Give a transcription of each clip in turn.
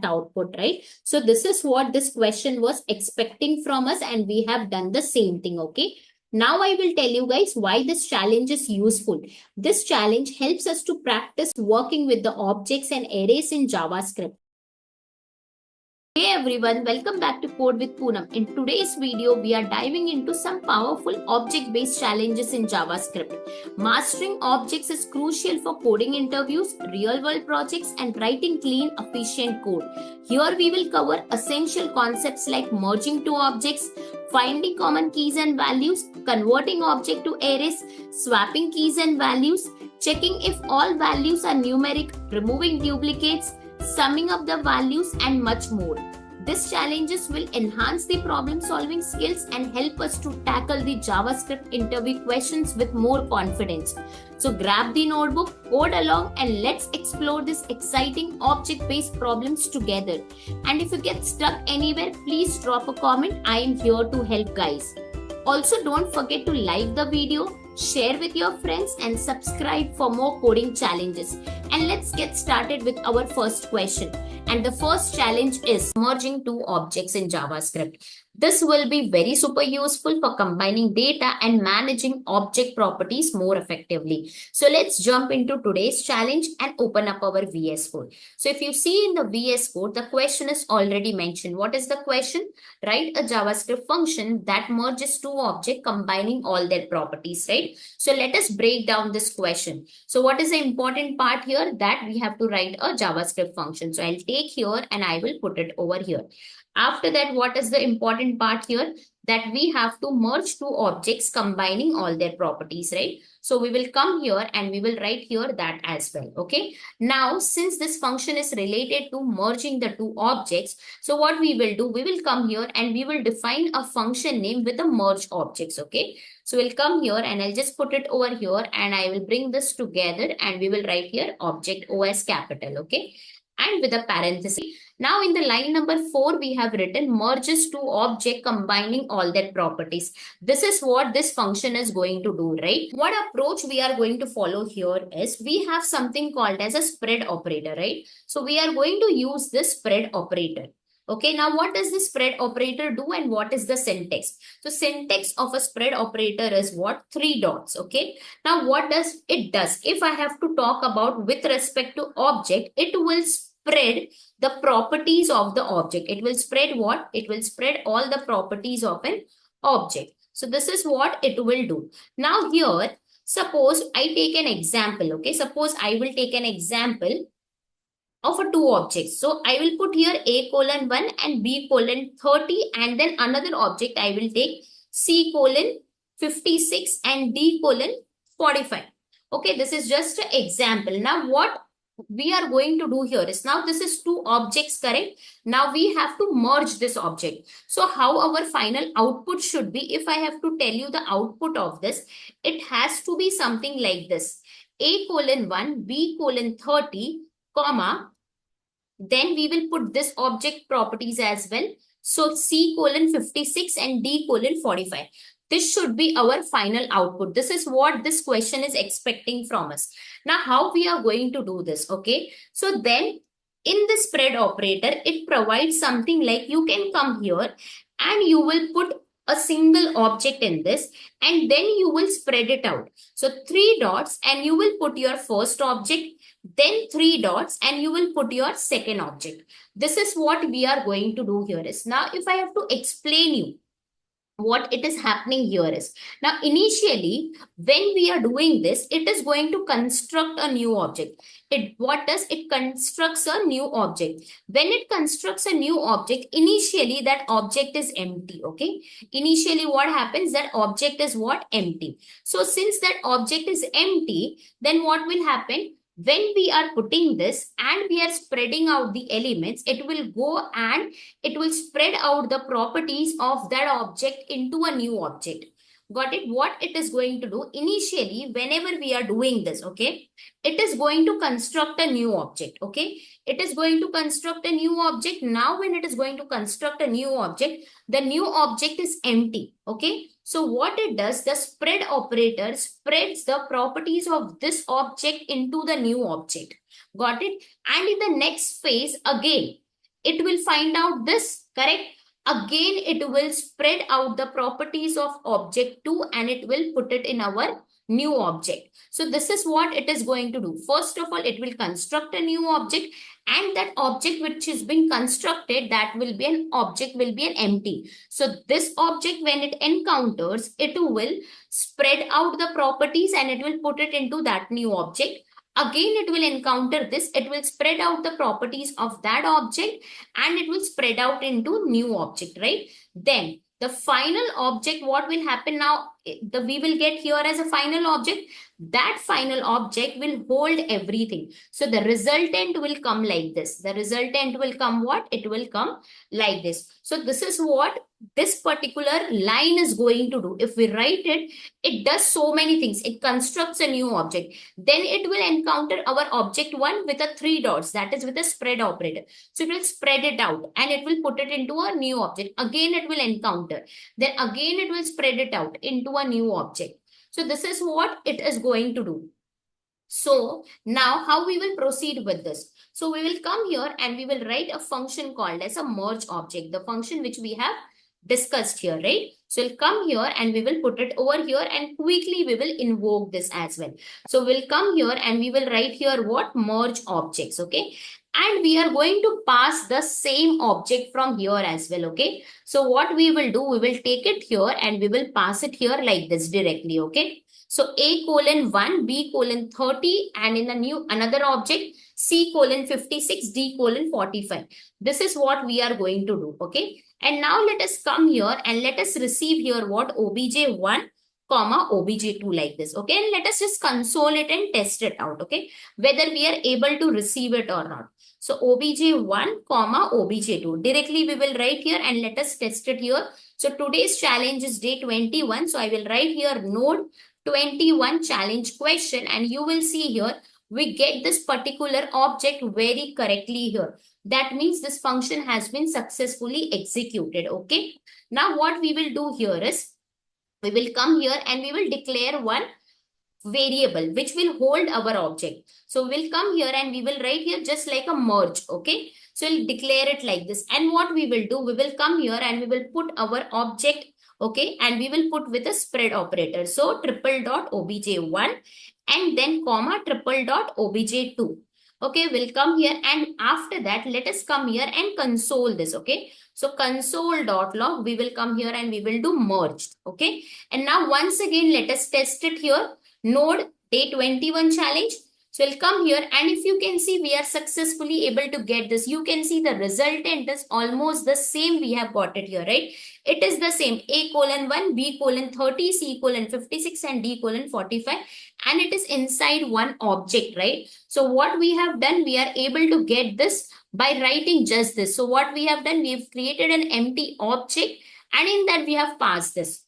output, right? So this is what this question was expecting from us, and we have done the same thing, okay? Now I will tell you guys why this challenge is useful. This challenge helps us to practice working with the objects and arrays in JavaScript. Hey everyone, welcome back to Code with Poonam. In today's video, we are diving into some powerful object-based challenges in JavaScript. Mastering objects is crucial for coding interviews, real-world projects, and writing clean, efficient code. Here we will cover essential concepts like merging two objects, finding common keys and values, converting object to arrays, swapping keys and values, checking if all values are numeric, removing duplicates, summing up the values, and much more. These challenges will enhance the problem-solving skills and help us to tackle the JavaScript interview questions with more confidence. So grab the notebook, code along, and let's explore these exciting object-based problems together. And if you get stuck anywhere, please drop a comment. I am here to help, guys. Also, don't forget to like the video, share with your friends, and subscribe for more coding challenges. And let's get started with our first question. And the first challenge is merging two objects in JavaScript. This will be very super useful for combining data and managing object properties more effectively. So let's jump into today's challenge and open up our VS Code. So if you see in the VS Code, the question is already mentioned. What is the question? Write a JavaScript function that merges two objects combining all their properties, right? So let us break down this question. So what is the important part here? That we have to write a JavaScript function. So I'll take here and I will put it over here. After that, what is the important part here? That we have to merge two objects combining all their properties, right? So we will come here and we will write here that as well, okay? Now, since this function is related to merging the two objects, so what we will do, we will come here and we will define a function name with the merge objects, okay? So we'll come here and I'll just put it over here and I will bring this together and we will write here object OS capital, okay? And with a parenthesis. Now in the line number 4, we have written merges two object combining all their properties. This is what this function is going to do, right? What approach we are going to follow here is we have something called as a spread operator, right? So we are going to use this spread operator. Okay, now what does the spread operator do and what is the syntax? So syntax of a spread operator is what? 3 dots, okay? Now what does it does? If I have to talk about with respect to object, it will spread the properties of the object. It will spread what? It will spread all the properties of an object. So this is what it will do. Now here, suppose I take an example, okay? Suppose I will take an example of a two objects. So I will put here A:1 and B:30 and then another object I will take C:56 and D:45. Okay, this is just an example. Now what we are going to do here is, now this is two objects, correct? Now we have to merge this object. So how our final output should be, if I have to tell you the output of this, it has to be something like this. A:1, B:30, comma, then we will put this object properties as well. So C:56 and D:45. This should be our final output. This is what this question is expecting from us. Now, how we are going to do this, okay? So then in the spread operator, it provides something like you can come here and you will put a single object in this and then you will spread it out. So 3 dots and you will put your first object, then 3 dots and you will put your second object. This is what we are going to do here is. Now, if I have to explain you what it is happening here is, now initially when we are doing this, it is going to construct a new object. What does it constructs a new object? When it constructs a new object, initially that object is empty, okay? Initially what happens, that object is what? Empty. So since that object is empty, then what will happen? When we are putting this and we are spreading out the elements, it will go and it will spread out the properties of that object into a new object. Got it? What it is going to do initially, whenever we are doing this, okay, it is going to construct a new object, okay? It is going to construct a new object. Now, when it is going to construct a new object, the new object is empty, okay? So what it does, the spread operator spreads the properties of this object into the new object. Got it? And in the next phase, again, it will find out this, correct? Again, it will spread out the properties of object 2 and it will put it in our new object. So this is what it is going to do. First of all, it will construct a new object, and that object which is being constructed, that will be an object, will be an empty. So this object, when it encounters, it will spread out the properties and it will put it into that new object. Again, it will encounter this, it will spread out the properties of that object and it will spread out into new object, right? Then the final object, what will happen now, we will get here as a final object. That final object will hold everything. So the resultant will come like this. The resultant will come what? It will come like this. So this is what this particular line is going to do. If we write it, it does so many things. It constructs a new object. Then it will encounter our object 1 with a 3 dots, that is with a spread operator. So it will spread it out and it will put it into a new object. Again, it will encounter. Then again, it will spread it out into a new object. So this is what it is going to do. So now how we will proceed with this? So we will come here and we will write a function called as a merge object, the function which we have discussed here, right? So we'll come here and we will put it over here and quickly we will invoke this as well. So we'll come here and we will write here what? Merge objects, okay? And we are going to pass the same object from here as well, okay? So what we will do, we will take it here and we will pass it here like this directly, okay? So A colon 1, B colon 30, and in the new another object, C colon 56, D colon 45. This is what we are going to do, okay? And now let us come here and let us receive here what? obj1, comma obj2 like this, okay? And let us just console it and test it out, okay? Whether we are able to receive it or not. So obj1, comma obj2. Directly we will write here and let us test it here. So today's challenge is day 21. So I will write here node 21 challenge question, and you will see here we get this particular object very correctly here. That means this function has been successfully executed, okay? Now what we will do here is we will come here and we will declare one variable which will hold our object. So we'll come here and we will write here just like a merge, okay? So we'll declare it like this. And what we will do, we will come here and we will put our object, okay? And we will put with a spread operator. So triple dot obj1 and then comma triple dot obj2. Okay, we'll come here and after that, let us come here and console this, okay? So console.log, we will come here and we will do merged, okay? And now once again, let us test it here. Node day 21 challenge. So we'll come here and if you can see, we are successfully able to get this. You can see the resultant is almost the same. We have got it here, right? It is the same. A colon 1, B colon 30, C colon 56 and D colon 45. And it is inside one object, right? So what we have done, we are able to get this by writing just this. So what we have done, we have created an empty object and in that we have passed this.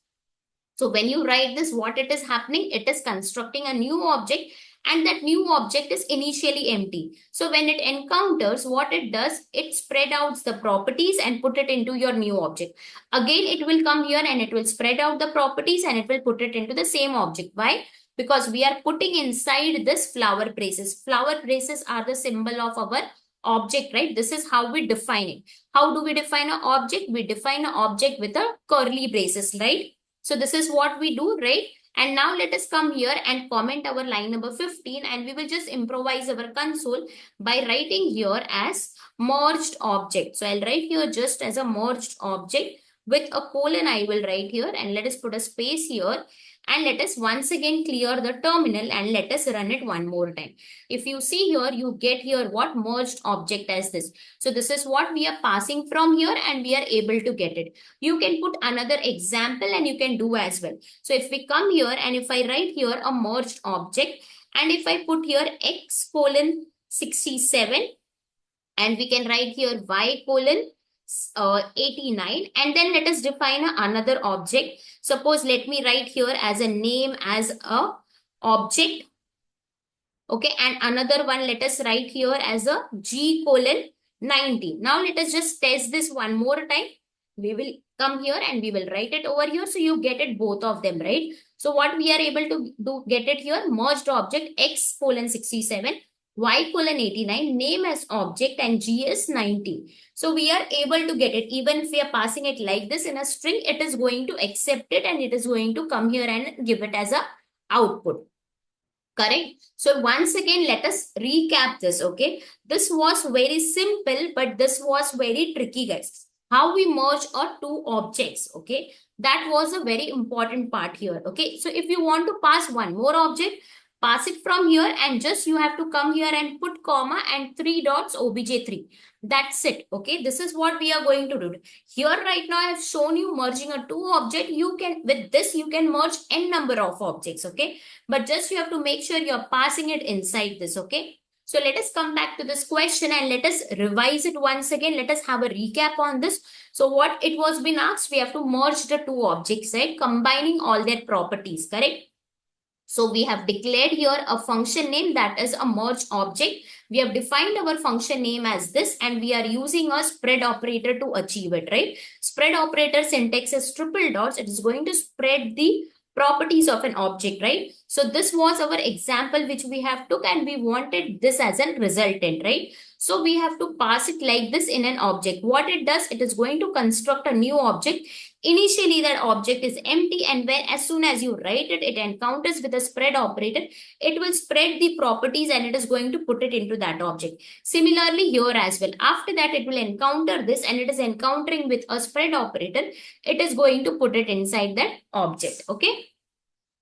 So when you write this, what it is happening, it is constructing a new object and that new object is initially empty. So when it encounters, what it does, it spread out the properties and put it into your new object. Again, it will come here and it will spread out the properties and it will put it into the same object. Why? Because we are putting inside this flower braces. Flower braces are the symbol of our object, right? This is how we define it. How do we define an object? We define an object with a curly braces, right? So this is what we do, right? And now let us come here and comment our line number 15 and we will just improvise our console by writing here as merged object. So I'll write here just as a merged object with a colon I will write here and let us put a space here. And let us once again clear the terminal and let us run it one more time. If you see here, you get here what merged object as this. So this is what we are passing from here and we are able to get it. You can put another example and you can do as well. So if we come here and if I write here a merged object and if I put here x colon 67 and we can write here y colon 89 and then let us define another object. Suppose let me write here as a name as a object. Okay, and another one let us write here as a g colon 90. Now let us just test this one more time. We will come here and we will write it over here. So you get it both of them, right? So what we are able to do, get it here, merged object x colon 67 Y colon 89, name as object and G is 90. So we are able to get it. Even if we are passing it like this in a string, it is going to accept it and it is going to come here and give it as a output. Correct? So once again, let us recap this, okay? This was very simple, but this was very tricky, guys. How we merge our two objects, okay? That was a very important part here, okay? So if you want to pass one more object, pass it from here and just you have to come here and put comma and 3 dots obj3. That's it, okay? This is what we are going to do. Here right now, I have shown you merging a two object. You can, with this, you can merge n number of objects, okay? But just you have to make sure you're passing it inside this, okay? So let us come back to this question and let us revise it once again. Let us have a recap on this. So what it was been asked, we have to merge the two objects, right? Combining all their properties, correct? So we have declared here a function name that is a merge object. We have defined our function name as this and we are using a spread operator to achieve it, right? Spread operator syntax is triple dots. It is going to spread the properties of an object, right? So this was our example which we have took and we wanted this as a resultant, right? So we have to pass it like this in an object. What it does, it is going to construct a new object. Initially, that object is empty and when as soon as you write it, it encounters with a spread operator. It will spread the properties and it is going to put it into that object. Similarly, here as well. After that, it will encounter this and it is encountering with a spread operator. It is going to put it inside that object. Okay.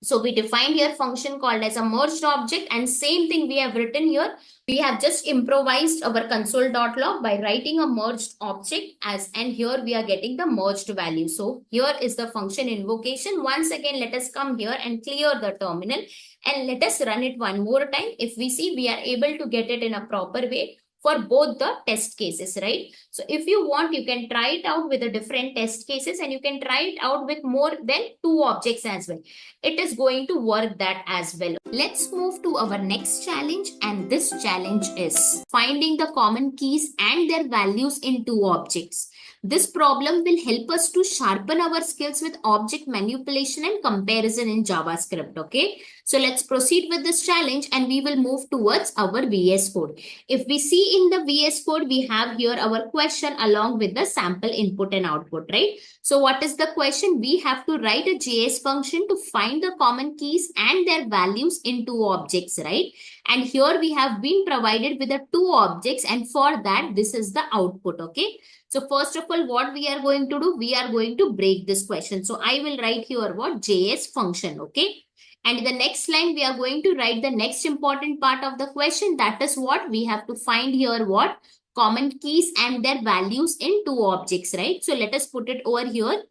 So we defined here function called as a merged object and same thing we have written here. We have just improvised our console.log by writing a merged object as and here we are getting the merged value. So here is the function invocation. Once again, let us come here and clear the terminal and let us run it one more time. If we see, we are able to get it in a proper way for both the test cases, right? So if you want, you can try it out with the different test cases and you can try it out with more than two objects as well. It is going to work that as well. Let's move to our next challenge and this challenge is finding the common keys and their values in two objects. This problem will help us to sharpen our skills with object manipulation and comparison in JavaScript, okay? So let's proceed with this challenge and we will move towards our VS Code. If we see in the VS Code, we have here our question along with the sample input and output, right? So what is the question? We have to write a JS function to find the common keys and their values in two objects, right? And here we have been provided with the two objects and for that, this is the output, okay? So first of all, what we are going to do, we are going to break this question. So I will write here what JS function, okay? And in the next line, we are going to write the next important part of the question. That is what we have to find here what? Common keys and their values in two objects, right? So let us put it over here.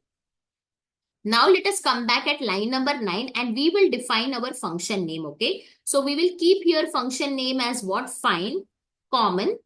Now let us come back at line number 9 and we will define our function name, okay? So we will keep here function name as what? Find common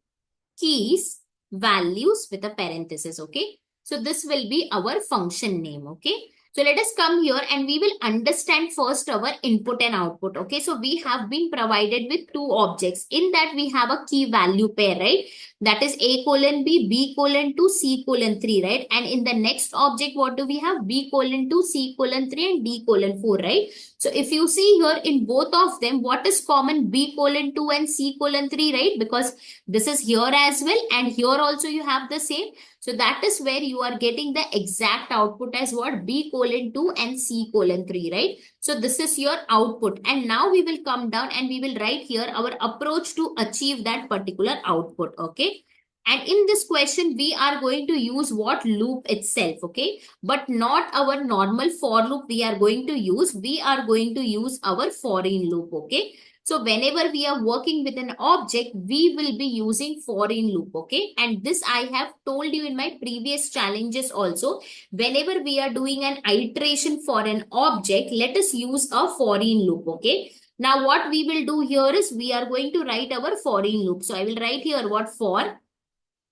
keys values with a parenthesis, okay? So this will be our function name, okay? So let us come here and we will understand first our input and output, okay? So we have been provided with two objects. In that we have a key value pair, right? That is A colon B, B colon 2, C colon 3, right? And in the next object, what do we have? B colon 2, C colon 3 and D colon 4, right? So if you see here in both of them, what is common? B colon 2 and C colon 3, right? Because this is here as well and here also you have the same. So that is where you are getting the exact output as what? B colon 2 and C colon 3, right? So this is your output. And now we will come down and we will write here our approach to achieve that particular output, okay? And in this question, we are going to use what? Loop itself, okay? But not our normal for loop we are going to use. We are going to use our foreign loop, okay? So whenever we are working with an object, we will be using foreign loop, okay? And this I have told you in my previous challenges also. Whenever we are doing an iteration for an object, let us use a foreign loop, okay? Now what we will do here is we are going to write our foreign loop. So I will write here what? For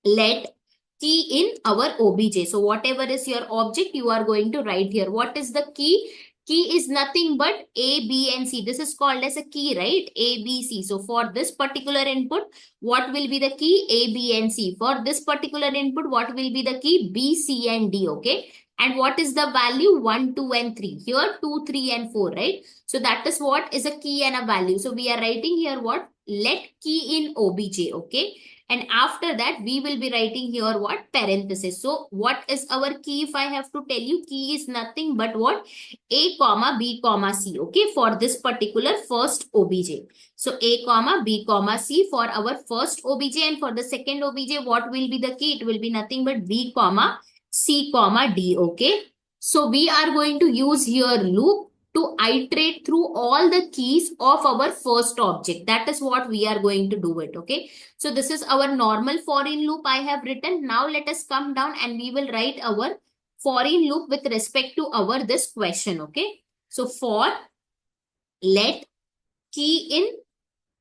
let key in our obj. So whatever is your object, you are going to write here. What is the key? Key is nothing but A, B, and C. This is called as a key, right? A, B, C. So for this particular input, what will be the key? A, B, and C. For this particular input, what will be the key? B, C, and D, okay? And what is the value? 1, 2, and 3. Here, 2, 3, and 4, right? So that is what is a key and a value. So we are writing here what? Let key in OBJ, okay? And after that, we will be writing here what? Parenthesis. So what is our key? If I have to tell you, key is nothing but what? A comma B comma C, okay? For this particular first OBJ. So A comma B comma C for our first OBJ, and for the second OBJ, what will be the key? It will be nothing but B comma C comma D, okay? So we are going to use here loop to iterate through all the keys of our first object. That is what we are going to do it, okay? So this is our normal for in loop I have written. Now let us come down and we will write our for in loop with respect to our this question, okay? So for let key in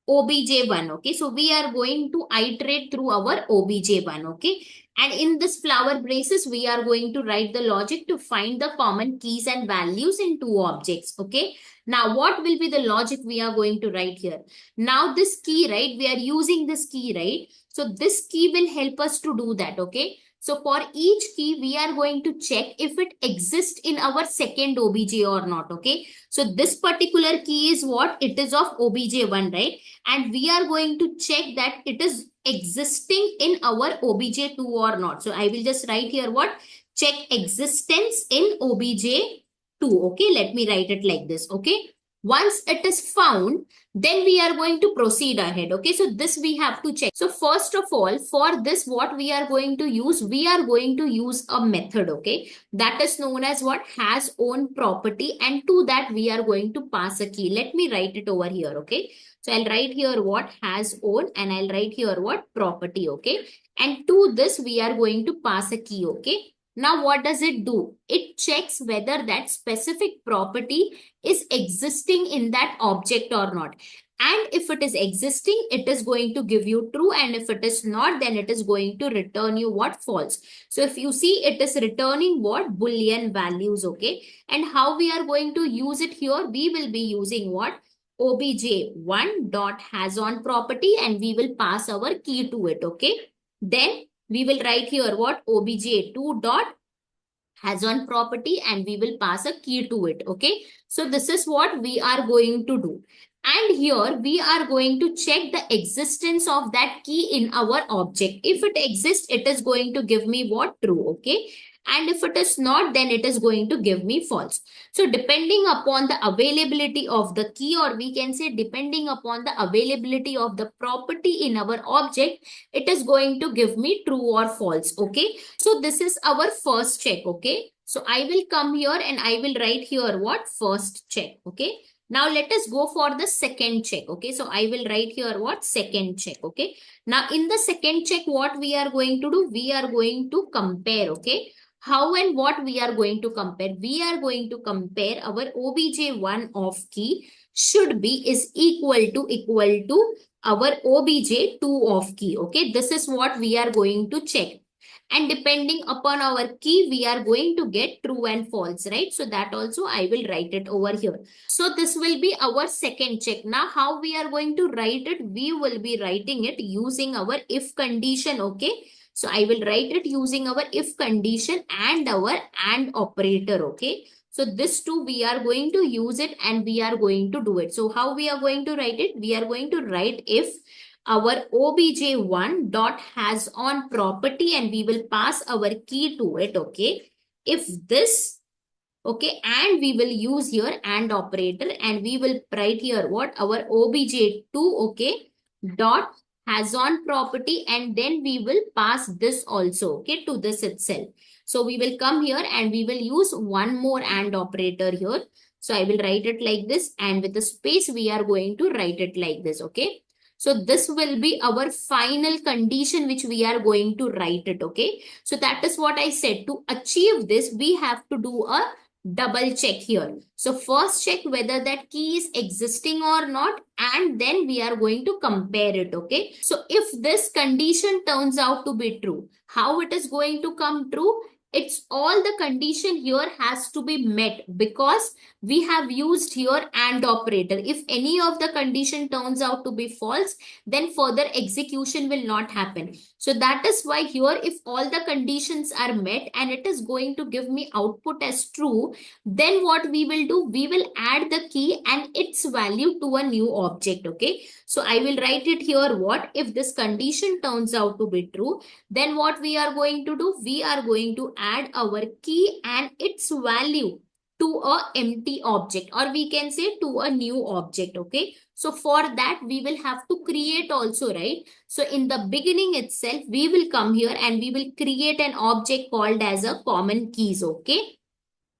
OBJ1, okay? So we are going to iterate through our OBJ1, okay? And in this flower braces, we are going to write the logic to find the common keys and values in two objects, okay? Now, what will be the logic we are going to write here? Now, this key, right? We are using this key, right? So this key will help us to do that, okay? So for each key, we are going to check if it exists in our second OBJ or not, okay? So this particular key is what? It is of OBJ1, right? And we are going to check that it is existing in our OBJ2 or not. So I will just write here what? Check existence in OBJ2, okay? Let me write it like this, okay? Once it is found, then we are going to proceed ahead, okay? So this we have to check. So first of all, for this, what we are going to use? We are going to use a method, okay? That is known as what? Has own property, and to that we are going to pass a key. Let me write it over here, okay? So I'll write here what? Has own, and I'll write here what? Property, okay? And to this we are going to pass a key, okay? Now what does it do? It checks whether that specific property is existing in that object or not. And if it is existing, it is going to give you true. And if it is not, then it is going to return you what? False. So if you see, it is returning what? Boolean values, okay? And how we are going to use it here? We will be using what? obj1 dot has on property, and we will pass our key to it, okay? Then we will write here what? obj2 dot has on property, and we will pass a key to it, okay? So this is what we are going to do. And here we are going to check the existence of that key in our object. If it exists, it is going to give me what? True, okay? And if it is not, then it is going to give me false. So depending upon the availability of the key, or we can say depending upon the availability of the property in our object, it is going to give me true or false, okay? So this is our first check, okay? So I will come here and I will write here what? First check, okay? Now let us go for the second check, okay? So I will write here what? Second check, okay? Now in the second check, what we are going to do? We are going to compare, okay? How and what we are going to compare? We are going to compare our obj1 of key should be is equal to our obj2 of key, okay? This is what we are going to check. And depending upon our key, we are going to get true and false, right? So that also I will write it over here. So this will be our second check. Now how we are going to write it? We will be writing it using our if condition, okay? So I will write it using our if condition and our AND operator, okay? So this too, we are going to use it and we are going to do it. So how we are going to write it? We are going to write if our obj1 dot has on property, and we will pass our key to it, okay? If this, okay, and we will use here AND operator, and we will write here what? Our obj2, okay, dot has on property, and then we will pass this also, okay, to this itself. So we will come here and we will use one more AND operator here. So I will write it like this, and with the space we are going to write it like this, okay? So this will be our final condition which we are going to write it, okay? So that is what I said. To achieve this, we have to do a double check here. So first check whether that key is existing or not, and then we are going to compare it, okay? So if this condition turns out to be true, how it is going to come true? It's all the condition here has to be met because we have used here AND operator. If any of the condition turns out to be false, then further execution will not happen. So that is why here, if all the conditions are met and it is going to give me output as true, then what we will do, we will add the key and its value to a new object. Okay. So I will write it here. What if this condition turns out to be true? Then what we are going to do, we are going to add our key and its value to a empty object, or we can say to a new object. Okay. So for that, we will have to create also, right? So in the beginning itself, we will come here and we will create an object called as a common keys. Okay.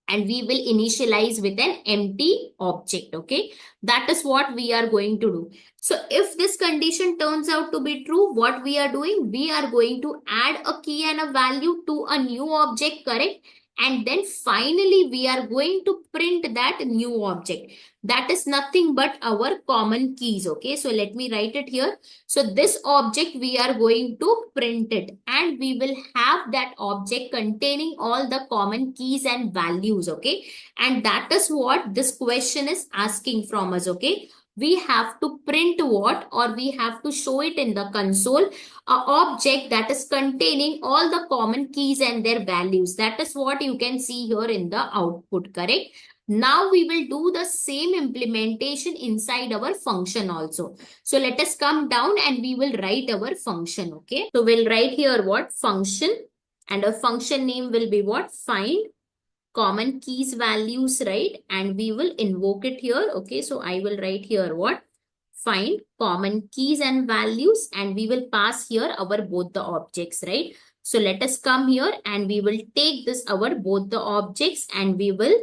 And we will initialize with an empty object. Okay. That is what we are going to do. So if this condition turns out to be true, what we are doing, we are going to add a key and a value to a new object, correct? And then finally, we are going to print that new object. That is nothing but our common keys. Okay. So let me write it here. So this object, we are going to print it and we will have that object containing all the common keys and values. Okay. And that is what this question is asking from us. Okay. We have to print what, or we have to show it in the console, a object that is containing all the common keys and their values. That is what you can see here in the output, correct? Now we will do the same implementation inside our function also. So let us come down and we will write our function. Okay. So we'll write here what? Function, and a function name will be what? Find common keys values, right? And we will invoke it here. Okay. So I will write here what? Find common keys and values, and we will pass here our both the objects, right? So let us come here and we will take this our both the objects and we will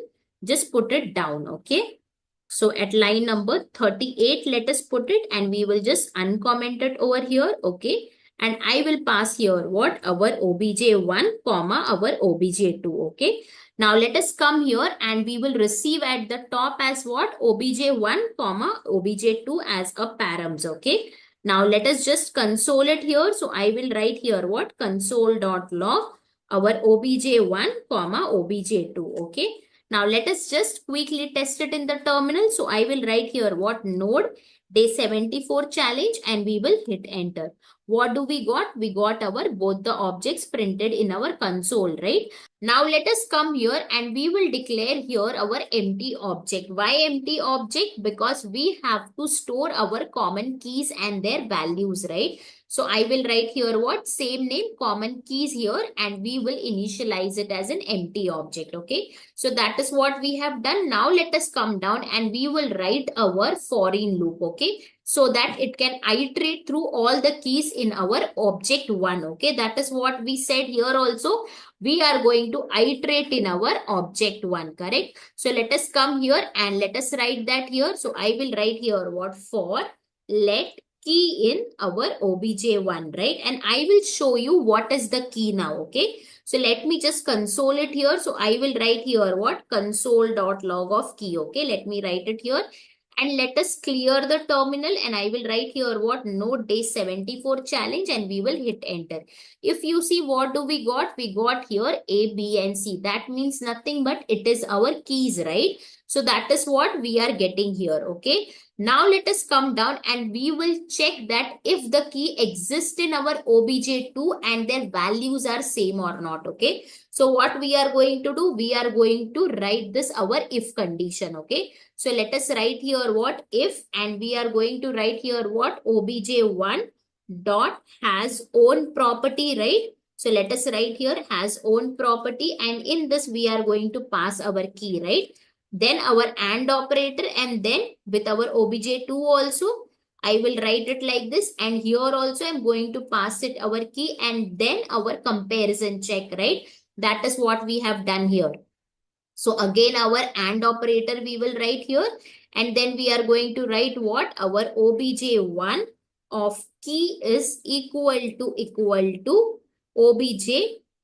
just put it down. Okay. So at line number 38, let us put it and we will just uncomment it over here. Okay. And I will pass here what? Our obj1 comma our obj2. Okay. Now let us come here and we will receive at the top as what? obj1 comma obj2 as a params. Okay. Now let us just console it here. So I will write here what? Console.log our obj1 comma obj2. Okay. Now let us just quickly test it in the terminal. So I will write here what? Node day 74 challenge and we will hit enter. What do we got? We got our both the objects printed in our console, right? Now let us come here and we will declare here our empty object. Why empty object? Because we have to store our common keys and their values, right? So I will write here what? Same name, common keys here, and we will initialize it as an empty object. Okay. So that is what we have done. Now let us come down and we will write our for in loop. Okay. So that it can iterate through all the keys in our object one. Okay. That is what we said here also. We are going to iterate in our object one, correct? So let us come here and let us write that here. So I will write here what? For let key in our obj1, right? And I will show you what is the key now. Okay. So let me just console it here. So I will write here what? Console.log of key. Okay. Let me write it here. And let us clear the terminal and I will write here what? Node day 74 challenge and we will hit enter. If you see what do we got? We got here A, B and C. That means nothing but it is our keys, right? So that is what we are getting here. Okay. Now let us come down and we will check that if the key exists in our obj2 and their values are same or not. Okay. So what we are going to do? We are going to write this our if condition. Okay. So let us write here what? If, and we are going to write here what? obj1 dot has own property, right? So let us write here has own property, and in this we are going to pass our key, right? Then our AND operator, and then with our obj2 also, I will write it like this. And here also I'm going to pass it our key and then our comparison check, right? That is what we have done here. So again, our AND operator we will write here. And then we are going to write what? Our obj1 of key is equal to obj2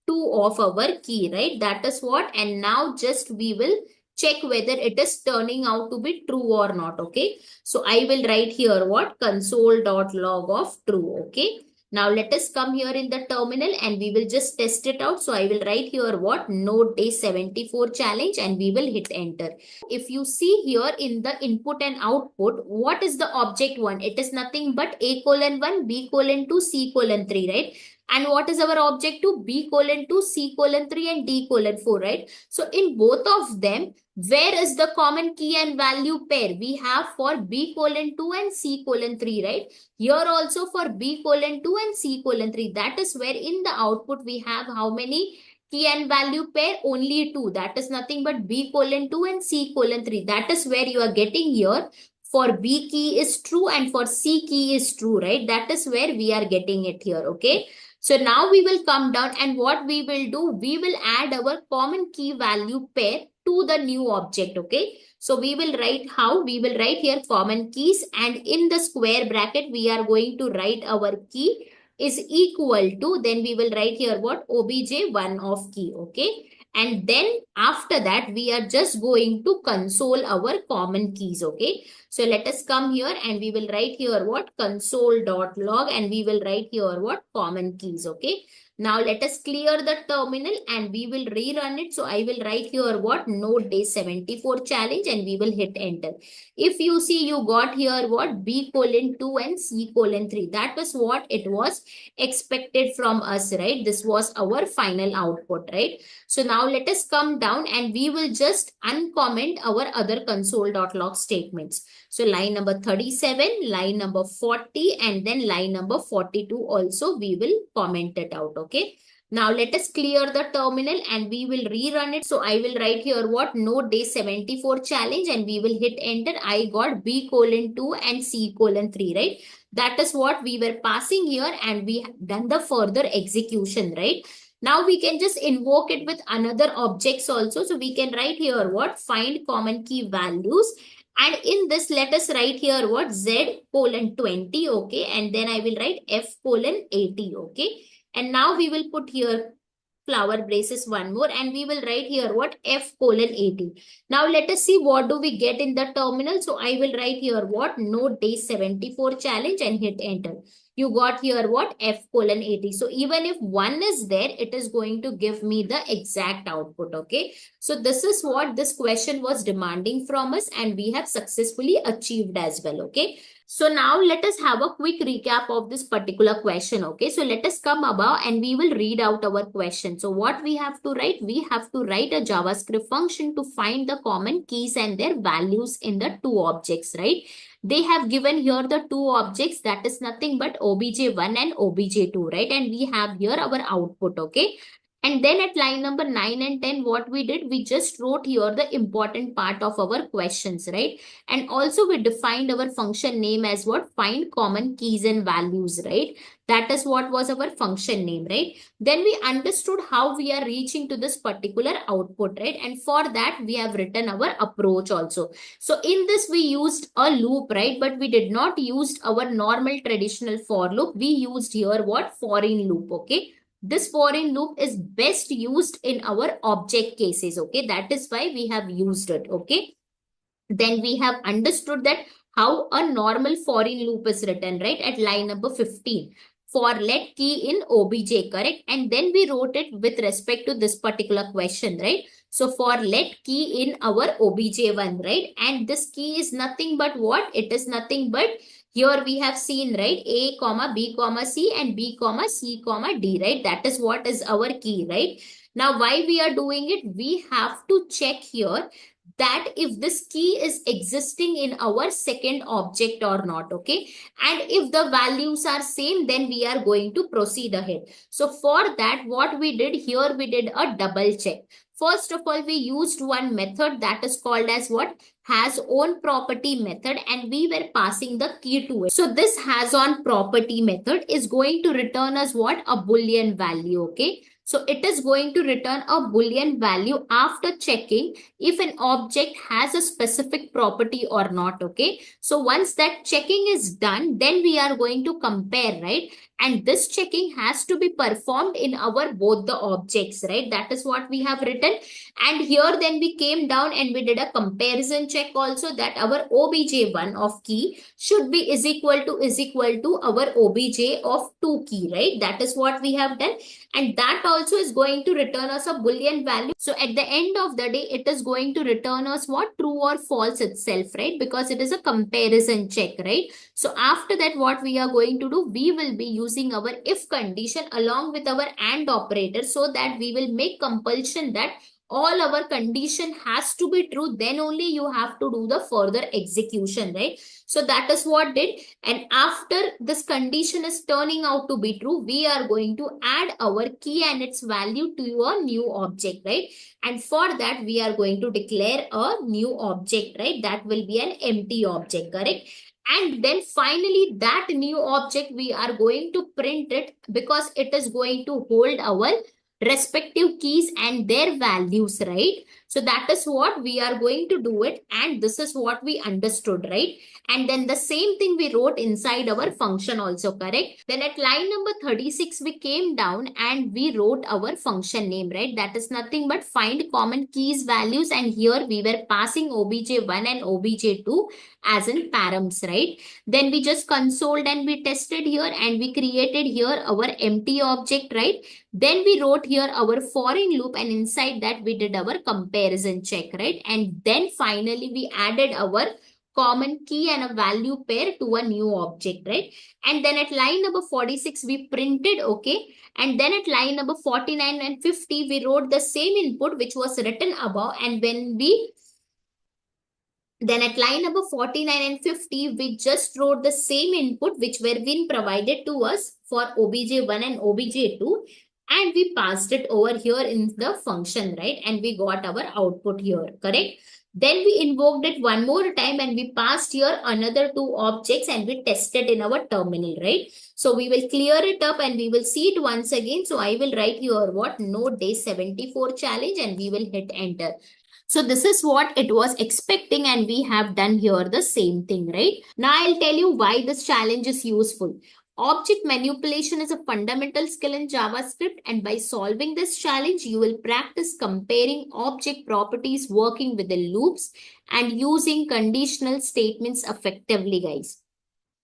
of our key, right? That is what. And now just we will check whether it is turning out to be true or not. Okay. So I will write here what? Console.log of true. Okay. Now let us come here in the terminal and we will just test it out. So I will write here what? Node day 74 challenge and we will hit enter. If you see here in the input and output, what is the object one? It is nothing but A:1, B:2, C:3, right? And what is our object two? B:2, C:3 and D:4, right? So in both of them, where is the common key and value pair? We have for B:2 and C:3, right? Here also for B:2 and C:3. That is where in the output we have how many key and value pair? Only two. That is nothing but B:2 and C:3. That is where you are getting here. For B key is true and for C key is true, right? That is where we are getting it here, okay? So now we will come down and what we will do, we will add our common key value pair to the new object, okay? So we will write how? We will write here common keys and in the square bracket, we are going to write our key is equal to, then we will write here what? Obj1 of key, okay? And then after that, we are just going to console our common keys, okay? So let us come here and we will write here what? Console.log and we will write here what? Common keys, okay? Now let us clear the terminal and we will rerun it. So I will write here what? Node day 74 challenge and we will hit enter. If you see, you got here what? B:2 and C:3. That was what it was expected from us, right? This was our final output, right? So now let us come down and we will just uncomment our other console.log statements. So line number 37, line number 40, and then line number 42 also we will comment it out, okay? Now let us clear the terminal and we will rerun it. So I will write here what? Node day 74 challenge and we will hit enter. I got B:2 and C:3, right? That is what we were passing here and we have done the further execution, right? Now we can just invoke it with another objects also. So we can write here what? Find common key values. And in this, let us write here what? Z:20, okay? And then I will write F:80, okay? And now we will put here flower braces one more and we will write here what? F:80. Now let us see what do we get in the terminal. So I will write here what? Node day 74 challenge and hit enter. You got here what? F:80. So even if 1 is there, it is going to give me the exact output, okay? So this is what this question was demanding from us and we have successfully achieved as well, okay? So now let us have a quick recap of this particular question, okay? So let us come above and we will read out our question. So what we have to write? We have to write a JavaScript function to find the common keys and their values in the two objects, right? They have given here the two objects, that is nothing but obj1 and obj2, right? And we have here our output, okay? And then at line number 9 and 10, what we did, we just wrote here the important part of our questions, right? And also we defined our function name as what? Find common keys and values, right? That is what was our function name, right? Then we understood how we are reaching to this particular output, right? And for that, we have written our approach also. So in this, we used a loop, right? But we did not use our normal traditional for loop. We used here what? Foreign loop, okay? This foreign loop is best used in our object cases, okay? That is why we have used it, okay? Then we have understood that how a normal foreign loop is written, right? At line number 15. For let key in obj, correct? And then we wrote it with respect to this particular question, right? So for let key in our obj1, right? And this key is nothing but what? It is nothing but here we have seen, right? A, comma, B, comma, C and B, comma, C, comma, D, right? That is what is our key, right? Now, why we are doing it? We have to check here that if this key is existing in our second object or not, okay? And if the values are same, then we are going to proceed ahead. So for that, what we did here, we did a double check. First of all, we used one method that is called as what? Has on property method, and we were passing the key to it. So this has on property method is going to return us what? A Boolean value, okay? So it is going to return a Boolean value after checking if an object has a specific property or not. Okay. So once that checking is done, then we are going to compare, right? And this checking has to be performed in our both the objects, right? That is what we have written. And here then we came down and we did a comparison check also, that our obj1 of key should be is equal to our obj of 2 key, right? That is what we have done. And that also is going to return us a Boolean value. So at the end of the day, it is going to return us what? True or false itself, right? Because it is a comparison check, right? So after that, what we are going to do, we will be using our if condition along with our AND operator, so that we will make compulsion that all our condition has to be true, then only you have to do the further execution, right? So that is what did. And after this condition is turning out to be true, we are going to add our key and its value to your new object, right? And for that, we are going to declare a new object, right? That will be an empty object, correct? And then finally, that new object, we are going to print it, because it is going to hold our respective keys and their values, right? So that is what we are going to do it. And this is what we understood, right? And then the same thing we wrote inside our function also, correct? Then at line number 36, we came down and we wrote our function name, right? That is nothing but find common keys values. And here we were passing obj1 and obj2 as in params, right? Then we just consoled and we tested here and we created here our empty object, right? Then we wrote here our foreign loop, and inside that we did our comparison check, right? And then finally we added our common key and a value pair to a new object, right? And then at line number 46, we printed, okay? And then at line number 49 and 50, we wrote the same input which was written above. And when we then at line number 49 and 50, we just wrote the same input which were being provided to us for obj1 and obj2. And we passed it over here in the function, right? And we got our output here, correct? Then we invoked it one more time and we passed here another two objects and we tested in our terminal, right? So we will clear it up and we will see it once again. So I will write here what? Node day 74 challenge, and we will hit enter. So this is what it was expecting, and we have done here the same thing, right? Now I'll tell you why this challenge is useful. Object manipulation is a fundamental skill in JavaScript, and by solving this challenge, you will practice comparing object properties, working with the loops, and using conditional statements effectively, guys.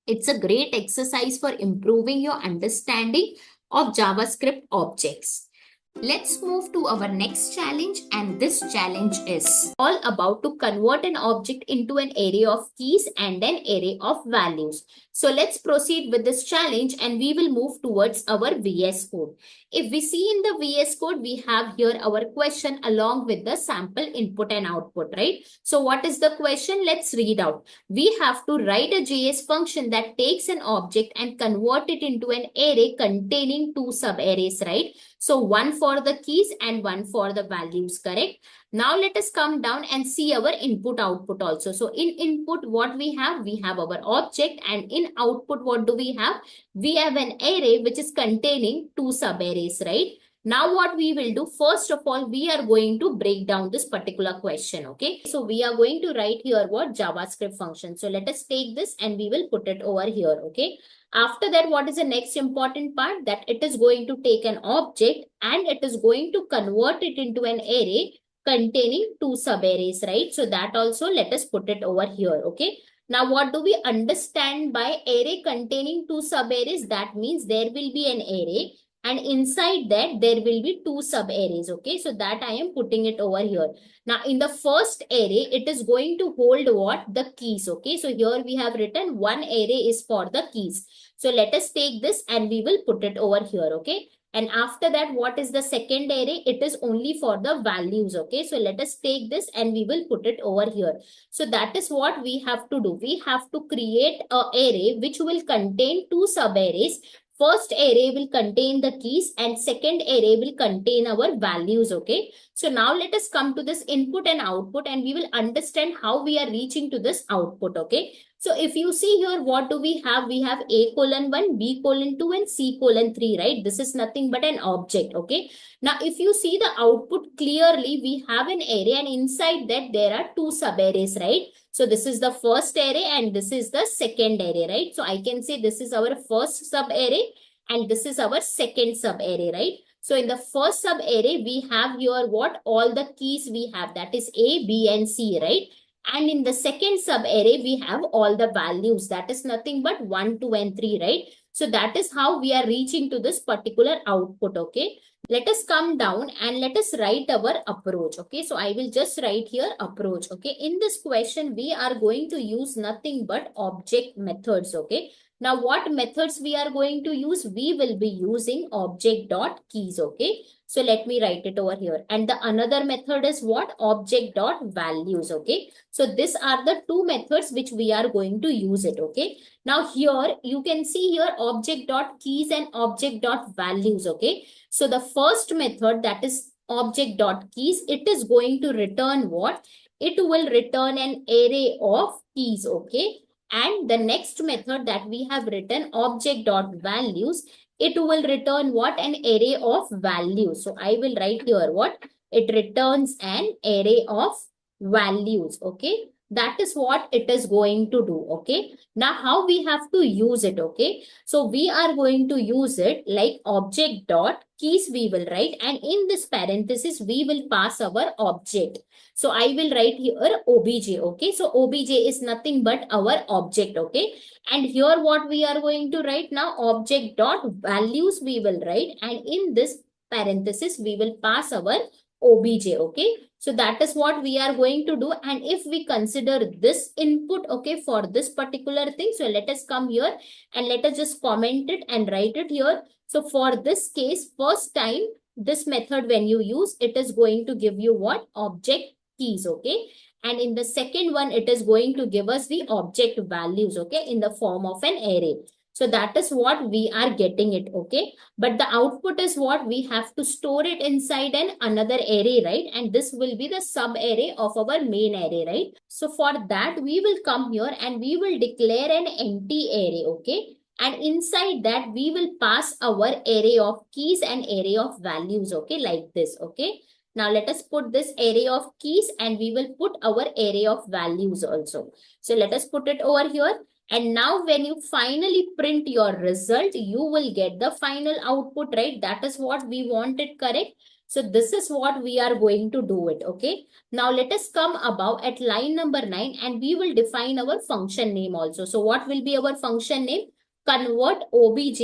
It's a great exercise for improving your understanding of JavaScript objects. Let's move to our next challenge, and this challenge is all about to convert an object into an array of keys and an array of values. So let's proceed with this challenge and we will move towards our VS Code. If we see in the VS Code, we have here our question along with the sample input and output, right? So what is the question? Let's read out. We have to write a JS function that takes an object and convert it into an array containing two subarrays, right? So one for the keys and one for the values, correct? Now let us come down and see our input output also. So in input, what we have our object, and in output, what do we have? We have an array which is containing two subarrays, right? Now what we will do, first of all, we are going to break down this particular question, okay? So we are going to write here what? JavaScript function. So let us take this and we will put it over here, okay? After that, what is the next important part? That it is going to take an object and it is going to convert it into an array containing two subarrays, right? So that also let us put it over here, okay? Now, what do we understand by array containing two subarrays? That means there will be an array and inside that there will be two subarrays, okay? So that I am putting it over here. Now, in the first array, it is going to hold what? The keys, okay? So here we have written one array is for the keys. So let us take this and we will put it over here, okay? And after that, what is the second array? It is only for the values, okay? So let us take this and we will put it over here. So that is what we have to do. We have to create an array which will contain two subarrays first array will contain the keys and second array will contain our values. Okay. So now let us come to this input and output, and we will understand how we are reaching to this output. Okay. So if you see here, what do we have? We have A:1, B:2, and C:3, right? This is nothing but an object. Okay. Now, if you see the output clearly, we have an array, and inside that there are two subarrays, right? So this is the first array and this is the second array, right? So I can say this is our first subarray and this is our second subarray, right? So in the first subarray, we have here what? All the keys we have, that is A, B, and C, right? And in the second subarray, we have all the values, that is nothing but 1, 2, and 3, right? So that is how we are reaching to this particular output. Okay. Let us come down and let us write our approach. Okay. So I will just write here approach. Okay. In this question, we are going to use nothing but object methods. Okay. Now what methods we are going to use? We will be using object.keys. Okay. So let me write it over here. And the another method is what? Object.values. Okay. So these are the two methods which we are going to use it. Okay. Now here you can see here object.keys and object.values. Okay. So the first method, that is object.keys, it is going to return what? It will return an array of keys. Okay. And the next method that we have written, object.values, it will return what? An array of values. So I will write here what? It returns an array of values. Okay. That is what it is going to do. Okay. Now how we have to use it? Okay. So we are going to use it like object.keys we will write, and in this parenthesis we will pass our object. So I will write here obj. Okay. So obj is nothing but our object. Okay. And here what we are going to write now? Object.values we will write, and in this parenthesis we will pass our obj. Okay. So that is what we are going to do. And if we consider this input, okay, for this particular thing, so let us come here and let us just comment it and write it here. So for this case, first time, this method when you use, it is going to give you what? Object keys. Okay. And in the second one, it is going to give us the object values. Okay. In the form of an array. So that is what we are getting it. Okay. But the output is what? We have to store it inside another array, right? And this will be the sub array of our main array, right? So for that, we will come here and we will declare an empty array. Okay. And inside that, we will pass our array of keys and array of values. Okay. Like this. Okay. Now let us put this array of keys and we will put our array of values also. So let us put it over here. And now when you finally print your result, you will get the final output, right? That is what we wanted, correct? So this is what we are going to do it, okay? Now let us come above at line number 9 and we will define our function name also. So what will be our function name? Convert obj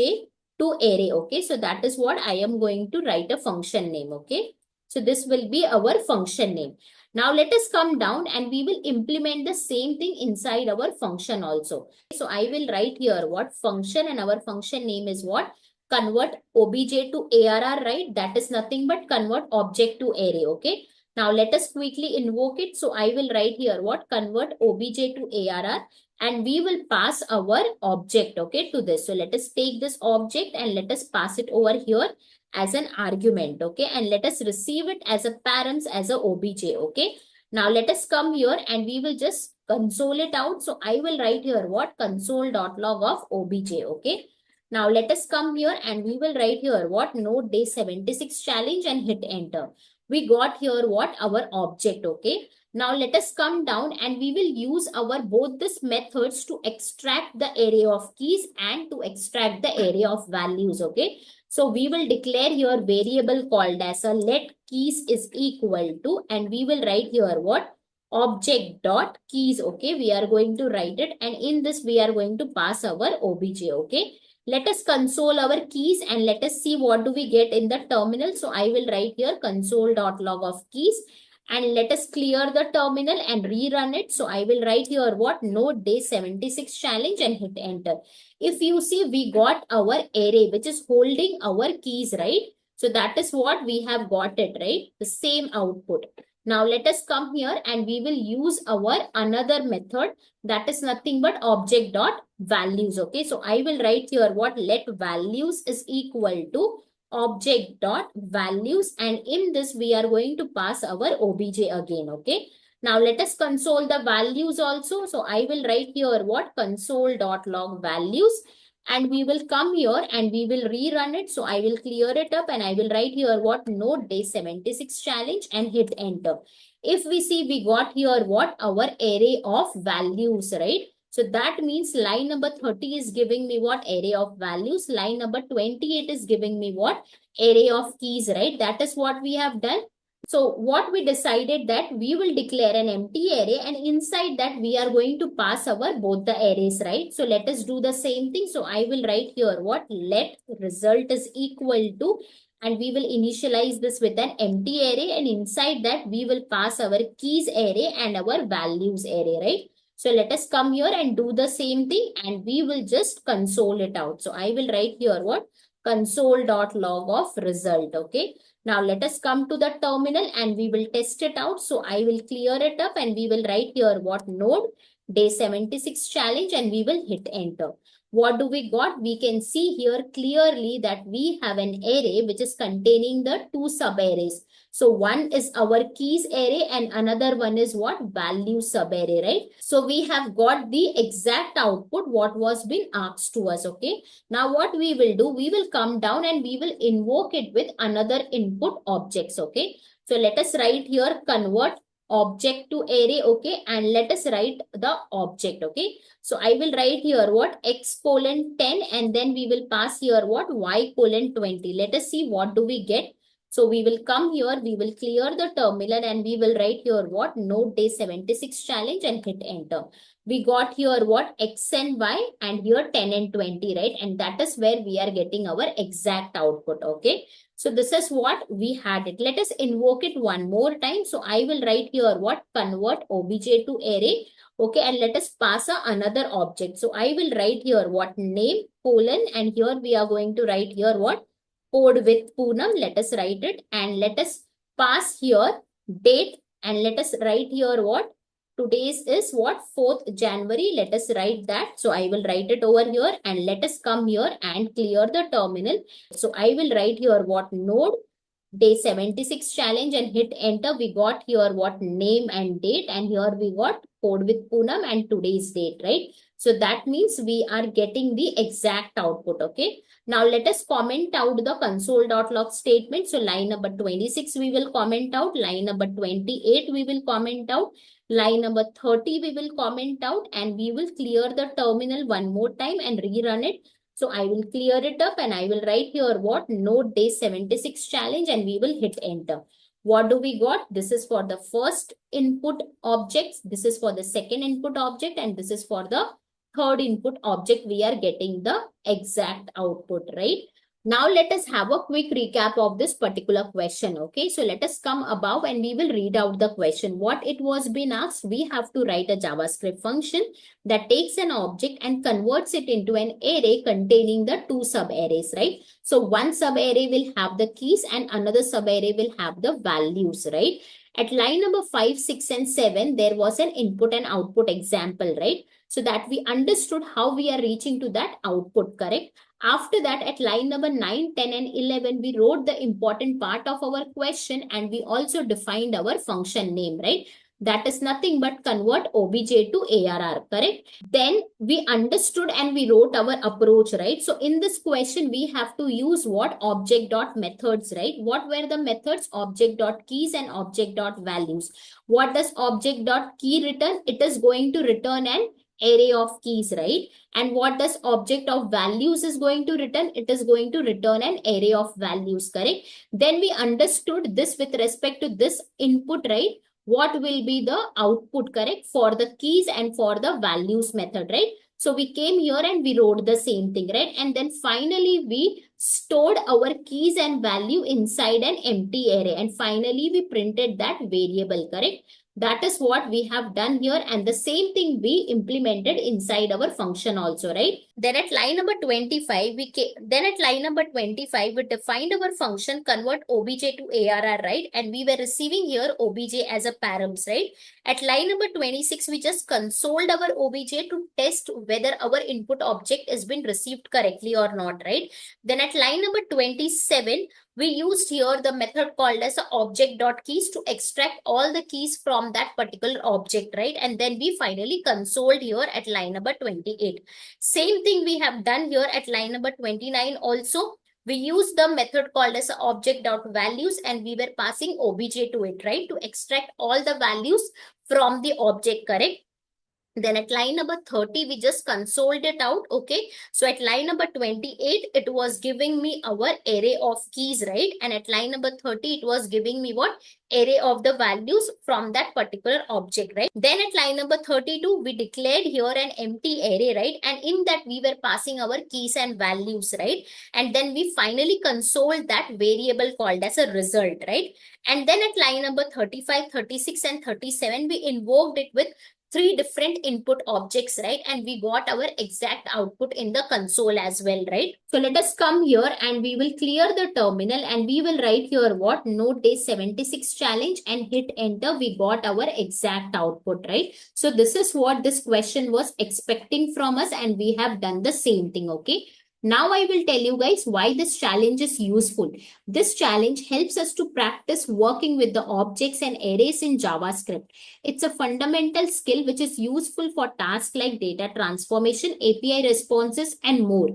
to array, okay? So that is what I am going to write a function name, okay? So this will be our function name. Now let us come down and we will implement the same thing inside our function also. So I will write here what function, and our function name is what? Convert obj to arr, right? That is nothing but convert object to array, okay? Now let us quickly invoke it. So I will write here what? Convert obj to arr, and we will pass our object, okay, to this. So let us take this object and let us pass it over here as an argument, okay, and let us receive it as a params as a obj, okay. Now let us come here and we will just console it out. So I will write here what? Console.log of obj, okay. Now let us come here and we will write here what? Node day 76 challenge and hit enter. We got here what? Our object, okay. Now let us come down and we will use our both these methods to extract the array of keys and to extract the array of values, okay. So we will declare here variable called as a let keys is equal to, and we will write here what? Object dot keys, okay. We are going to write it, and in this we are going to pass our obj, okay. Let us console our keys and let us see what do we get in the terminal. So I will write here console.log of keys. And let us clear the terminal and rerun it. So I will write here what? Node day 76 challenge and hit enter. If you see, we got our array which is holding our keys, right? So that is what we have got it, right? The same output. Now let us come here and we will use our another method, that is nothing but object dot values. Okay, so I will write here what let values is equal to object dot values, and in this we are going to pass our obj again. Okay, now let us console the values also. So I will write here what console dot log values, and we will come here and we will rerun it. So I will clear it up and I will write here what node day 76 challenge and hit enter. If we see, we got here what our array of values, right? So that means line number 30 is giving me what array of values. Line number 28 is giving me what array of keys, right? That is what we have done. So what we decided that we will declare an empty array, and inside that we are going to pass our both the arrays, right? So let us do the same thing. So I will write here what let result is equal to, and we will initialize this with an empty array, and inside that we will pass our keys array and our values array, right? So let us come here and do the same thing, and we will just console it out. So I will write here what console.log of result. Okay. Now let us come to the terminal and we will test it out. So I will clear it up and we will write here what node day 76 challenge, and we will hit enter. What do we got? We can see here clearly that we have an array which is containing the two sub arrays. So one is our keys array and another one is what value sub array, right? So we have got the exact output what was been asked to us. Okay. Now what we will do, we will come down and we will invoke it with another input objects. Okay. So let us write here convert object to array. Okay. And let us write the object. Okay. So I will write here what x colon 10, and then we will pass here what y colon 20. Let us see what do we get. So we will come here, we will clear the terminal and we will write here what node day 76 challenge and hit enter. We got here what x and y and here 10 and 20, right? And that is where we are getting our exact output. Okay. So this is what we had it. Let us invoke it one more time. So I will write here what convert obj to array. Okay. And let us pass another object. So I will write here what name colon, and here we are going to write here what code with Poonam. Let us write it and let us pass here date, and let us write here what today's is what 4th January. Let us write that. So I will write it over here and let us come here and clear the terminal. So I will write here what node day 76 challenge and hit enter. We got here what name and date, and here we got code with Poonam and today's date, right? So that means we are getting the exact output. Okay. Now let us comment out the console.log statement. So line number 26 we will comment out, line number 28 we will comment out, line number 30 we will comment out, and we will clear the terminal one more time and rerun it. So I will clear it up and I will write here what node day 76 challenge, and we will hit enter. What do we got? This is for the first input object, this is for the second input object, and this is for the third input object. We are getting the exact output, right? Now let us have a quick recap of this particular question. Okay, so let us come above and we will read out the question. What it was being asked, we have to write a JavaScript function that takes an object and converts it into an array containing the two sub-arrays, right? So one sub-array will have the keys and another sub-array will have the values, right? At line number 5, 6, and 7, there was an input and output example, right? So that we understood how we are reaching to that output, correct? After that, at line number 9, 10, and 11, we wrote the important part of our question and we also defined our function name, right? That is nothing but convert obj to ARR, correct? Then we understood and we wrote our approach, right? So in this question, we have to use what object.methods, right? What were the methods? Object.keys and object.values. What does object.key return? It is going to return an array of keys, right? And what does object of values is going to return? It is going to return an array of values, correct? Then we understood this with respect to this input, right? What will be the output, correct? For the keys and for the values method, right? So we came here and we wrote the same thing, right? And then finally we stored our keys and value inside an empty array. And finally we printed that variable, correct? That is what we have done here, and the same thing we implemented inside our function also, right? Then at line number 25, we defined our function convert obj to arr, right? And we were receiving here obj as a params, right? At line number 26, we just consoled our obj to test whether our input object has been received correctly or not, right? Then at line number 27, we used here the method called as object.keys to extract all the keys from that particular object, right? And then we finally consoled here at line number 28. Same thing we have done here at line number 29 also. We used the method called as object.values and we were passing obj to it, right? To extract all the values from the object, correct? Then at line number 30, we just consoled it out, okay? So at line number 28, it was giving me our array of keys, right? And at line number 30, it was giving me what? Array of the values from that particular object, right? Then at line number 32, we declared here an empty array, right? And in that, we were passing our keys and values, right? And then we finally consoled that variable called as a result, right? And then at line number 35, 36, and 37, we invoked it with three different input objects, right? And we got our exact output in the console as well, right? So let us come here and we will clear the terminal and we will write here what? Node day 76 challenge and hit enter. We got our exact output, right? So this is what this question was expecting from us and we have done the same thing, okay? Now I will tell you guys why this challenge is useful. This challenge helps us to practice working with the objects and arrays in JavaScript. It's a fundamental skill which is useful for tasks like data transformation, API responses, and more.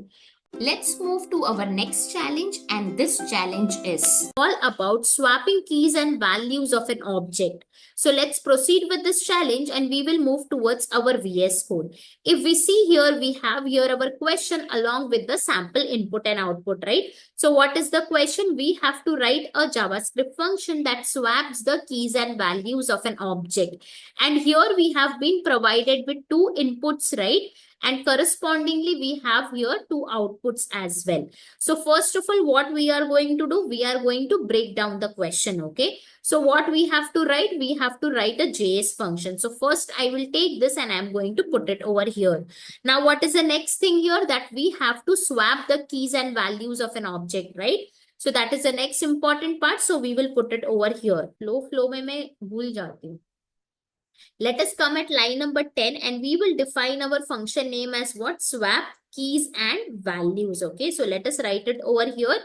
Let's move to our next challenge, and this challenge is all about swapping keys and values of an object. So let's proceed with this challenge and we will move towards our VS Code. If we see here, we have here our question along with the sample input and output, right? So what is the question? We have to write a JavaScript function that swaps the keys and values of an object. And here we have been provided with two inputs, right? And correspondingly, we have here two outputs as well. So first of all, what we are going to do, we are going to break down the question, okay? So what we have to write, we have to write a JS function. So first I will take this and I'm going to put it over here. Now, what is the next thing here? That we have to swap the keys and values of an object, right? So that is the next important part. So we will put it over here. Flow में मैं भूल जाती हूँ. Let us come at line number 10 and we will define our function name as what? Swap keys and values. Okay, so let us write it over here.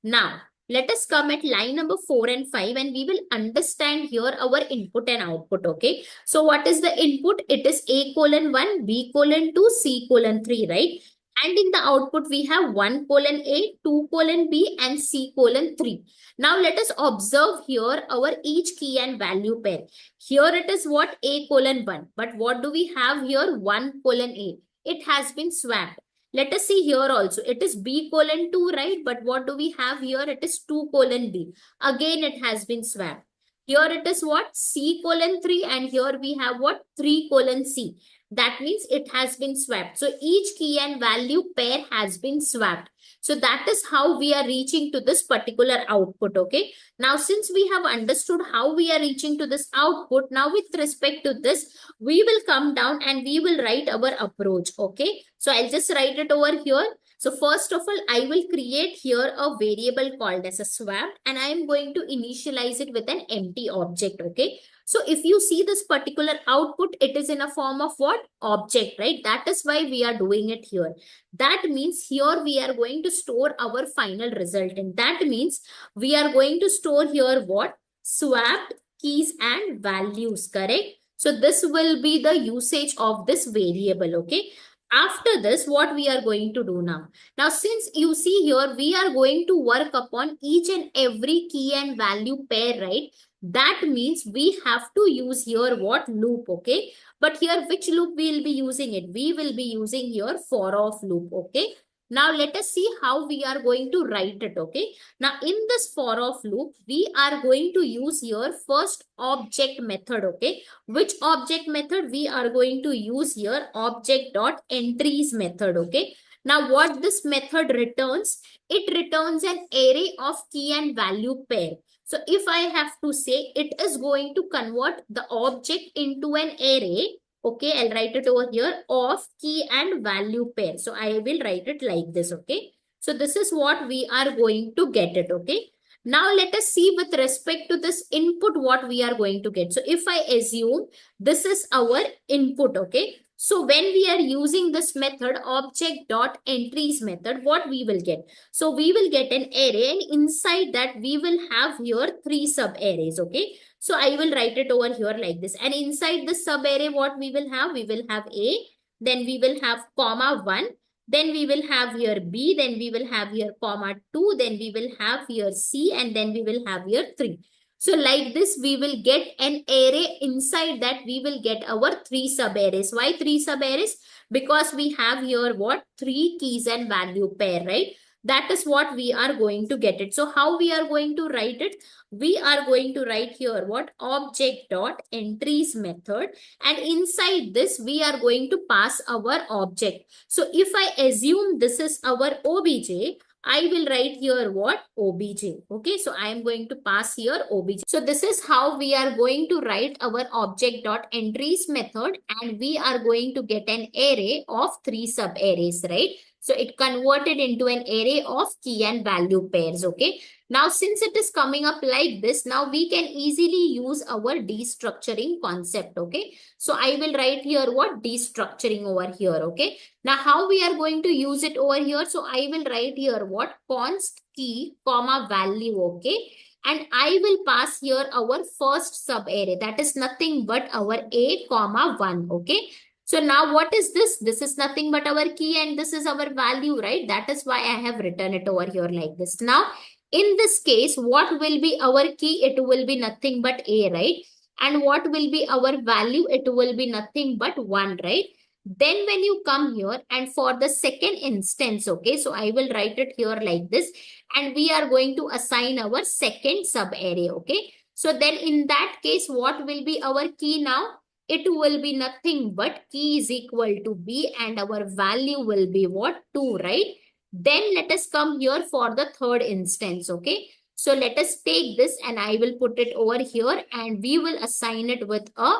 Now, let us come at line number 4 and 5 and we will understand here our input and output. Okay, so what is the input? It is A:1, B:2, C:3, right? And in the output, we have 1:A, 2:B, and C:3. Now, let us observe here our each key and value pair. Here it is what? A:1. But what do we have here? 1:A. It has been swapped. Let us see here also. It is B:2, right? But what do we have here? It is 2:B. Again, it has been swapped. Here it is what? C:3 and here we have what? 3:C. That means it has been swapped. So each key and value pair has been swapped. So that is how we are reaching to this particular output. Okay. Now, since we have understood how we are reaching to this output, now with respect to this, we will come down and we will write our approach. Okay. So I'll just write it over here. So first of all, I will create here a variable called as a swap and I am going to initialize it with an empty object. Okay. So if you see this particular output, it is in a form of what? Object, right? That is why we are doing it here. That means here we are going to store our final result. And that means we are going to store here what? Swapped keys and values, correct? So this will be the usage of this variable, okay? After this, what we are going to do now? Now, since you see here, we are going to work upon each and every key and value pair, right? That means we have to use here what? Loop, okay? But here, which loop we will be using it? We will be using here for of loop, okay? Now, let us see how we are going to write it, okay? Now, in this for of loop, we are going to use here first object method, okay? Which object method? We are going to use here object.entries method, okay? Now, what this method returns? It returns an array of key and value pair. So, if I have to say, it is going to convert the object into an array Okay, I'll write it over here of key and value pair. So I will write it like this. Okay. So this is what we are going to get it. Okay. Now let us see with respect to this input what we are going to get. So if I assume this is our input. Okay. So when we are using this method object.entries method, what we will get? So we will get an array, and inside that we will have here 3 sub arrays. Okay. So I will write it over here like this. And inside the sub array, what we will have? We will have A, then we will have comma 1, then we will have here B, then we will have here comma 2, then we will have here C, and then we will have here 3. So like this, we will get an array. Inside that, we will get our 3 sub arrays. Why 3 sub arrays? Because we have here what? 3 keys and value pair, right? That is what we are going to get it. So how we are going to write it? We are going to write here what? Object.entries method, and inside this we are going to pass our object. So if I assume this is our obj, I will write here what? Obj. Okay, so I am going to pass here obj. So this is how we are going to write our object.entries method, and we are going to get an array of 3 sub arrays, right? So it converted into an array of key and value pairs. Okay. Now, since it is coming up like this, now we can easily use our destructuring concept. Okay. So I will write here what? Destructuring over here. Okay. Now, how we are going to use it over here? So I will write here what? Const key comma value. Okay. And I will pass here our first sub array. That is nothing but our A comma 1. Okay. So now what is this? This is nothing but our key, and this is our value, right? That is why I have written it over here like this. Now, in this case, what will be our key? It will be nothing but A, right? And what will be our value? It will be nothing but 1, right? Then when you come here and for the second instance, okay, so I will write it here like this, and we are going to assign our second sub array, okay? So then in that case, what will be our key now? It will be nothing but key is equal to B, and our value will be what? 2, right? Then let us come here for the third instance, okay? So let us take this and I will put it over here, and we will assign it with a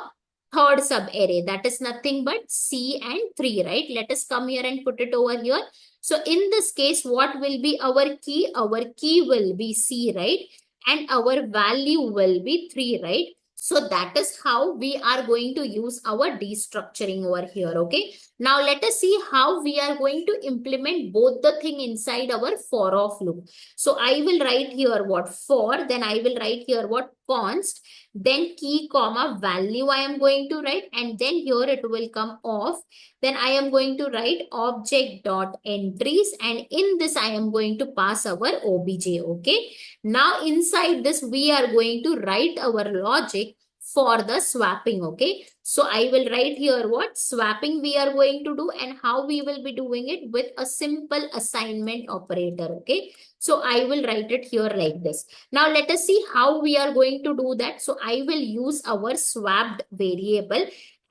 third sub array. That is nothing but C and 3, right? Let us come here and put it over here. So in this case, what will be our key? Our key will be C, right? And our value will be 3, right? So that is how we are going to use our destructuring over here, okay? Now let us see how we are going to implement both the thing inside our for of loop. So I will write here what? For, then I will write here what? Const, then key comma value I am going to write, and then here it will come off. Then I am going to write object dot entries, and in this I am going to pass our obj, okay? Now inside this we are going to write our logic for the swapping, okay? So I will write here what? Swapping we are going to do, and how we will be doing it? With a simple assignment operator, okay? So I will write it here like this. Now let us see how we are going to do that. So I will use our swapped variable,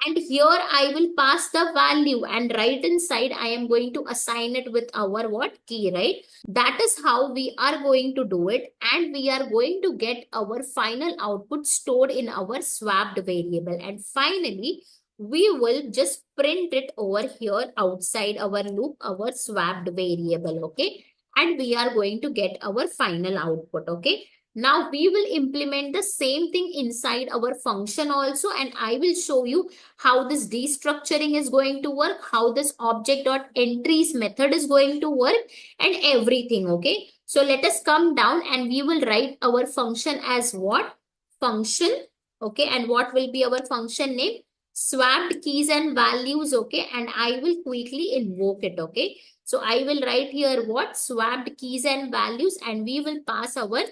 and here I will pass the value, and right inside I am going to assign it with our what? Key, right? That is how we are going to do it, and we are going to get our final output stored in our swapped variable. And finally, we will just print it over here outside our loop, our swapped variable, okay? And we are going to get our final output, okay? Now we will implement the same thing inside our function also, and I will show you how this destructuring is going to work, how this object.entries method is going to work, and everything, okay? So let us come down and we will write our function as what? Function, okay? And what will be our function name? Swapped keys and values, okay? And I will quickly invoke it, okay? So I will write here what? Swapped keys and values, and we will pass our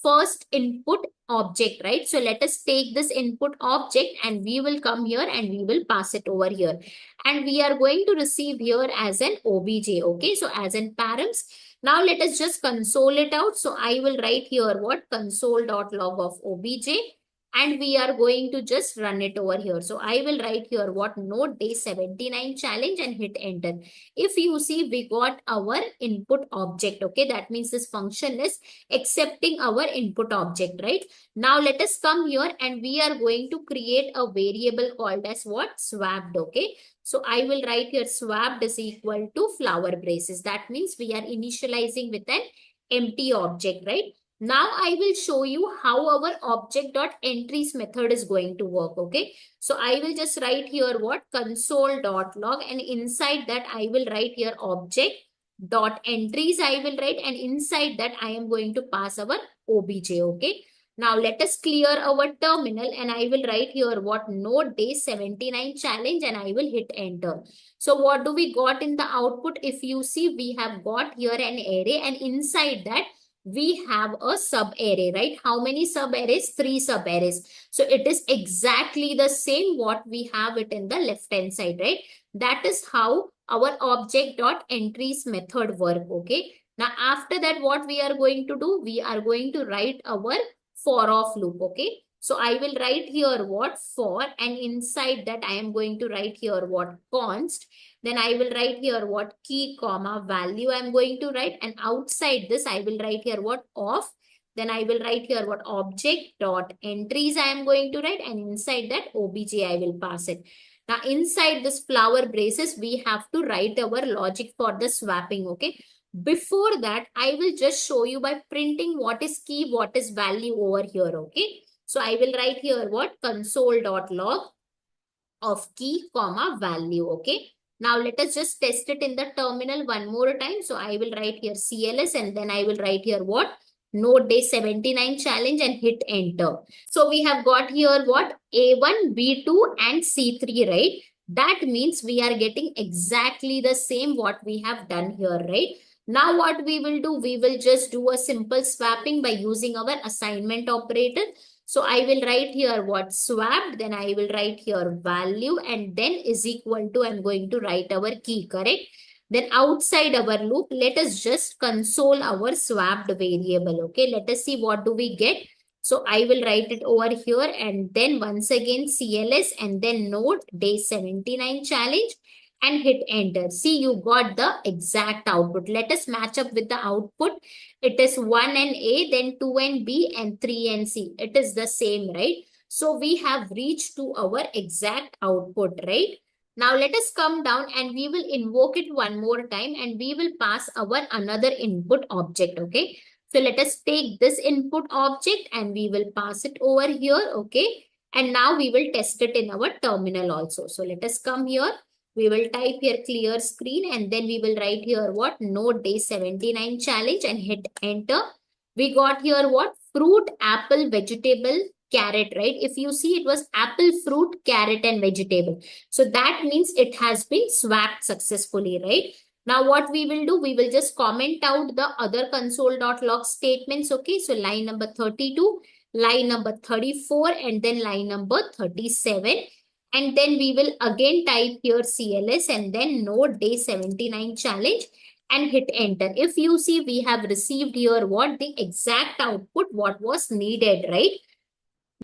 first input object, right? So let us take this input object and we will come here and we will pass it over here. And we are going to receive here as an obj, okay? So as in params. Now let us just console it out. So I will write here what? Console.log of obj. and we are going to just run it over here. So I will write here what node day 79 challenge and hit enter. If you see, we got our input object. Okay, that means this function is accepting our input object, right? Now let us come here and we are going to create a variable called as what? Swapped. Okay, so I will write here swapped is equal to flower braces. That means we are initializing with an empty object, right? Now I will show you how our object.entries method is going to work. Okay, so I will just write here what? Console.log, and inside that I will write here object.entries I will write, and inside that I am going to pass our obj. Okay, now let us clear our terminal and I will write here what? Node day 79 challenge, and I will hit enter. So what do we got in the output? If you see, we have got here an array, and inside that we have a sub array, right? How many sub arrays? 3 sub arrays. So it is exactly the same what we have it in the left hand side, right? That is how our object.entries method work. Okay, now after that what we are going to do? We are going to write our for of loop. Okay, so I will write here what? For, and inside that I am going to write here what? Const. Then I will write here what? Key comma value I am going to write, and outside this I will write here what? Of. Then I will write here what? Object dot entries I am going to write, and inside that obj I will pass it. Now inside this flower braces we have to write our logic for the swapping. Okay, before that I will just show you by printing what is key, what is value over here. Okay, so I will write here what? Console.log of key comma value. Okay, now let us just test it in the terminal one more time. So I will write here CLS, and then I will write here what? Node day 79 challenge, and hit enter. So we have got here what? A1, B2 and C3, right? That means we are getting exactly the same what we have done here, right? Now what we will do? We will just do a simple swapping by using our assignment operator. So I will write here what? Swapped, then I will write here value, and then is equal to, I'm going to write our key, correct? Then outside our loop, let us just console our swapped variable. Okay, let us see what do we get. So I will write it over here, and then once again CLS, and then node day 79 challenge, and hit enter. See, you got the exact output. Let us match up with the output. It is 1 and A, then 2 and B, and 3 and C. It is the same, right? So we have reached to our exact output, right? Now let us come down and we will invoke it one more time, and we will pass our another input object. Okay, so let us take this input object and we will pass it over here. Okay, and now we will test it in our terminal also. So let us come here. We will type here clear screen, and then we will write here what? Node day 79 challenge, and hit enter. We got here what? Fruit, apple, vegetable, carrot, right? If you see, it was apple, fruit, carrot, and vegetable. So that means it has been swapped successfully, right? Now what we will do? We will just comment out the other console.log statements. Okay, so line number 32, line number 34, and then line number 37. And then we will again type here CLS, and then node day 79 challenge, and hit enter. If you see, we have received here what? The exact output what was needed, right?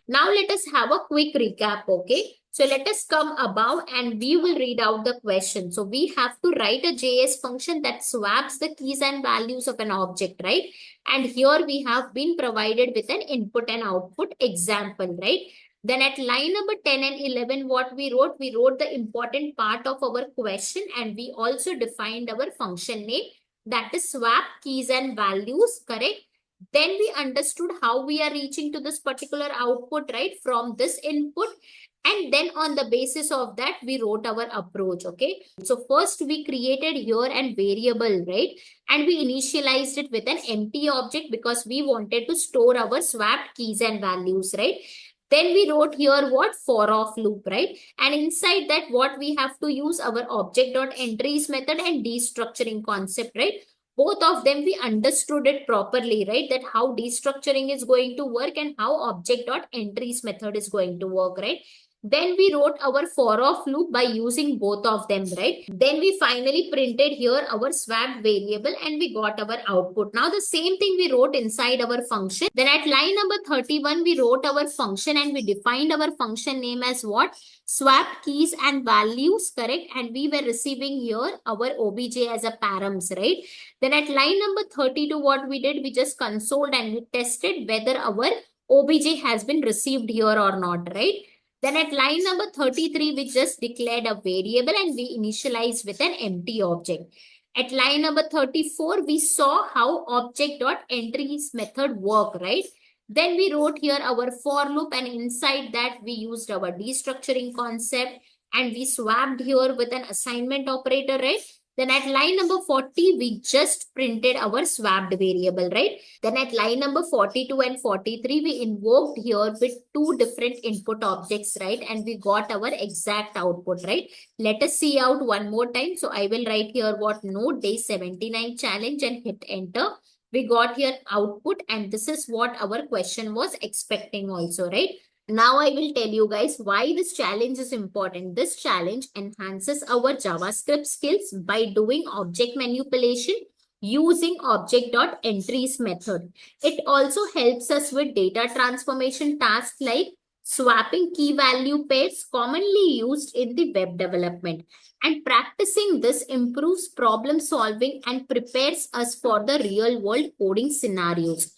Now let us have a quick recap. Okay, so let us come above and we will read out the question. So we have to write a JS function that swaps the keys and values of an object, right? And here we have been provided with an input and output example, right? Then at line number 10 and 11, what we wrote the important part of our question, and we also defined our function name, that is swap keys and values, correct? Then we understood how we are reaching to this particular output, right, from this input. And then on the basis of that, we wrote our approach, okay? So first we created here an variable, right? And we initialized it with an empty object because we wanted to store our swapped keys and values, right? Then we wrote here what? For of loop, right? And inside that, what we have to use our object.entries method and destructuring concept, right? Both of them we understood it properly, right? That how destructuring is going to work and how object.entries method is going to work, right? Then we wrote our for of loop by using both of them, right? Then we finally printed here our swapped variable and we got our output. Now the same thing we wrote inside our function. Then at line number 31, we wrote our function and we defined our function name as what? Swapped keys and values, correct? And we were receiving here our obj as a params, right? Then at line number 32, what we did, we just consoled and we tested whether our obj has been received here or not, right? Then at line number 33, we just declared a variable and we initialized with an empty object. At line number 34, we saw how object.entries method work, right? Then we wrote here our for loop and inside that we used our destructuring concept and we swapped here with an assignment operator, right? Then at line number 40, we just printed our swapped variable, right? Then at line number 42 and 43, we invoked here with two different input objects, right? And we got our exact output, right? Let us see out one more time. So I will write here what node day 79 challenge and hit enter. We got here output and this is what our question was expecting also, right? Now I will tell you guys why this challenge is important. This challenge enhances our JavaScript skills by doing object manipulation using object.entries method. It also helps us with data transformation tasks like swapping key value pairs commonly used in the web development. And practicing this improves problem solving and prepares us for the real world coding scenarios.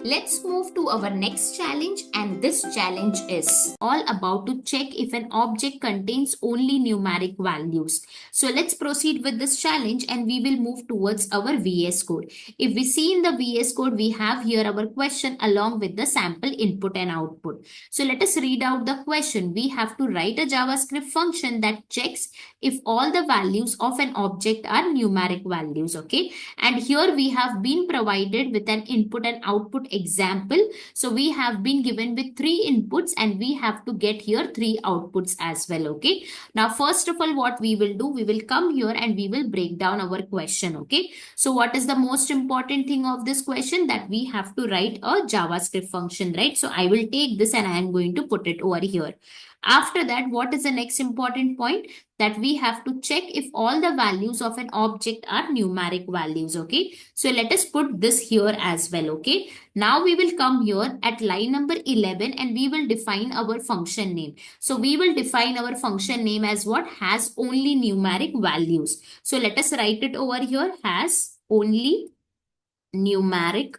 Let's move to our next challenge, and this challenge is all about to check if an object contains only numeric values. So let's proceed with this challenge and we will move towards our VS Code. If we see in the VS Code, we have here our question along with the sample input and output. So let us read out the question. We have to write a JavaScript function that checks if all the values of an object are numeric values, okay? And here we have been provided with an input and output example. So we have been given with 3 inputs and we have to get here 3 outputs as well, okay? Now, first of all, what we will do, we will come here and we will break down our question, okay? So what is the most important thing of this question? That we have to write a JavaScript function, right? So I will take this and I am going to put it over here. After that, what is the next important point? That we have to check if all the values of an object are numeric values, okay? So let us put this here as well, okay? Now we will come here at line number 11 and we will define our function name. So we will define our function name as what? Has only numeric values. So let us write it over here, has only numeric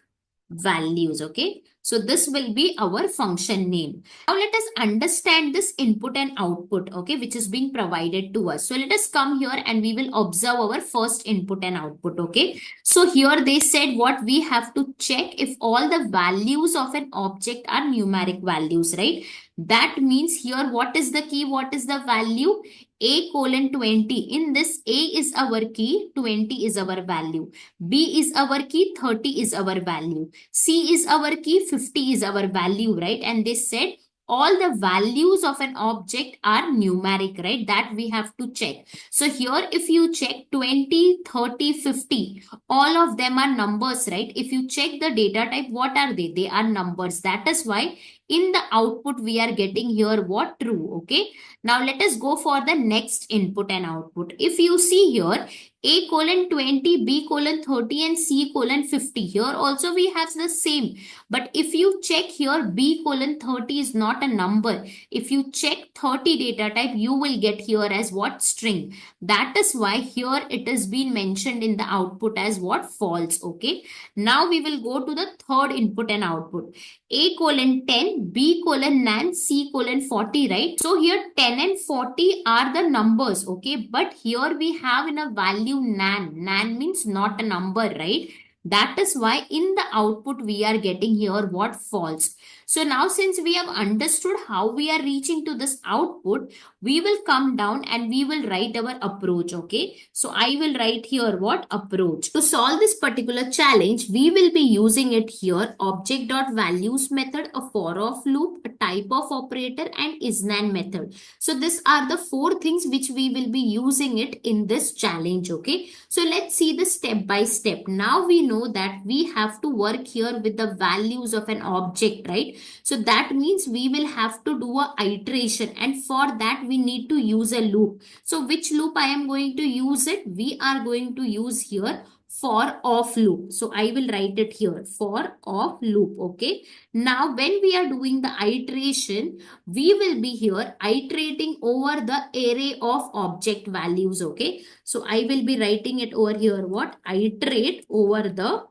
values, okay? So this will be our function name. Now let us understand this input and output, okay, which is being provided to us. So let us come here and we will observe our first input and output, okay. So here they said what we have to check if all the values of an object are numeric values, right? That means here what is the key, what is the value? A:20. In this, A is our key, 20 is our value. B is our key, 30 is our value. C is our key, 50 is our value, right? And they said all the values of an object are numeric, right? That we have to check. So here if you check 20, 30, 50, all of them are numbers, right? If you check the data type, what are they? They are numbers. That is why in the output we are getting here what? True, okay? Now let us go for the next input and output. If you see here, A:20, B:30 and C:50. Here also we have the same. But if you check here, B:30 is not a number. If you check 30 data type, you will get here as what? String. That is why here it is being mentioned in the output as what? False, okay? Now we will go to the third input and output. A:10, B:9, C:40, right? So here 10 and 40 are the numbers, okay? But here we have in a value nan. Nan means not a number, right? That is why in the output we are getting here what? False. So now since we have understood how we are reaching to this output, we will come down and we will write our approach, okay? So I will write here what? Approach. To solve this particular challenge, we will be using it here, object.values method, a for of loop, a type of operator and isNaN method. So these are the 4 things which we will be using it in this challenge, okay? So let's see the step by step. Now we know that we have to work here with the values of an object, right? So that means we will have to do a iteration, and for that we need to use a loop. So which loop I am going to use it? We are going to use here for of loop. So I will write it here, for of loop. Okay. Now when we are doing the iteration, we will be here iterating over the array of object values. Okay. So I will be writing it over here. What? Iterate over the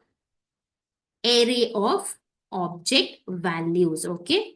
array of object values. Okay.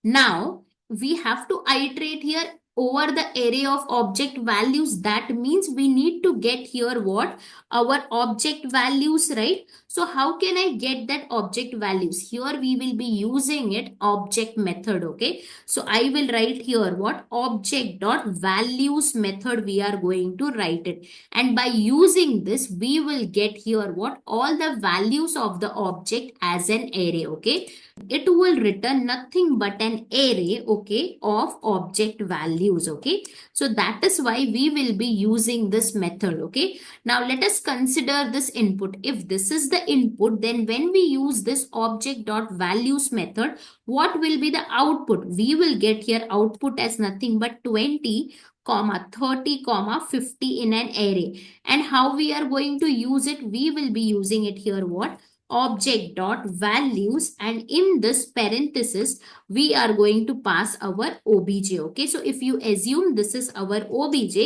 Now we have to iterate here over the array of object values. That means we need to get here what? Our object values, right? So how can I get that object values? Here we will be using it object method. Okay. So I will write here what? Object dot values method we are going to write it. And by using this, we will get here what? All the values of the object as an array. Okay. It will return nothing but an array, okay, of object values. Okay. So that is why we will be using this method. Okay. Now let us consider this input. If this is the input, then when we use this object dot values method, what will be the output? We will get here output as nothing but 20, 30, 50 in an array. And how we are going to use it? We will be using it here what? Object dot values, and in this parenthesis we are going to pass our obj. Okay, so if you assume this is our obj,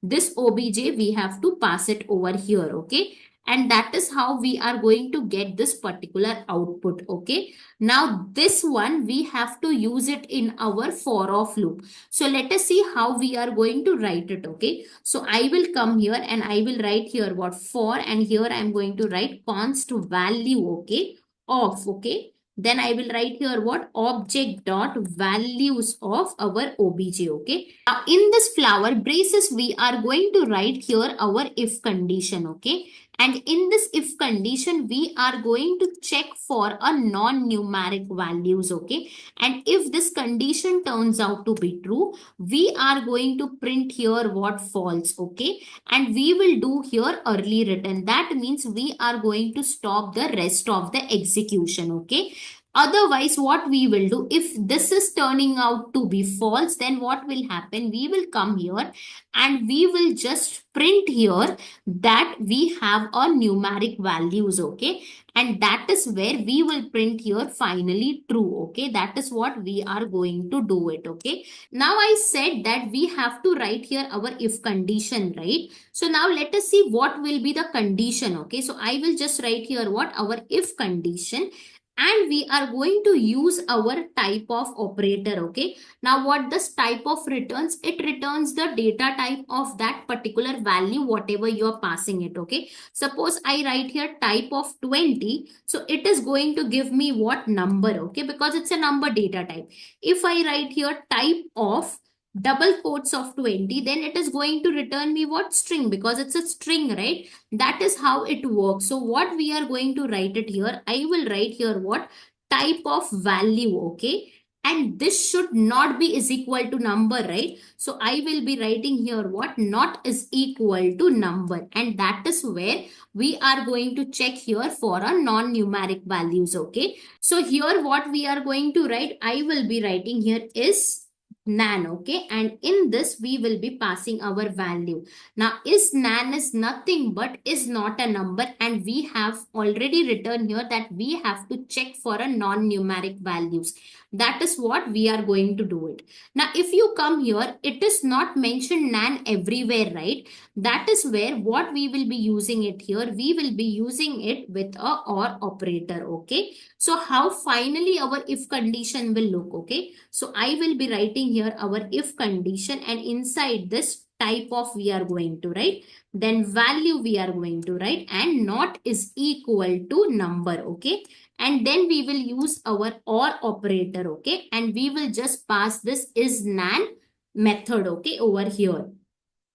this obj we have to pass it over here. Okay, and that is how we are going to get this particular output. Okay, now this one we have to use it in our for of loop. So let us see how we are going to write it. Okay, so I will come here and I will write here what? For, and here I am going to write const value. Okay, of. Okay, then I will write here what? Object dot values of our obj. Okay, now in this flower braces we are going to write here our if condition. Okay, and in this if condition, we are going to check for a non-numeric values. Okay, and if this condition turns out to be true, we are going to print here what? False. Okay, and we will do here early return. That means we are going to stop the rest of the execution. Okay, otherwise what we will do, if this is turning out to be false, then what will happen? We will come here and we will just print here that we have a numeric values. Okay, and that is where we will print here finally true. Okay, that is what we are going to do it. Okay, now I said that we have to write here our if condition, right? So now let us see what will be the condition. Okay, so I will just write here what? Our if condition, and we are going to use our type of operator. Okay, now what this type of returns? It returns the data type of that particular value, whatever you are passing it. Okay, suppose I write here type of 20, so it is going to give me what? Number. Okay, because it's a number data type. If I write here type of double quotes of 20, then it is going to return me what? String, because it's a string, right? That is how it works. So what we are going to write it here, I will write here what? Type of value. Okay, and this should not be is equal to number, right? So I will be writing here what? Not is equal to number, and that is where we are going to check here for a non-numeric values. Okay, so here what we are going to write, I will be writing here is nan. Okay, and in this we will be passing our value. Now is nan is nothing but is not a number, and we have already written here that we have to check for a non-numeric values. That is what we are going to do it. Now if you come here, it is not mentioned nan everywhere, right? That is where what we will be using it here, we will be using it with a or operator. Okay, so how finally our if condition will look? Okay, so I will be writing here our if condition, and inside this type of we are going to write, then value we are going to write, and not is equal to number. Okay, and then we will use our or operator. Okay, and we will just pass this is nan method. Okay, over here.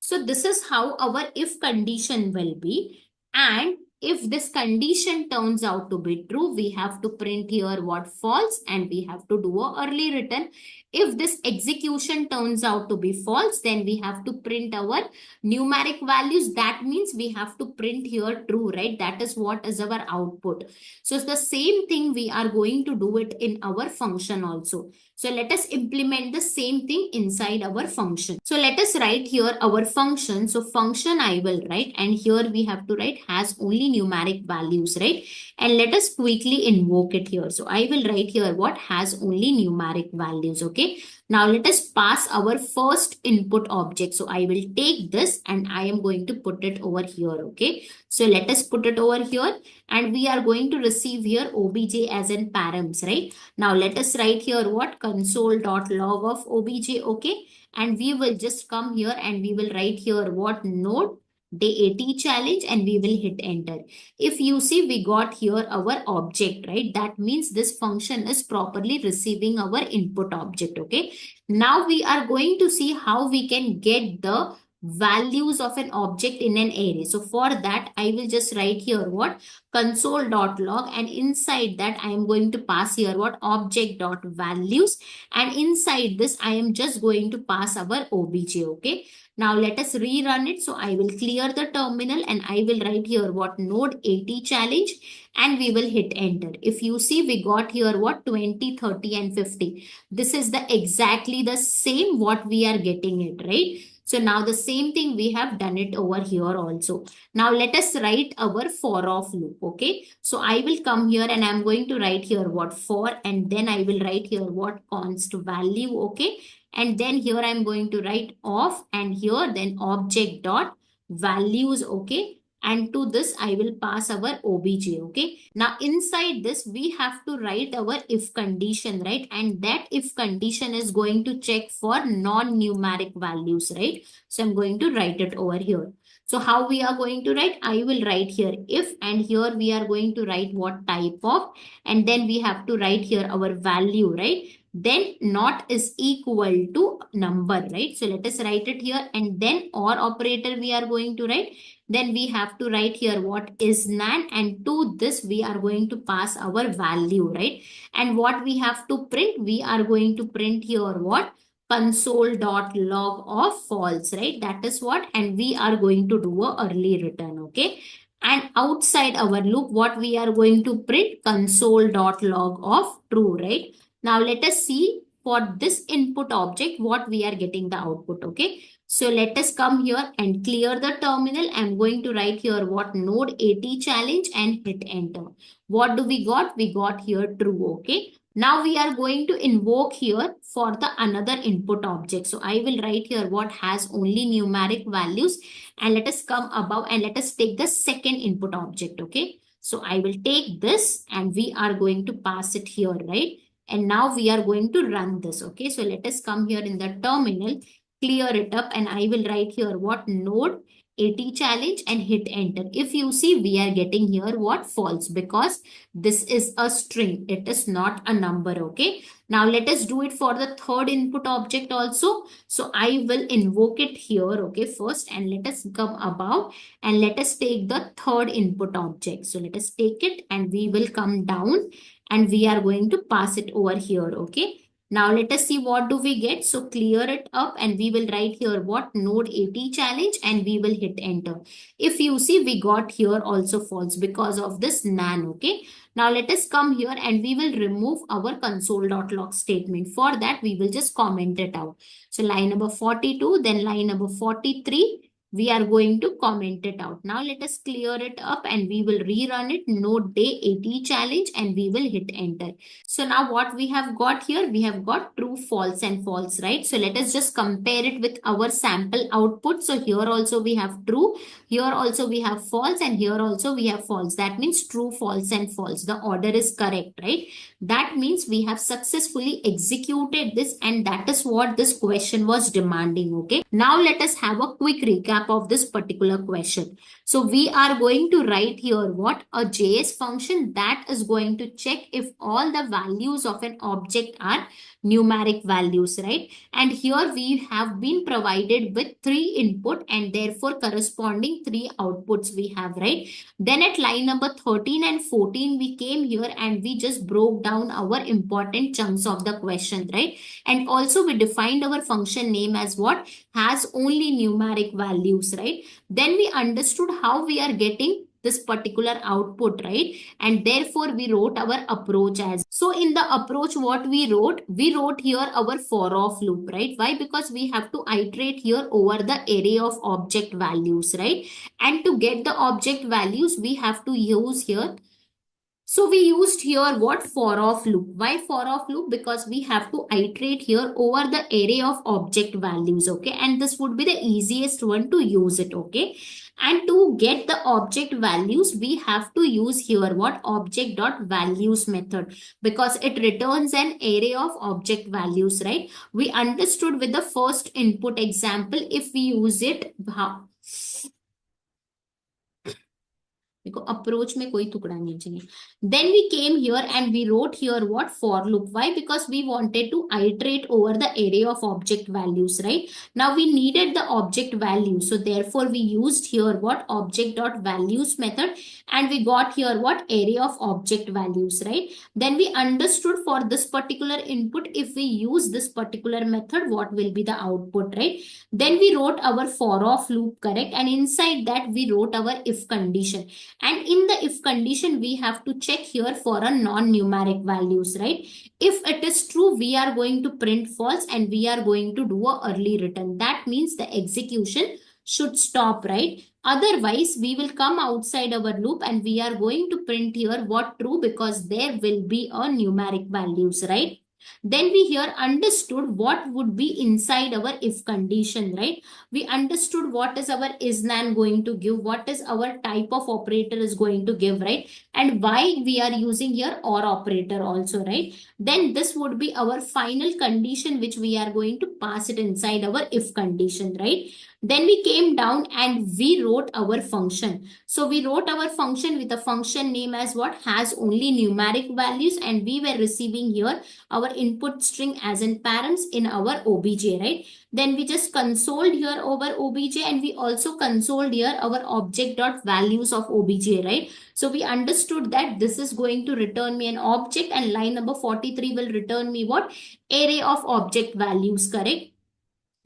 So this is how our if condition will be. And If this condition turns out to be true, we have to print here what false and we have to do a early return. If this execution turns out to be false, then we have to print our numeric values. That means we have to print here true, right? That is what is our output. So it's the same thing we are going to do it in our function also. So let us implement the same thing inside our function. So let us write here our function. So function I will write, and here we have to write has only numeric values, right? And let us quickly invoke it here. So I will write here what has only numeric values, okay? Now let us pass our first input object. So I will take this and I am going to put it over here, okay? So let us put it over here and we are going to receive here obj as in params, right? Now let us write here what console.log of obj, okay? And we will just come here and we will write here what node day 80 challenge and we will hit enter. If you see, we got here our object, right? That means this function is properly receiving our input object, okay? Now we are going to see how we can get the values of an object in an array. So for that, I will just write here what console.log, and inside that I am going to pass here what object.values, and inside this I am just going to pass our obj, okay? Now let us rerun it. So I will clear the terminal and I will write here what node 80 challenge and we will hit enter. If you see, we got here what 20, 30 and 50. This is the exactly the same what we are getting it, right? So now the same thing we have done it over here also. Now let us write our for of loop, okay? So I will come here and I'm going to write here what for, and then I will write here what const value, okay? And then here I'm going to write of, and here then object dot values, okay? And to this I will pass our obj, okay? Now inside this we have to write our if condition, right? And that if condition is going to check for non-numeric values, right? So I'm going to write it over here. So how we are going to write? I will write here if, and here we are going to write what type of, and then we have to write here our value, right? Then not is equal to number, right? So let us write it here, and then or operator we are going to write. Then we have to write here what is nan, and to this we are going to pass our value, right? And what we have to print, we are going to print here what console.log of false, right? That is what, and we are going to do a early return, okay? And outside our loop, what we are going to print console.log of true, right? Now let us see for this input object what we are getting the output, okay? So let us come here and clear the terminal. I'm going to write here what node 80 challenge and hit enter. What do we got? We got here true, okay? Now we are going to invoke here for the another input object. So I will write here what has only numeric values, and let us come above and let us take the second input object, okay? So I will take this and we are going to pass it here, right? And now we are going to run this, okay? So let us come here in the terminal, clear it up, and I will write here what node 80 challenge and hit enter. If you see, we are getting here what false, because this is a string. It is not a number, okay? Now let us do it for the third input object also. So I will invoke it here, okay, first, and let us come above and let us take the third input object. So let us take it and we will come down and we are going to pass it over here, okay? Now let us see what do we get. So clear it up and we will write here what node 80 challenge and we will hit enter. If you see, we got here also false because of this nan, okay? Now let us come here and we will remove our console.log statement. For that, we will just comment it out. So line number 42, then line number 43. We are going to comment it out. Now let us clear it up and we will rerun it, node day 80 challenge, and we will hit enter. So now what we have got here, we have got true, false and false, right? So let us just compare it with our sample output. So here also we have true, here also we have false, and here also we have false. That means true, false and false. The order is correct, right? That means we have successfully executed this, and that is what this question was demanding, okay? Now let us have a quick recap of this particular question. So we are going to write here what a JS function that is going to check if all the values of an object are numeric values, right? And here we have been provided with 3 input and therefore corresponding 3 outputs we have, right? Then at line number 13 and 14, we came here and we just broke down our important chunks of the question, right? And also we defined our function name as what? Has only numeric values, right? Then we understood how we are getting this particular output, right? And therefore we wrote our approach as. So in the approach, what we wrote here our for of loop, right? Why? Because we have to iterate here over the array of object values, right? And to get the object values, we have to use here. So we used here what? For of loop. Why for of loop? Because we have to iterate here over the array of object values, okay? And this would be the easiest one to use it, okay? And to get the object values, we have to use here what? Object.values method, because it returns an array of object values, right? We understood with the first input example, if we use it, how? Approach में कोई टुकड़ा नहीं चाहिए. Then we came here and we wrote here what? For loop. Why? Because we wanted to iterate over the array of object values, right? Now we needed the object value, so therefore we used here what? Object.values method, and we got here what? Array of object values, right? Then we understood for this particular input, if we use this particular method, what will be the output, right? Then we wrote our for of loop, correct? And inside that we wrote our if condition. And in the if condition, we have to check here for a non-numeric values, right? If it is true, we are going to print false and we are going to do a early return. That means the execution should stop, right? Otherwise, we will come outside our loop and we are going to print here what? True, because there will be a numeric values, right? Then we here understood what would be inside our if condition, right? We understood what is our isNaN going to give, what is our type of operator is going to give, right? And why we are using here or operator also, right? Then this would be our final condition which we are going to pass it inside our if condition, right? Then we came down and we wrote our function. So we wrote our function with a function name as what? Has only numeric values, and we were receiving here our input string as in params in our obj, right? Then we just consoled here over obj, and we also consoled here our object.values of obj, right? So we understood that this is going to return me an object, and line number 43 will return me what? Array of object values, correct?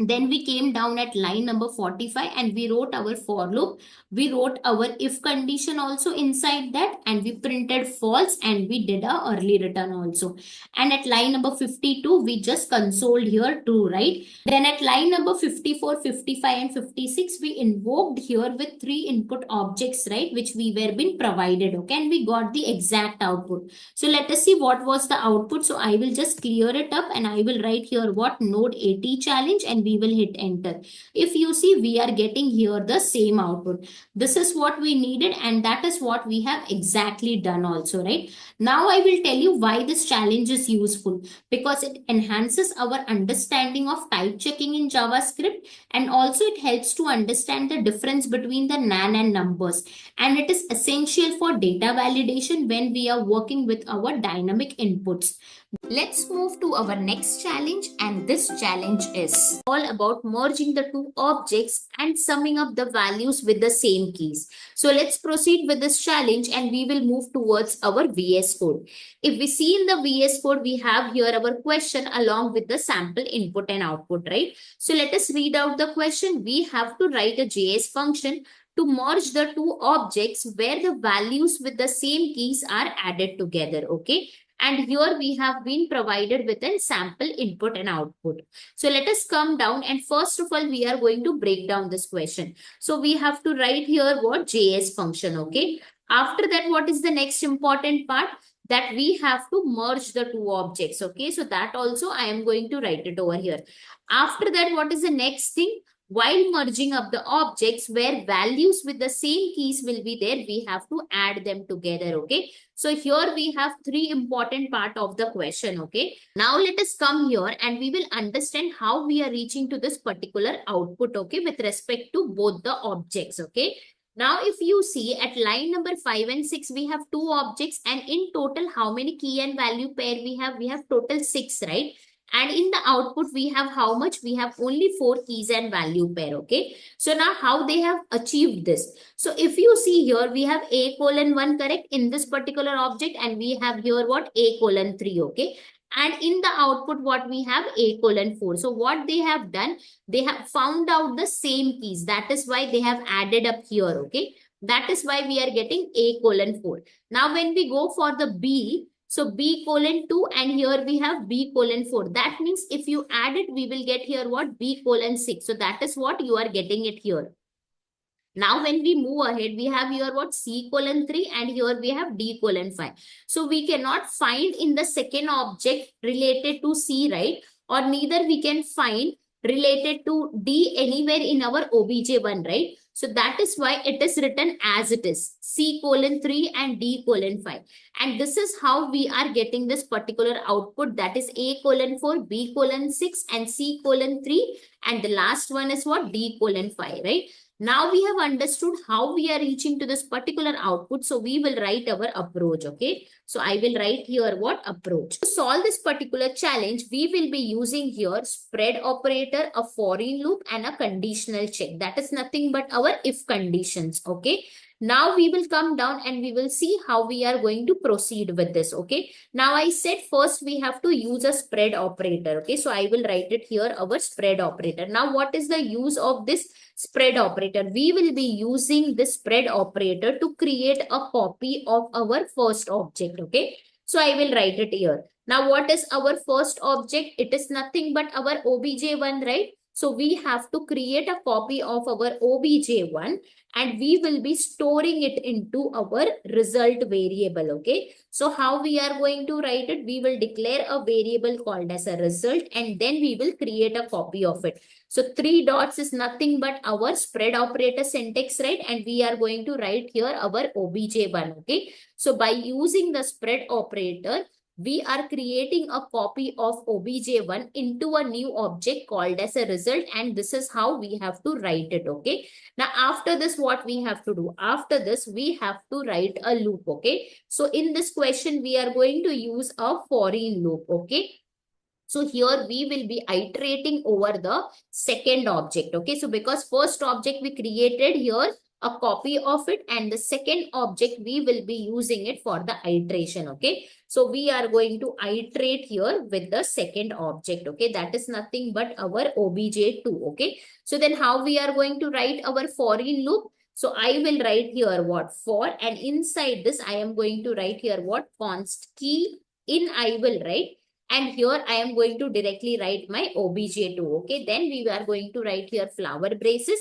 Then we came down at line number 45 and we wrote our for loop. We wrote our if condition also inside that, and we printed false and we did a early return also. And at line number 52, we just consoled here true, right? Then at line number 54, 55 and 56, we invoked here with 3 input objects, right? Which we were being provided, okay? And we got the exact output. So let us see what was the output. So I will just clear it up and I will write here what? Node 80 challenge, and we will hit enter. If you see, we are getting here the same output. This is what we needed, and that is what we have exactly done also, right? Now I will tell you why this challenge is useful, because it enhances our understanding of type checking in JavaScript, and also it helps to understand the difference between the nan and numbers, and it is essential for data validation when we are working with our dynamic inputs. Let's move to our next challenge, and this challenge is all about merging the 2 objects and summing up the values with the same keys. So let's proceed with this challenge and we will move towards our VS Code. If we see in the VS Code, we have here our question along with the sample input and output, right? So let us read out the question. We have to write a JS function to merge the 2 objects where the values with the same keys are added together, okay? And here we have been provided with a sample input and output. So let us come down, and first of all, we are going to break down this question. So we have to write here what? JS function, okay? After that, what is the next important part? That we have to merge the 2 objects, okay? So that also I am going to write it over here. After that, what is the next thing? While merging up the objects where values with the same keys will be there, we have to add them together, okay? So here we have 3 important part of the question, okay? Now let us come here and we will understand how we are reaching to this particular output, okay? With respect to both the objects, okay? Now, if you see at line number 5 and 6, we have 2 objects, and in total, how many key and value pair we have? We have total 6, right? And in the output, we have how much? We have only 4 keys and value pair. Okay. So now how they have achieved this? So if you see here, we have A:1 correct in this particular object, and we have here what? A:3. Okay. And in the output, what we have? A:4. So what they have done, they have found out the same keys. That is why they have added up here. Okay. That is why we are getting A:4. Now when we go for the B, so B:2, and here we have B:4. That means if you add it, we will get here what? B:6. So that is what you are getting it here. Now, when we move ahead, we have here what? C:3, and here we have D:5. So we cannot find in the second object related to C, right? Or neither we can find related to D anywhere in our OBJ1, right? So that is why it is written as it is, C:3 and D:5. And this is how we are getting this particular output, that is A:4, B:6, and C:3. And the last one is what? D:5, right? Now we have understood how we are reaching to this particular output. So we will write our approach. Okay. So I will write here what? Approach. To solve this particular challenge, we will be using here spread operator, a for loop, and a conditional check. That is nothing but our if conditions. Okay. Now we will come down and we will see how we are going to proceed with this. Okay. Now I said first we have to use a spread operator. Okay. So I will write it here, our spread operator. Now what is the use of this spread operator? We will be using this spread operator to create a copy of our first object. Okay. So I will write it here. Now what is our first object? It is nothing but our OBJ1, right? So we have to create a copy of our OBJ1, and we will be storing it into our result variable. Okay. So how we are going to write it? We will declare a variable called as a result, and then we will create a copy of it. So 3 dots is nothing but our spread operator syntax, right? And we are going to write here our OBJ1. Okay. So by using the spread operator, we are creating a copy of OBJ1 into a new object called as a result, and this is how we have to write it. Okay. Now after this, what we have to do? After this, we have to write a loop. Okay. So in this question, we are going to use a for loop. Okay. So here we will be iterating over the second object. Okay. So because first object we created here a copy of it, and the second object we will be using it for the iteration. Okay. So we are going to iterate here with the second object. Okay. That is nothing but our OBJ2. Okay. So then how we are going to write our for loop? So I will write here what? For, and inside this I am going to write here what? Const key in I will write. And here I am going to directly write my OBJ2. Okay. Then we are going to write here flower braces.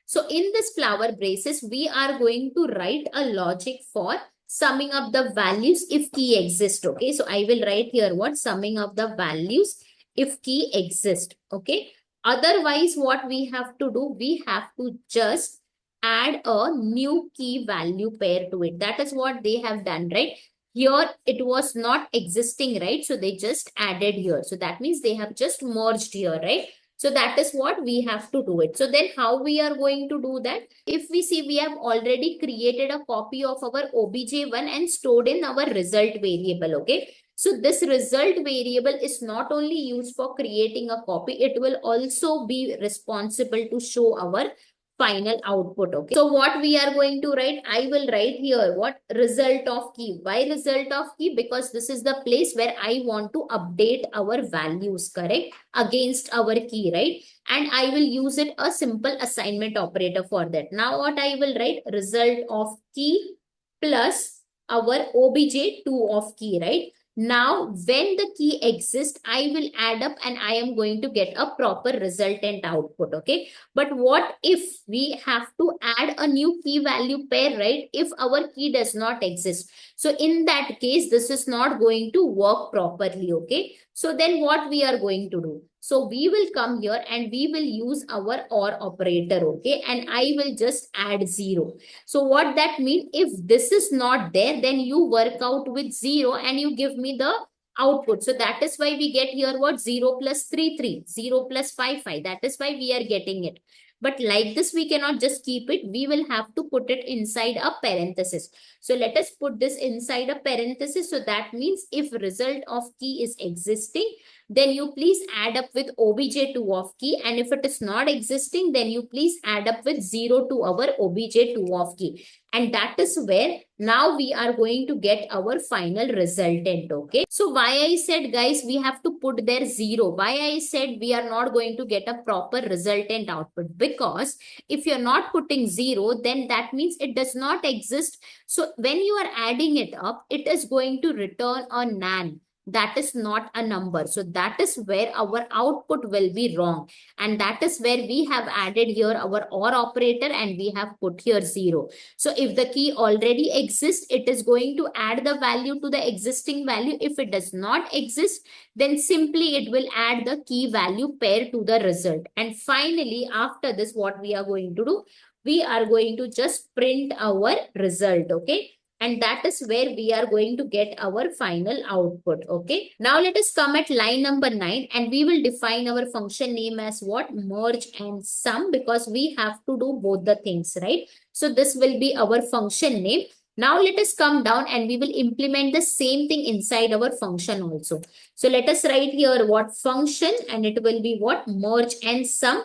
So in this flower braces, we are going to write a logic for summing up the values if key exists. Okay. So I will write here what? Summing up the values if key exists. Okay. Otherwise, what we have to do? We have to just add a new key value pair to it. That is what they have done, right? Here it was not existing, right? So they just added here. So that means they have just merged here, right? So that is what we have to do it. So then how we are going to do that? If we see, we have already created a copy of our OBJ1 and stored in our result variable. Okay. So this result variable is not only used for creating a copy, it will also be responsible to show our final output. Okay. So what we are going to write? I will write here what? Result of key. Why result of key? Because this is the place where I want to update our values, correct? Against our key, right? And I will use it a simple assignment operator for that. Now what I will write? Result of key plus our OBJ2 of key, right? Now, when the key exists, I will add up and I am going to get a proper resultant output. Okay. But what if we have to add a new key value pair, right? If our key does not exist. So in that case, this is not going to work properly. Okay. So then what we are going to do? So we will come here and we will use our OR operator. Okay. And I will just add 0. So what that means, if this is not there, then you work out with 0 and you give me the output. So that is why we get here what? 0 plus 3, 3, 0 plus 5, 5. That is why we are getting it. But like this, we cannot just keep it. We will have to put it inside a parenthesis. So let us put this inside a parenthesis. So that means if result of key is existing, then you please add up with obj2 of key. And if it is not existing, then you please add up with 0 to our obj2 of key. And that is where now we are going to get our final resultant. Okay. So why I said, guys, we have to put there 0. Why I said we are not going to get a proper resultant output? Because if you're not putting 0, then that means it does not exist. So when you are adding it up, it is going to return a nan. That is not a number. So that is where our output will be wrong. And that is where we have added here our OR operator and we have put here 0. So if the key already exists, it is going to add the value to the existing value. If it does not exist, then simply it will add the key value pair to the result. And finally, after this, what we are going to do? We are going to just print our result. Okay. And that is where we are going to get our final output. Okay. Now let us come at line number 9 and we will define our function name as what? Merge and sum, because we have to do both the things, right? So this will be our function name. Now let us come down and we will implement the same thing inside our function also. So let us write here what? Function, and it will be what? Merge and sum.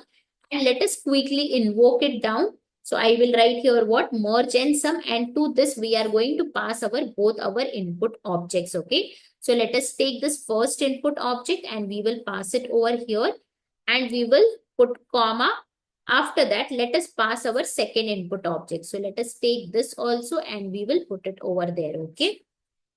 And let us quickly invoke it down. So I will write here what? Merge and sum, and to this we are going to pass our both our input objects. Okay. So let us take this first input object and we will pass it over here and we will put comma. After that, let us pass our second input object. So let us take this also and we will put it over there. Okay.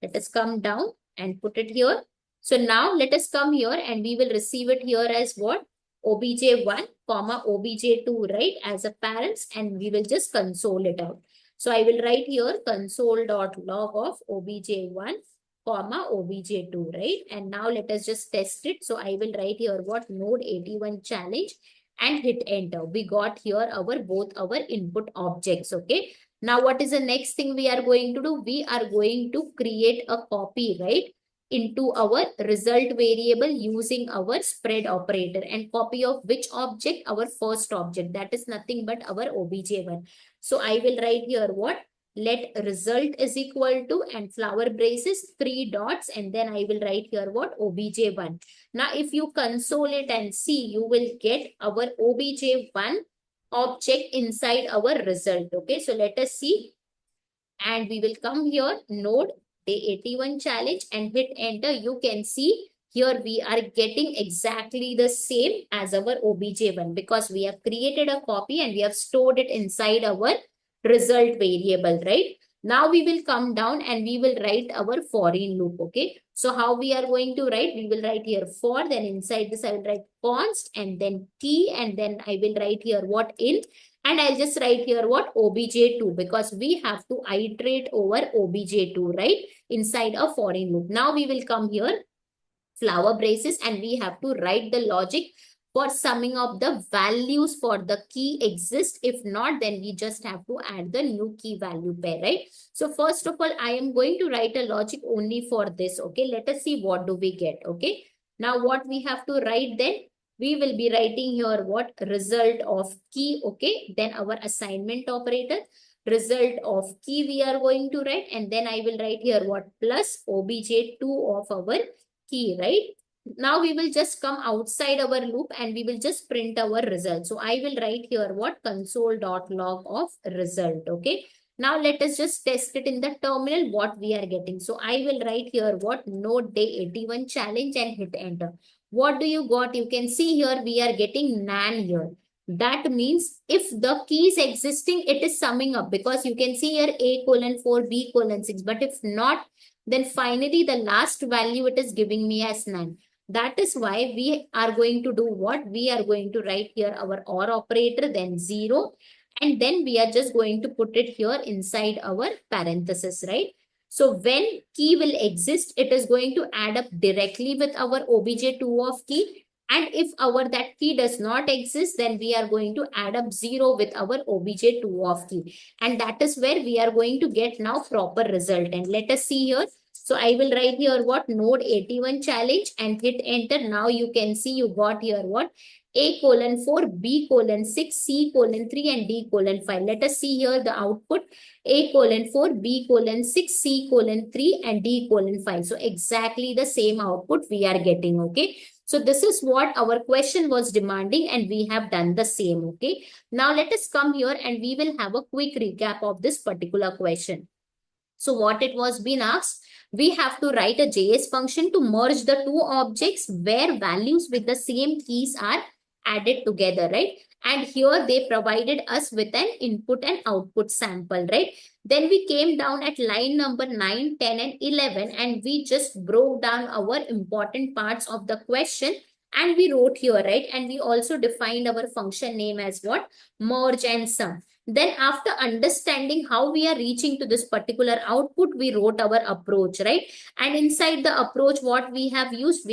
Let us come down and put it here. So now let us come here and we will receive it here as what? obj1 comma obj2, right, as a parents, and we will just console it out. So I will write here console.log of obj1 comma obj2, right? And now let us just test it. So I will write here what? Node 81 challenge and hit enter. We got here our both our input objects. Okay. Now what is the next thing we are going to do? We are going to create a copy, right, into our result variable using our spread operator. And copy of which object? Our first object, that is nothing but our obj1. So I will write here what? Let result is equal to, and flower braces 3 dots, and then I will write here what? obj1. Now if you console it and see, you will get our obj1 object inside our result. Okay, so let us see, and we will come here node day 81 challenge and hit enter. You can see here we are getting exactly the same as our obj1 because we have created a copy and we have stored it inside our result variable, right? Now we will come down and we will write our for in loop. Okay, so how we are going to write? We will write here for, then inside this I will write const and then key, and then I will write here what? In. And I'll just write here what? obj2, because we have to iterate over obj2, right, inside a for in loop. Now we will come here flower braces and we have to write the logic for summing up the values for the key exist. If not, then we just have to add the new key value pair, right? So first of all, I am going to write a logic only for this. Okay, let us see what do we get. Okay, now what we have to write then? We will be writing here what? Result of key. Okay, then our assignment operator, result of key we are going to write, and then I will write here what? Plus obj2 of our key, right? Now we will just come outside our loop and we will just print our result. So I will write here what? Console.log of result. Okay. Now let us just test it in the terminal what we are getting. So I will write here what? Node day 81 challenge and hit enter. What do you got? You can see here we are getting nan here. That means if the key is existing, it is summing up, because you can see here A:4, B:6. But if not, then finally the last value it is giving me as nan. That is why we are going to do what? We are going to write here our OR operator, then 0. And then we are just going to put it here inside our parenthesis, right? So when key will exist, it is going to add up directly with our obj2 of key. And if our that key does not exist, then we are going to add up 0 with our obj2 of key. And that is where we are going to get now proper result. And let us see here. So I will write here what node 81 challenge and hit enter. Now you can see you got here what A:4, B:6, C:3 and D:5. Let us see here the output A:4, B:6, C:3 and D:5. So exactly the same output we are getting. Okay. So this is what our question was demanding and we have done the same. Okay. Now let us come here and we will have a quick recap of this particular question. So what it was being asked, we have to write a JS function to merge the two objects where values with the same keys are added together, right? And here they provided us with an input and output sample, right? Then we came down at line number 9, 10 and 11 and we just broke down our important parts of the question and we wrote here, right? And we also defined our function name as what? Merge and sum. Then after understanding how we are reaching to this particular output, we wrote our approach, right? And inside the approach, what we have used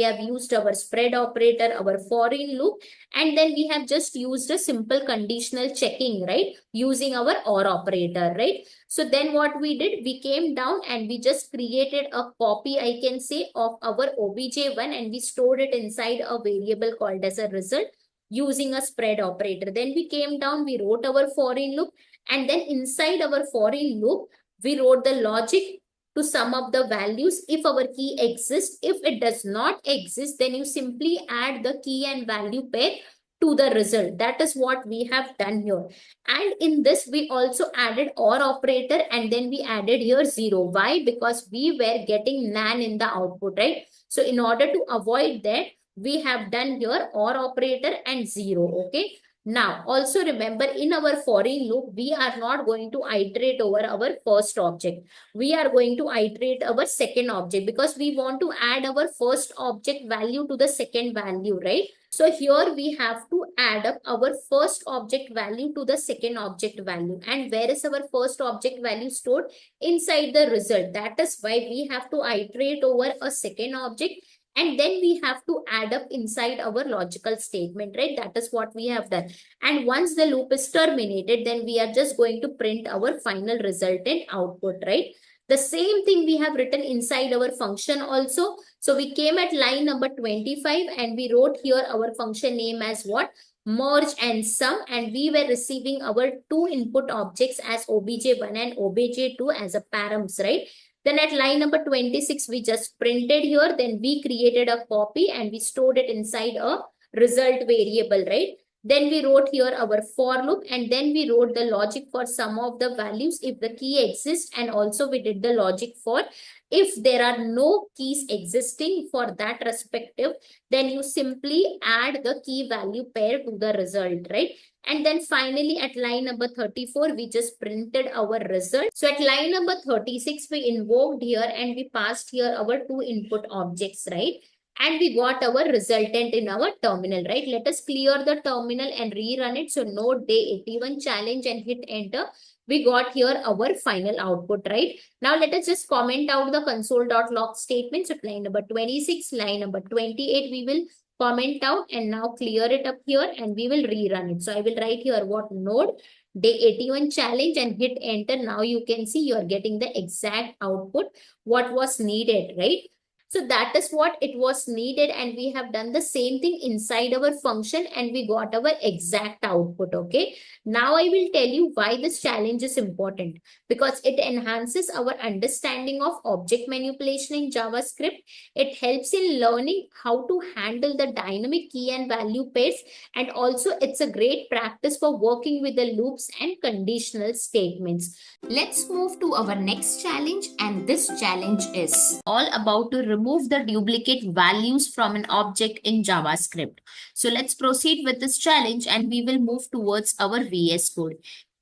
our spread operator, our for in loop, and then we have just used a simple conditional checking, right? Using our or operator, right? So then what we did, we came down and we just created a copy, I can say, of our obj1 and we stored it inside a variable called as a result using a spread operator. Then we came down, we wrote our for in loop, and then inside our for in loop, we wrote the logic to sum up the values if our key exists. If it does not exist, then you simply add the key and value pair to the result. That is what we have done here. And in this, we also added or operator and then we added here 0. Why? Because we were getting nan in the output, right? So in order to avoid that, we have done here or operator and 0. Okay. Now, also remember in our for in loop, we are not going to iterate over our first object. We are going to iterate our second object because we want to add our first object value to the second value, right? So here we have to add up our first object value to the second object value. And where is our first object value stored? Inside the result. That is why we have to iterate over a second object. And then we have to add up inside our logical statement, right? That is what we have done. And once the loop is terminated, then we are just going to print our final resultant output, right? The same thing we have written inside our function also. So we came at line number 25 and we wrote here our function name as what? Merge and sum, and we were receiving our two input objects as obj1 and obj2 as a params, right? Then at line number 26, we just printed here. Then we created a copy and we stored it inside a result variable, right? Then we wrote here our for loop and then we wrote the logic for some of the values if the key exists, and also we did the logic for if there are no keys existing for that respective, then you simply add the key value pair to the result, right? And then finally at line number 34, we just printed our result. So at line number 36, we invoked here and we passed here our two input objects, right? And we got our resultant in our terminal, right? Let us clear the terminal and rerun it. So node day 81 challenge and hit enter. We got here our final output, right? Now let us just comment out the console.log statement. So line number 26, line number 28, we will comment out and now clear it up here and we will rerun it. So I will write here what node day 81 challenge and hit enter. Now you can see you are getting the exact output what was needed, right? So that is what it was needed and we have done the same thing inside our function and we got our exact output, okay? Now I will tell you why this challenge is important, because it enhances our understanding of object manipulation in JavaScript. It helps in learning how to handle the dynamic key and value pairs, and also it's a great practice for working with the loops and conditional statements. Let's move to our next challenge, and this challenge is all about to remove the duplicate values from an object in JavaScript. So let's proceed with this challenge and we will move towards our VS Code.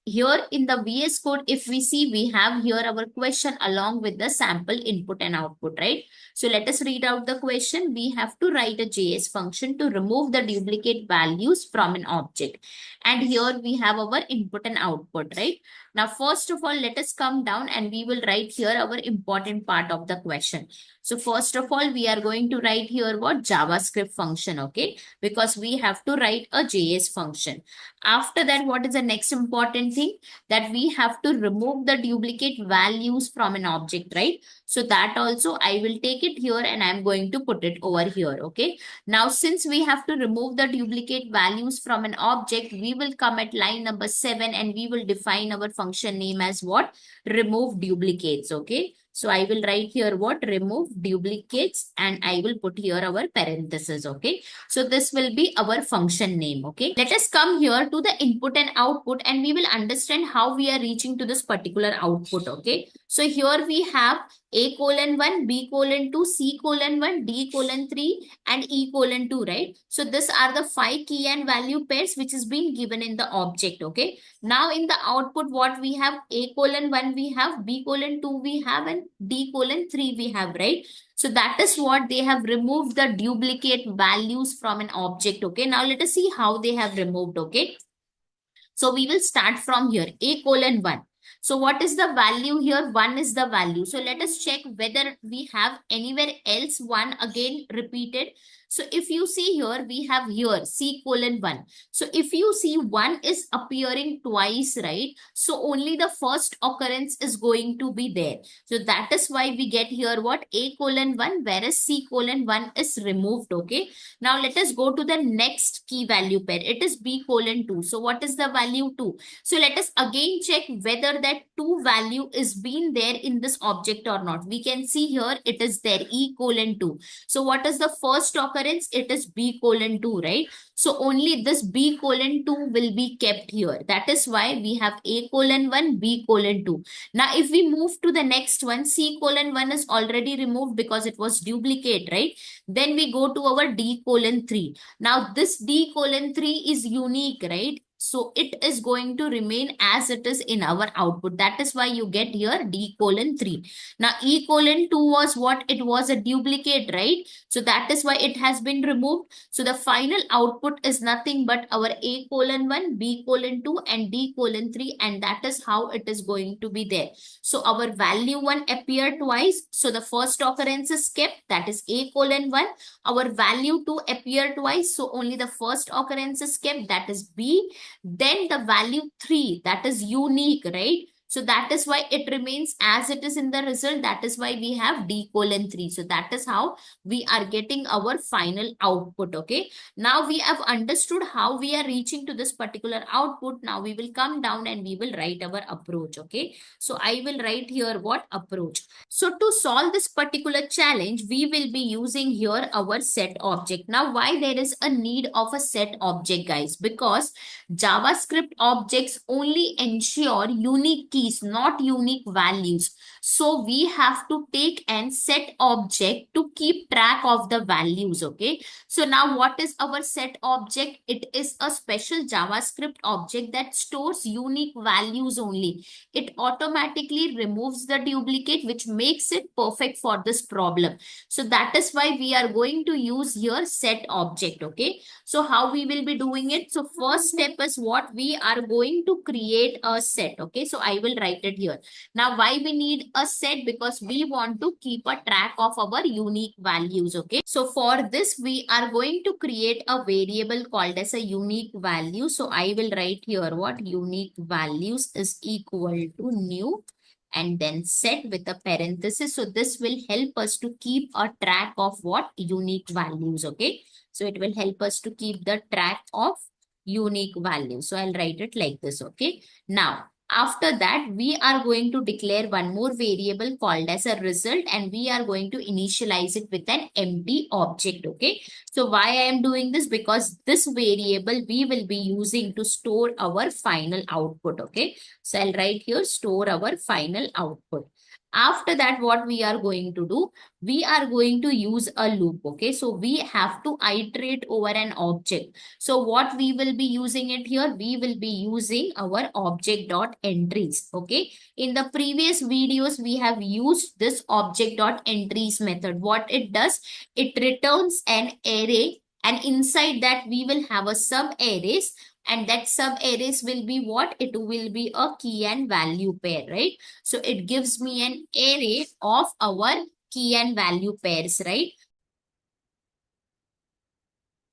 Here in the VS Code, if we see, we have here our question along with the sample input and output, right? So let us read out the question. We have to write a JS function to remove the duplicate values from an object. And here we have our input and output, right? Now, first of all, let us come down and we will write here our important part of the question. So first of all, we are going to write here what JavaScript function, okay? Because we have to write a JS function. After that, what is the next important thing? That we have to remove the duplicate values from an object, right? So that also I will take it here and I'm going to put it over here, okay? Now, since we have to remove the duplicate values from an object, we will come at line number 7 and we will define our function name as what? Remove duplicates, okay? So I will write here what? Remove duplicates and I will put here our parenthesis, okay? So this will be our function name, okay? Let us come here to the input and output and we will understand how we are reaching to this particular output, okay? So here we have A:1, B:2, C:1, D:3 and E:2, right? So these are the 5 key and value pairs which is being given in the object, okay? Now in the output, what we have? A:1 we have, B:2 we have and D:3 we have, right? So that is what they have removed the duplicate values from an object, okay? Now let us see how they have removed, okay? So we will start from here, A:1. So what is the value here? 1 is the value. So let us check whether we have anywhere else 1 again repeated. So if you see here, we have here C:1. So if you see 1 is appearing twice, right? So only the first occurrence is going to be there. So that is why we get here what? A:1, whereas C:1 is removed, okay? Now let us go to the next key value pair. It is B:2. So what is the value 2? So let us again check whether that 2 value is being there in this object or not. We can see here it is there, E:2. So what is the first occurrence? It is B:2, right? So only this B:2 will be kept here. That is why we have A:1, B:2. Now if we move to the next one, C:1 is already removed because it was duplicate, right? Then we go to our D:3. Now this D:3 is unique, right? So it is going to remain as it is in our output. That is why you get here D:3. Now E:2 was what? It was a duplicate, right? So that is why it has been removed. So the final output is nothing but our A:1, B:2 and D:3, and that is how it is going to be there. So our value 1 appeared twice. So the first occurrence is kept, that is A:1. Our value 2 appeared twice. So only the first occurrence is kept, that is B. Then the value 3, that is unique, right? So that is why it remains as it is in the result. That is why we have D:3. So that is how we are getting our final output, okay? Now we have understood how we are reaching to this particular output. Now we will come down and we will write our approach, okay? So I will write here what? Approach. So to solve this particular challenge, we will be using here our set object. Now why there is a need of a set object, guys? Because JavaScript objects only ensure unique keys, not unique values. So we have to take an set object to keep track of the values, okay? So now what is our set object? It is a special JavaScript object that stores unique values only. It automatically removes the duplicate, which makes it perfect for this problem. So that is why we are going to use here set object, okay? So how we will be doing it? So first step is what? We are going to create a set, okay? So I will write it here. Now why we need a set? Because we want to keep a track of our unique values, okay? So for this, we are going to create a variable called as a unique value. So I will write here what? Unique values is equal to new and then set with a parenthesis. So this will help us to keep a track of what? Unique values, okay? So it will help us to keep the track of unique values. So I'll write it like this, okay? Now, after that, we are going to declare one more variable called as a result, and we are going to initialize it with an empty object, okay? So why I am doing this? Because this variable we will be using to store our final output, okay? So I'll write here store our final output. After that, what we are going to do? We are going to use a loop, okay? So we have to iterate over an object. So what we will be using it here? We will be using our object.entries, okay? In the previous videos, we have used this object.entries method. What it does? It returns an array, and inside that we will have a sub arrays And that sub arrays will be what? It will be a key and value pair, right? So it gives me an array of our key and value pairs, right?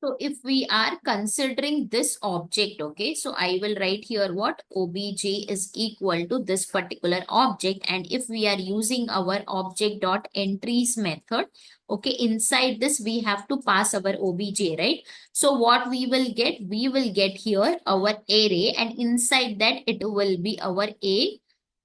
So if we are considering this object, okay, so I will write here what? Obj is equal to this particular object. And if we are using our object.entries method, okay, inside this we have to pass our obj, right? So what we will get? We will get here our array, and inside that it will be our a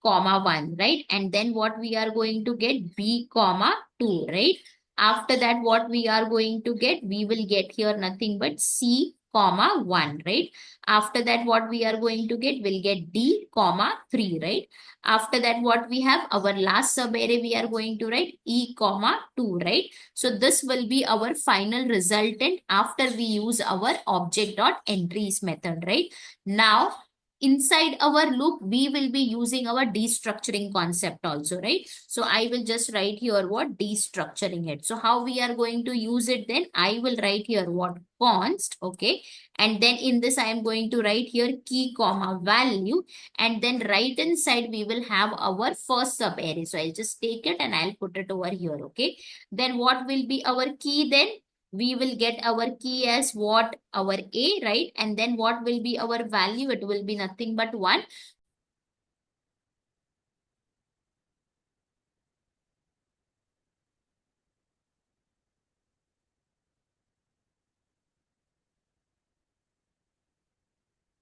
comma 1, right? And then what we are going to get? B comma 2, right? After that, what we are going to get? We will get here nothing but C comma 1, right? After that, what we are going to get? We'll get D comma 3, right? After that, what we have? Our last subarray we are going to write E comma 2, right? So this will be our final resultant after we use our object.entries method, right? Now, inside our loop, we will be using our destructuring concept also, right? So I will just write here what? Destructuring it. So how we are going to use it then? I will write here what? Const, okay? And then in this, I am going to write here key comma value. And then right inside, we will have our first sub array. So I'll just take it and I'll put it over here, okay? Then what will be our key then? We will get our key as what? Our a, right? And then what will be our value? It will be nothing but 1.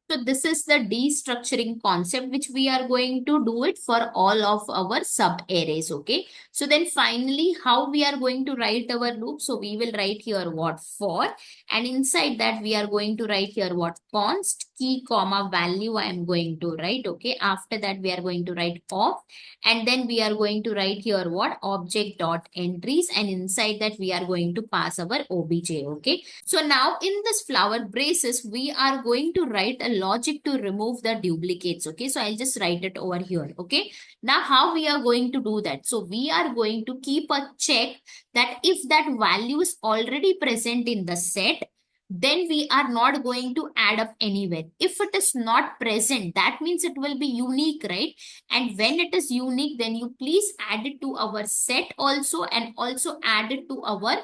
So this is the destructuring concept which we are going to do it for all of our sub arrays. Okay. So then finally, how we are going to write our loop? So we will write here what? For, and inside that we are going to write here what? Const key comma value I am going to write. Okay. After that we are going to write of, and then we are going to write here what? Object dot entries, and inside that we are going to pass our obj. Okay. So now in this flower braces, we are going to write a logic to remove the duplicates. Okay, so I'll just write it over here. Okay, now how we are going to do that? So we are going to keep a check that if that value is already present in the set, then we are not going to add up anywhere. If it is not present, that means it will be unique, right? And when it is unique, then you please add it to our set also, and also add it to our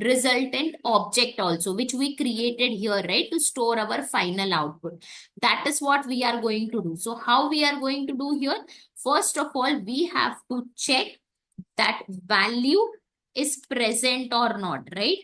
resultant object also, which we created here, right, to store our final output. That is what we are going to do. So how we are going to do here? First of all, we have to check that value is present or not, right?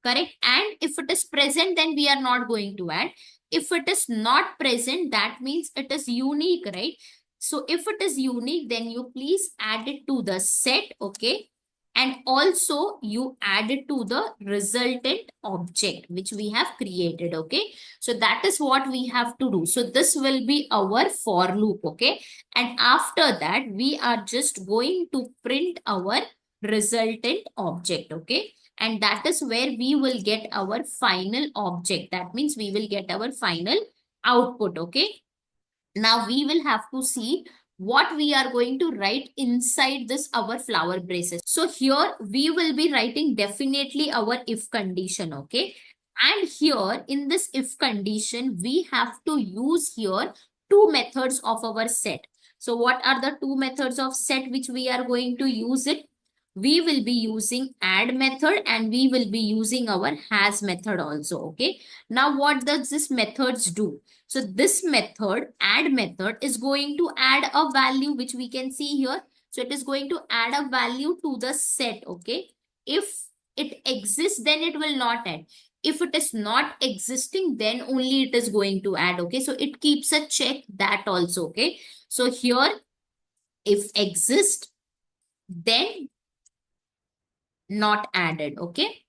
Correct. And if it is present, then we are not going to add. If it is not present, that means it is unique, right? So if it is unique, then you please add it to the set, okay? And also you add it to the resultant object, which we have created, okay? So that is what we have to do. So this will be our for loop, okay? And after that, we are just going to print our resultant object, okay? And that is where we will get our final object. That means we will get our final output, okay? Now we will have to see what we are going to write inside this our flower braces. So here we will be writing definitely our if condition, okay? And here in this if condition, we have to use here two methods of our set. So what are the two methods of set which we are going to use it? We will be using add method, and we will be using our has method also, okay? Now what does this methods do? So this method, add method, is going to add a value which we can see here. So it is going to add a value to the set, okay? If it exists, then it will not add. If it is not existing, then only it is going to add, okay? So it keeps a check that also, okay? So here, if exist, then not added, okay?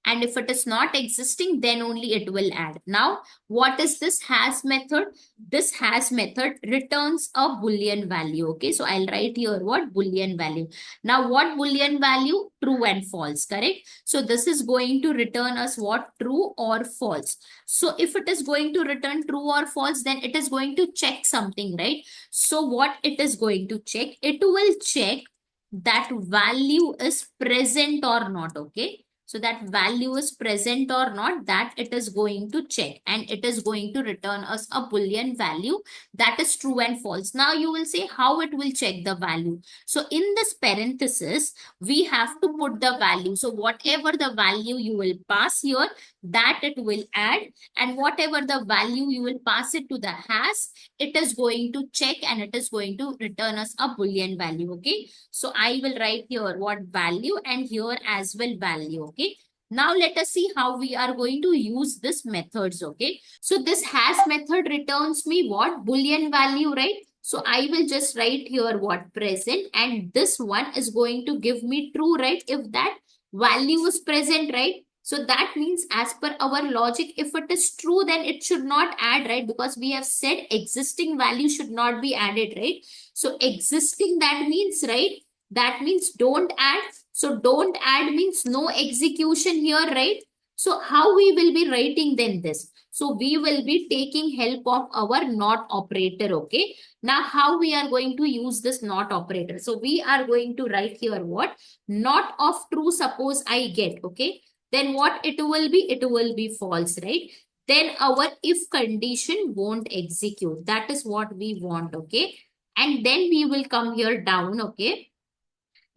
And if it is not existing, then only it will add. Now, what is this has method? This has method returns a Boolean value, okay? So I'll write here what? Boolean value. Now, what Boolean value? True and false, correct? So this is going to return us what? True or false. So if it is going to return true or false, then it is going to check something, right? So what it is going to check? It will check that value is present or not, okay? So that value is present or not, that it is going to check, and it is going to return us a Boolean value that is true and false. Now you will say how it will check the value. So in this parenthesis, we have to put the value. So whatever the value you will pass here, that it will add, and whatever the value you will pass it to the hash, it is going to check and it is going to return us a Boolean value. Okay. So I will write here what value, and here as well value. Okay. Now let us see how we are going to use this methods. Okay. So this hash method returns me what? Boolean value, right? So I will just write here what present, and this one is going to give me true, right? If that value is present, right? So that means as per our logic, if it is true, then it should not add, right? Because we have said existing value should not be added, right? So existing, that means, right? That means don't add. So don't add means no execution here, right? So how we will be writing then this? So we will be taking help of our not operator, okay? Now how we are going to use this not operator? So we are going to write here what? Not of true, suppose I get, okay? Then what it will be? It will be false, right? Then our if condition won't execute. That is what we want, okay? And then we will come here down, okay?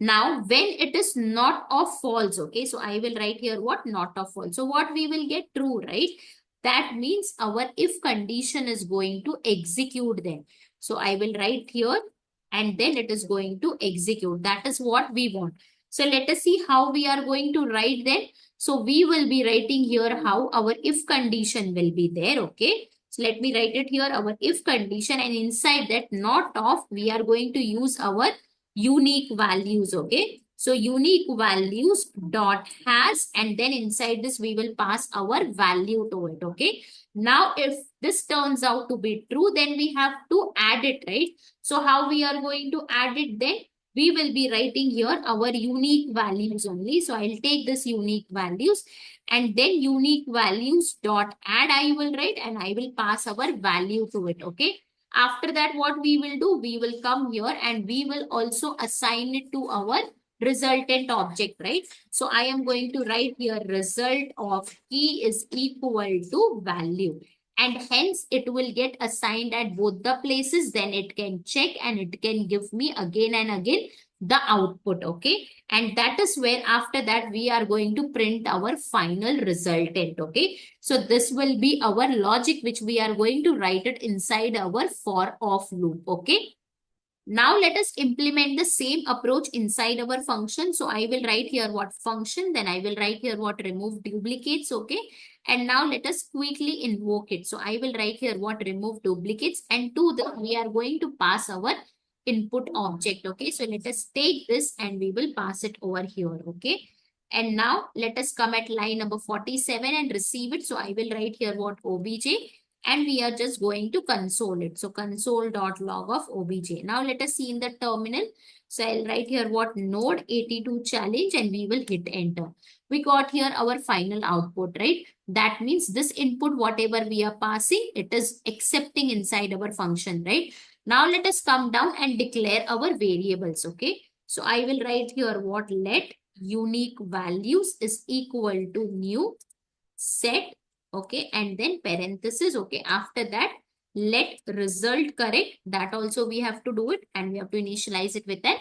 Now, when it is not of false, okay? So I will write here what? Not of false. So what we will get? True, right? That means our if condition is going to execute then. So I will write here, and then it is going to execute. That is what we want. So let us see how we are going to write then. So we will be writing here how our if condition will be there, okay? So let me write it here, our if condition, and inside that not of, we are going to use our unique values, okay? So unique values dot has, and then inside this we will pass our value to it, okay? Now if this turns out to be true, then we have to add it, right? So how we are going to add it then? We will be writing here our unique values only. So I'll take this unique values, and then unique values dot add I will write, and I will pass our value to it, okay? After that, what we will do? We will come here and we will also assign it to our resultant object, right? So I am going to write here result of key is equal to value. And hence it will get assigned at both the places. Then it can check and it can give me again and again the output, okay? And that is where after that we are going to print our final resultant, okay? So this will be our logic which we are going to write it inside our for of loop, okay? Now let us implement the same approach inside our function. So I will write here what function, then I will write here what remove duplicates, okay? And now let us quickly invoke it. So I will write here what remove duplicates, and to the we are going to pass our input object, okay? So let us take this and we will pass it over here, okay? And now let us come at line number 47 and receive it. So I will write here what obj, and we are just going to console it. So console.log of obj. Now let us see in the terminal. So I'll write here what node 82 challenge, and we will hit enter. We got here our final output, right? That means this input, whatever we are passing, it is accepting inside our function, right? Now let us come down and declare our variables, okay? So I will write here what let unique values is equal to new set, okay? And then parenthesis, okay? After that, let result correct. That also we have to do it, and we have to initialize it with an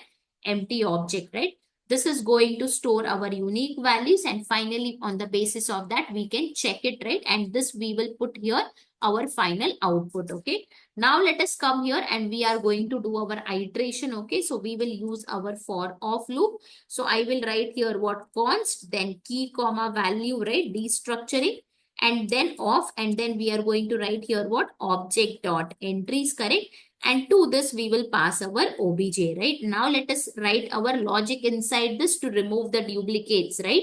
empty object, right? This is going to store our unique values, and finally on the basis of that we can check it, right? And this we will put here our final output, okay? Now let us come here and we are going to do our iteration, okay? So we will use our for of loop. So I will write here what const, then key comma value, right? Destructuring, and then of, and then we are going to write here what object dot entries, correct? And to this we will pass our obj, right? Now let us write our logic inside this to remove the duplicates, right?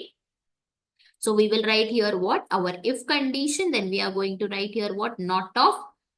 So we will write here what our if condition, then we are going to write here what not of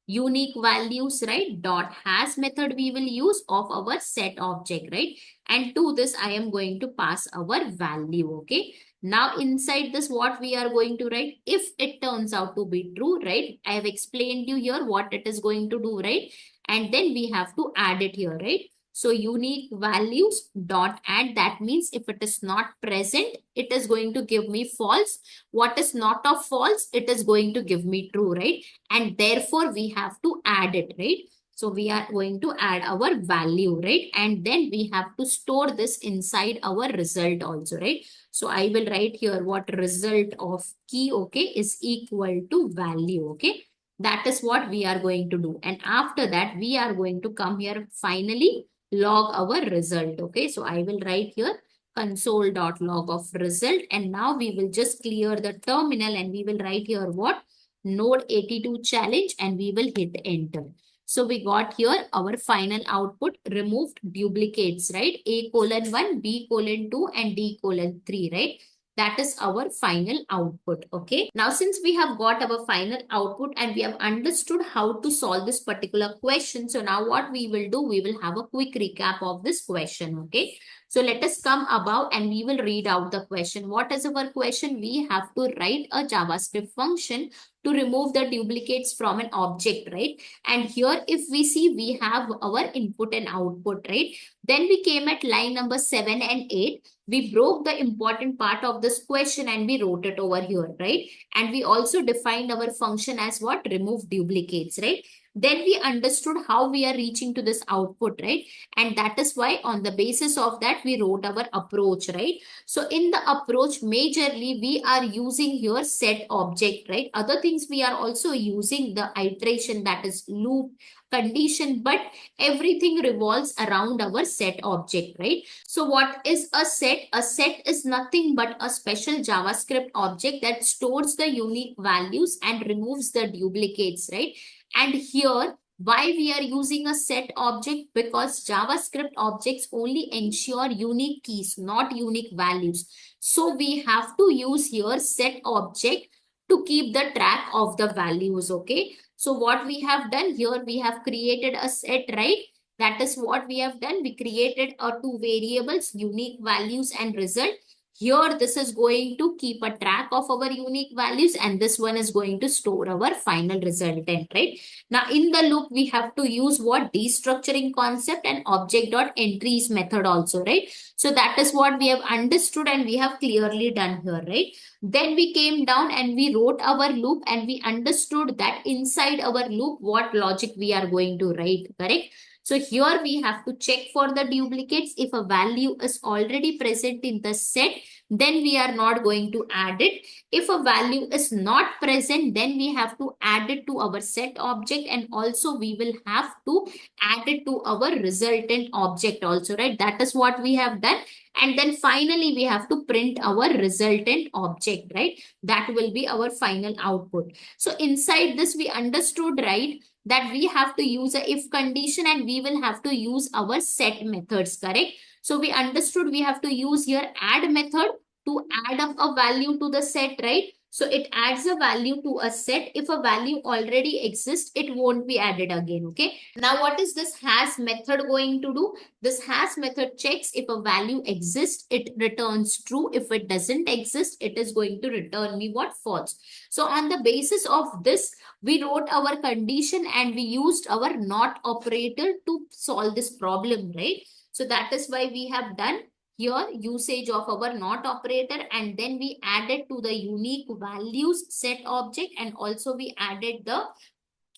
unique values, right? Dot has method we will use of our set object, right? And to this I am going to pass our value, okay? Now inside this what we are going to write, if it turns out to be true, right? I have explained you here what it is going to do, right? And then we have to add it here, right? So unique values dot add, that means if it is not present, it is going to give me false. What is not of false, it is going to give me true, right? And therefore we have to add it, right? So we are going to add our value, right? And then we have to store this inside our result also, right? So I will write here what result of key, okay, is equal to value, okay? That is what we are going to do. And after that, we are going to come here finally log our result, okay? So I will write here console.log of result. And now we will just clear the terminal and we will write here what? Node 82 challenge, and we will hit enter. So we got here our final output, removed duplicates, right? A colon 1, B colon 2, and D colon 3, right? That is our final output, okay? Now, since we have got our final output and we have understood how to solve this particular question, so now what we will do, we will have a quick recap of this question, okay? So let us come above and we will read out the question. What is our question? We have to write a JavaScript function to remove the duplicates from an object, right? And here, if we see, we have our input and output, right? Then we came at line number 7 and 8. We broke the important part of this question and we wrote it over here, right? And we also defined our function as what? Remove duplicates, right? Then we understood how we are reaching to this output, right? And that is why on the basis of that, we wrote our approach, right? So in the approach, majorly, we are using here set object, right? Other things we are also using the iteration, that is loop, condition, but everything revolves around our set object, right? So what is a set? A set is nothing but a special JavaScript object that stores the unique values and removes the duplicates, right? And here, why we are using a set object? Because JavaScript objects only ensure unique keys, not unique values. So we have to use here set object to keep the track of the values, okay? So what we have done here, we have created a set, right? That is what we have done. We created two variables, unique values and result. Here, this is going to keep a track of our unique values, and this one is going to store our final resultant, right? Now, in the loop, we have to use what? Destructuring concept and object.entries method also, right? So that is what we have understood and we have clearly done here, right? Then we came down and we wrote our loop and we understood that inside our loop, what logic we are going to write, correct? So here we have to check for the duplicates. If a value is already present in the set, then we are not going to add it. If a value is not present, then we have to add it to our set object, and also we will have to add it to our resultant object also, right? That is what we have done. And then finally, we have to print our resultant object, right? That will be our final output. So inside this, we understood, right, that we have to use a if condition and we will have to use our set methods, correct? So we understood we have to use here add method to add up a value to the set, right? So it adds a value to a set. If a value already exists, it won't be added again, okay? Now, what is this has method going to do? This has method checks if a value exists, it returns true. If it doesn't exist, it is going to return me what? False. So on the basis of this, we wrote our condition and we used our not operator to solve this problem, right? So that is why we have done here usage of our not operator, and then we added to the unique values set object, and also we added the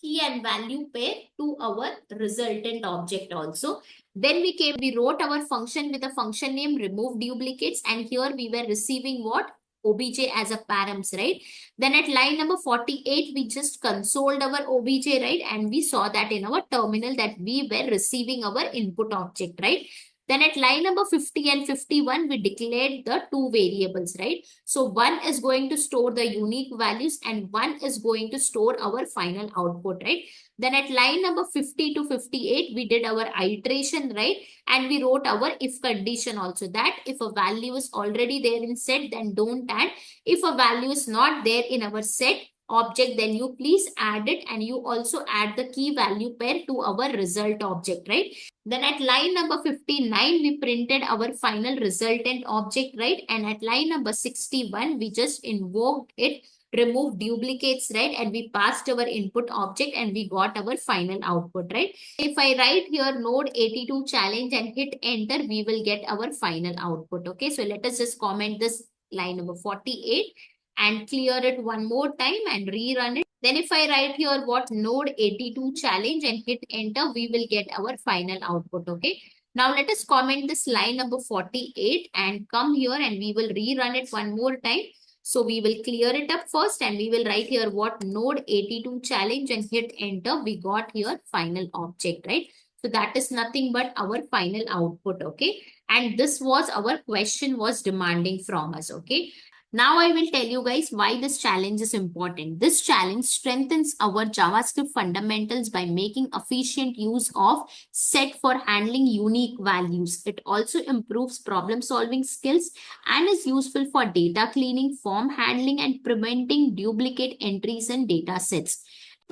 key and value pair to our resultant object also. Then we wrote our function with a function name remove duplicates, and here we were receiving what? Obj as a params, right? Then at line number 48, we just consoled our obj, right? And we saw that in our terminal that we were receiving our input object, right? Then at line number 50 and 51, we declared the two variables, right? So one is going to store the unique values and one is going to store our final output, right? Then at line number 50 to 58, we did our iteration, right? And we wrote our if condition also, that if a value is already there in set, then don't add. If a value is not there in our set object, then you please add it, and you also add the key value pair to our result object, right? Then at line number 59, we printed our final resultant object, right? And at line number 61, we just invoked it remove duplicates, right? And we passed our input object and we got our final output, right? If I write here node 82 challenge and hit enter, we will get our final output. Okay, so let us just comment this line number 48 and clear it one more time and rerun it. Then if I write here what node 82 challenge and hit enter, we will get our final output. Okay. Now let us comment this line number 48 and come here and we will rerun it one more time. So we will clear it up first and we will write here what node 82 challenge and hit enter. We got here final object, right? So that is nothing but our final output, okay? And this was our question was demanding from us, okay? Now I will tell you guys why this challenge is important. This challenge strengthens our JavaScript fundamentals by making efficient use of set for handling unique values. It also improves problem solving skills and is useful for data cleaning, form handling, and preventing duplicate entries in data sets.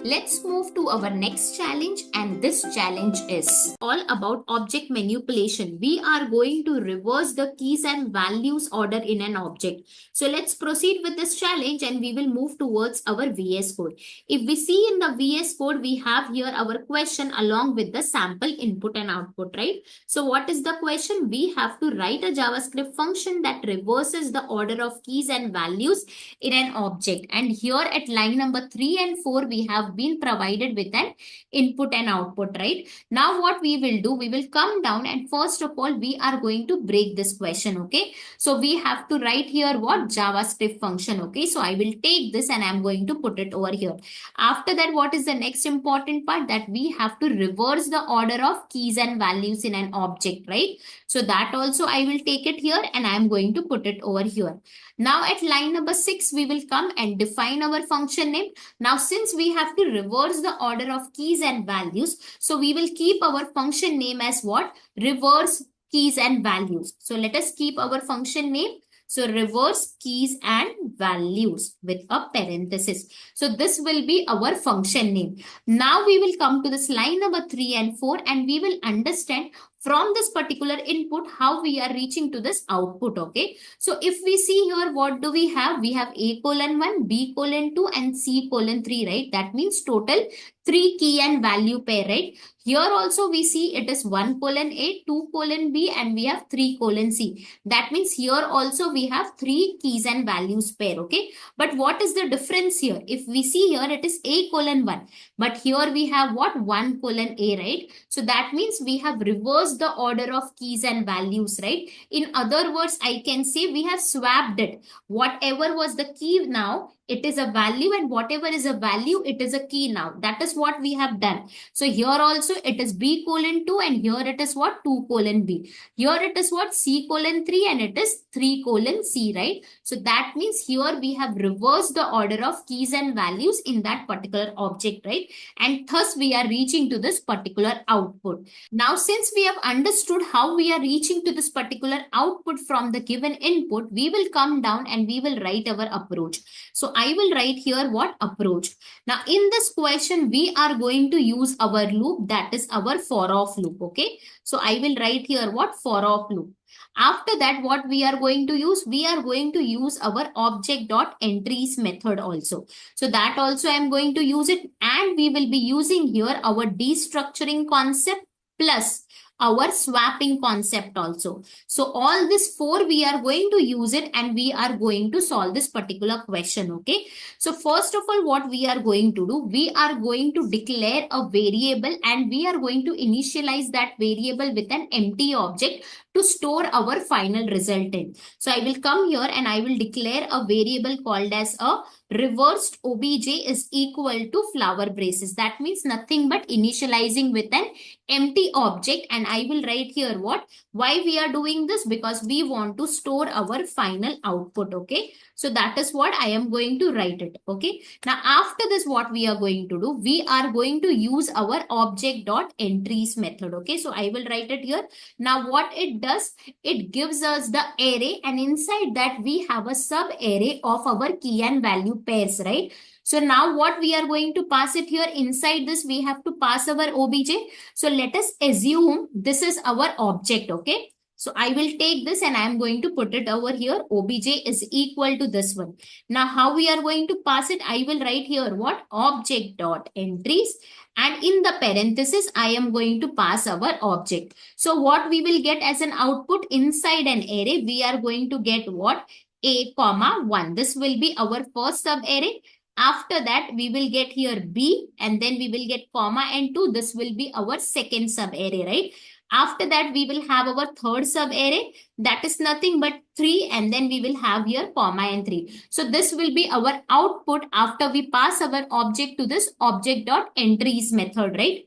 Let's move to our next challenge, and this challenge is all about object manipulation. We are going to reverse the keys and values order in an object. So let's proceed with this challenge and we will move towards our VS Code. If we see in the VS Code, we have here our question along with the sample input and output, right? So what is the question? We have to write a JavaScript function that reverses the order of keys and values in an object. And here at line number 3 and 4, we have been provided with an input and output, right? Now what we will do, we will come down and first of all, we are going to break this question, okay? So we have to write here what JavaScript function, okay? So I will take this and I'm going to put it over here. After that, what is the next important part? That we have to reverse the order of keys and values in an object, right? So that also I will take it here and I'm going to put it over here. Now at line number 6, we will come and define our function name. Now since we have to reverse the order of keys and values, so we will keep our function name as what? Reverse keys and values. So let us keep our function name. So reverse keys and values with a parenthesis. So this will be our function name. Now we will come to this line number 3 and 4 and we will understand from this particular input how we are reaching to this output, okay? So if we see here, what do we have? We have A:1, B:2 and C:3, right? That means total 3 key and value pair, right? Here also we see it is 1:A, 2:B and we have 3:C. That means here also we have 3 keys and values pair, okay? But what is the difference here? If we see here, it is A:1, but here we have what? 1:A, right? So that means we have reversed the order of keys and values, right? In other words, I can say we have swapped it. Whatever was the key now, it is a value, and whatever is a value, it is a key now. That is what we have done. So here also it is B:2 and here it is what? 2:B. Here it is what? C:3 and it is 3:C, right? So that means here we have reversed the order of keys and values in that particular object, right? And thus we are reaching to this particular output. Now since we have understood how we are reaching to this particular output from the given input, we will come down and we will write our approach. So I will write here what? Approach. Now in this question, we are going to use our loop, that is our for of loop, okay? So I will write here what? For of loop. After that, what we are going to use? We are going to use our object.entries method also. So that also I am going to use it, and we will be using here our destructuring concept plus our swapping concept also. So all this 4 we are going to use it and we are going to solve this particular question, okay? So first of all, what we are going to do, we are going to declare a variable and we are going to initialize that variable with an empty object to store our final result in. So I will come here and I will declare a variable called as a reversed obj is equal to flower braces. That means nothing but initializing with an empty object, and I will write here what? Why we are doing this? Because we want to store our final output, okay? So that is what I am going to write it, okay? Now after this, what we are going to do? We are going to use our object.entries method, okay? So I will write it here. Now what it does, it gives us the array, and inside that we have a sub array of our key and value pairs, right? So now what we are going to pass it here, inside this we have to pass our obj. So let us assume this is our object, okay? So I will take this and I am going to put it over here. Obj is equal to this one. Now how we are going to pass it? I will write here what? Object dot entries. And in the parenthesis, I am going to pass our object. So what we will get as an output inside an array, we are going to get what? A comma 1. This will be our first sub array. After that, we will get here B and then we will get comma and 2. This will be our second sub array, right? After that, we will have our third sub array. That is nothing but 3 and then we will have here comma and 3. So this will be our output after we pass our object to this object.entries method, right?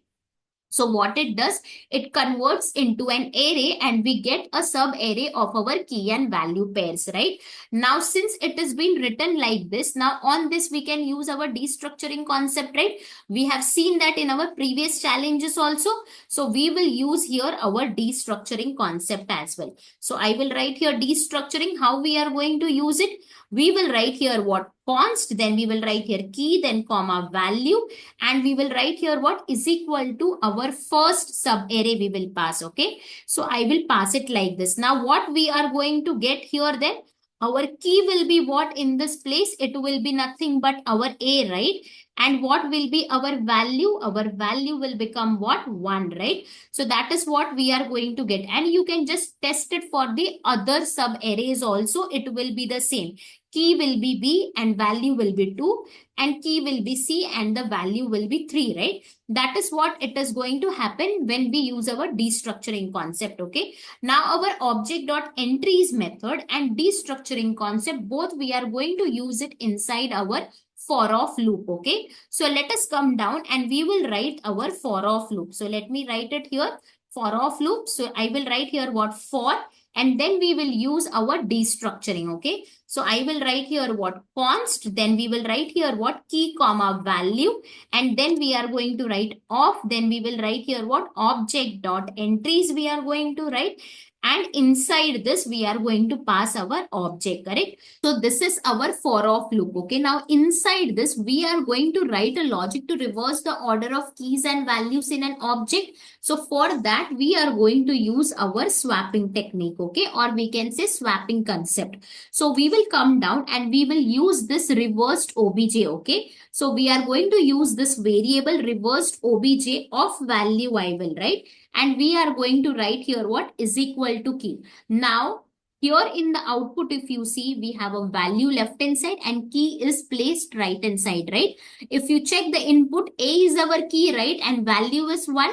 So what it does, it converts into an array and we get a sub array of our key and value pairs, right? Now, since it is been written like this, now on this we can use our destructuring concept, right? We have seen that in our previous challenges also. So we will use here our destructuring concept as well. So I will write here destructuring, how we are going to use it. We will write here what? Const, then we will write here key, then comma value, and we will write here what is equal to our first sub array we will pass. Okay, so I will pass it like this. Now what we are going to get here then? Our key will be what in this place? It will be nothing but our a, right? And what will be our value? Our value will become what? 1, right? So that is what we are going to get. And you can just test it for the other sub arrays also. It will be the same. Key will be B and value will be 2 and key will be C and the value will be 3, right? That is what it is going to happen when we use our destructuring concept, okay? Now our object.entries method and destructuring concept, both we are going to use it inside our for of loop, okay? So let us come down and we will write our for of loop. So let me write it here, for of loop. So I will write here what? For, and then we will use our destructuring, okay? So I will write here what? Const, then we will write here what? Key comma value, and then we are going to write of, then we will write here what? Object dot entries we are going to write. And inside this, we are going to pass our object, correct? So this is our for of loop, okay? Now inside this, we are going to write a logic to reverse the order of keys and values in an object. So for that, we are going to use our swapping technique, okay? Or we can say swapping concept. So we will come down and we will use this reversed obj, okay? So we are going to use this variable reversed obj of value I will, right? And we are going to write here what is equal to key. Now, here in the output, if you see, we have a value left hand side and key is placed right hand side, right? If you check the input, A is our key, right? And value is 1.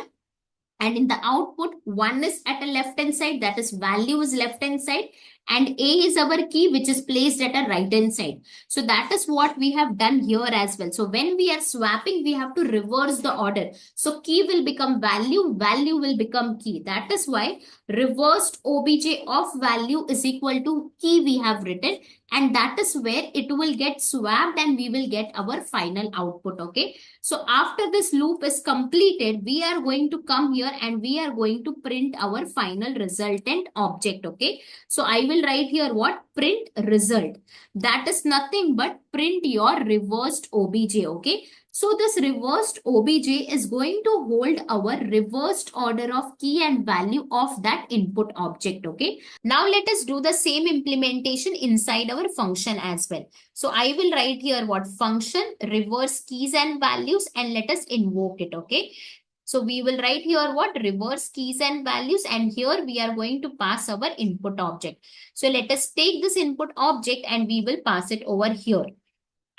And in the output, 1 is at a left hand side, that is value is left hand side. And A is our key, which is placed at a right hand side. So that is what we have done here as well. So when we are swapping, we have to reverse the order. So key will become value, value will become key. That is why reversed obj of value is equal to key we have written. And that is where it will get swapped and we will get our final output, okay? So after this loop is completed, we are going to come here and we are going to print our final resultant object, okay? So I will write here what? Print result. That is nothing but print your reversed obj, okay? So this reversed obj is going to hold our reversed order of key and value of that input object, okay? Now let us do the same implementation inside our function as well. So I will write here what? Function, reverse keys and values, and let us invoke it, okay? So we will write here what? Reverse keys and values, and here we are going to pass our input object. So let us take this input object and we will pass it over here.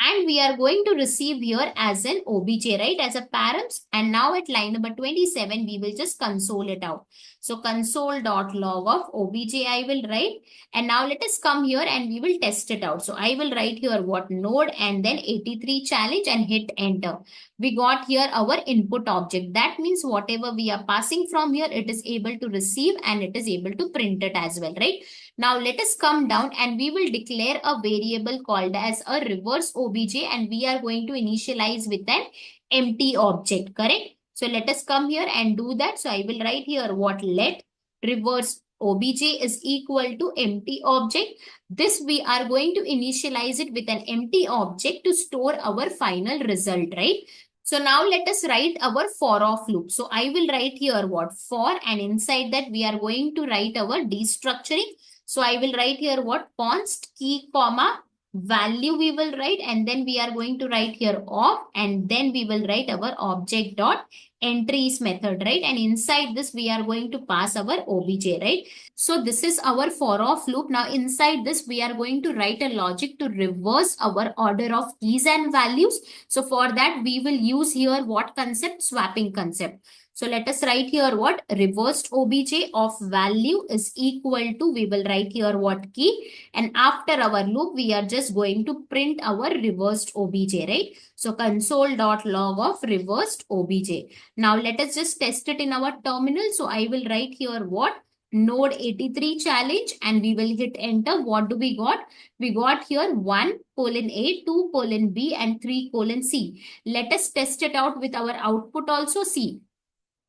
And we are going to receive here as an obj, right? As a params. And now at line number 27, we will just console it out. So console.log of obj I will write. And now let us come here and we will test it out. So I will write here what? Node and then 83 challenge and hit enter. We got here our input object. That means whatever we are passing from here, it is able to receive and it is able to print it as well, right? Now let us come down and we will declare a variable called as a reverse obj and we are going to initialize with an empty object, correct? So let us come here and do that. So I will write here what? Let reverse obj is equal to empty object. This we are going to initialize it with an empty object to store our final result, right? So now let us write our for of loop. So I will write here what for, and inside that we are going to write our destructuring. So I will write here what const key comma value we will write, and then we are going to write here of, and then we will write our object dot entries method, right? And inside this we are going to pass our obj, right? So this is our for of loop. Now inside this we are going to write a logic to reverse our order of keys and values. So for that we will use here what concept? Swapping concept. So let us write here what reversed obj of value is equal to, we will write here what key, and after our loop we are just going to print our reversed obj, right? So console.log of reversed obj. Now let us just test it in our terminal. So I will write here what node 83 challenge, and we will hit enter. What do we got? We got here 1 colon A, 2 colon B, and 3 colon C. Let us test it out with our output also. See,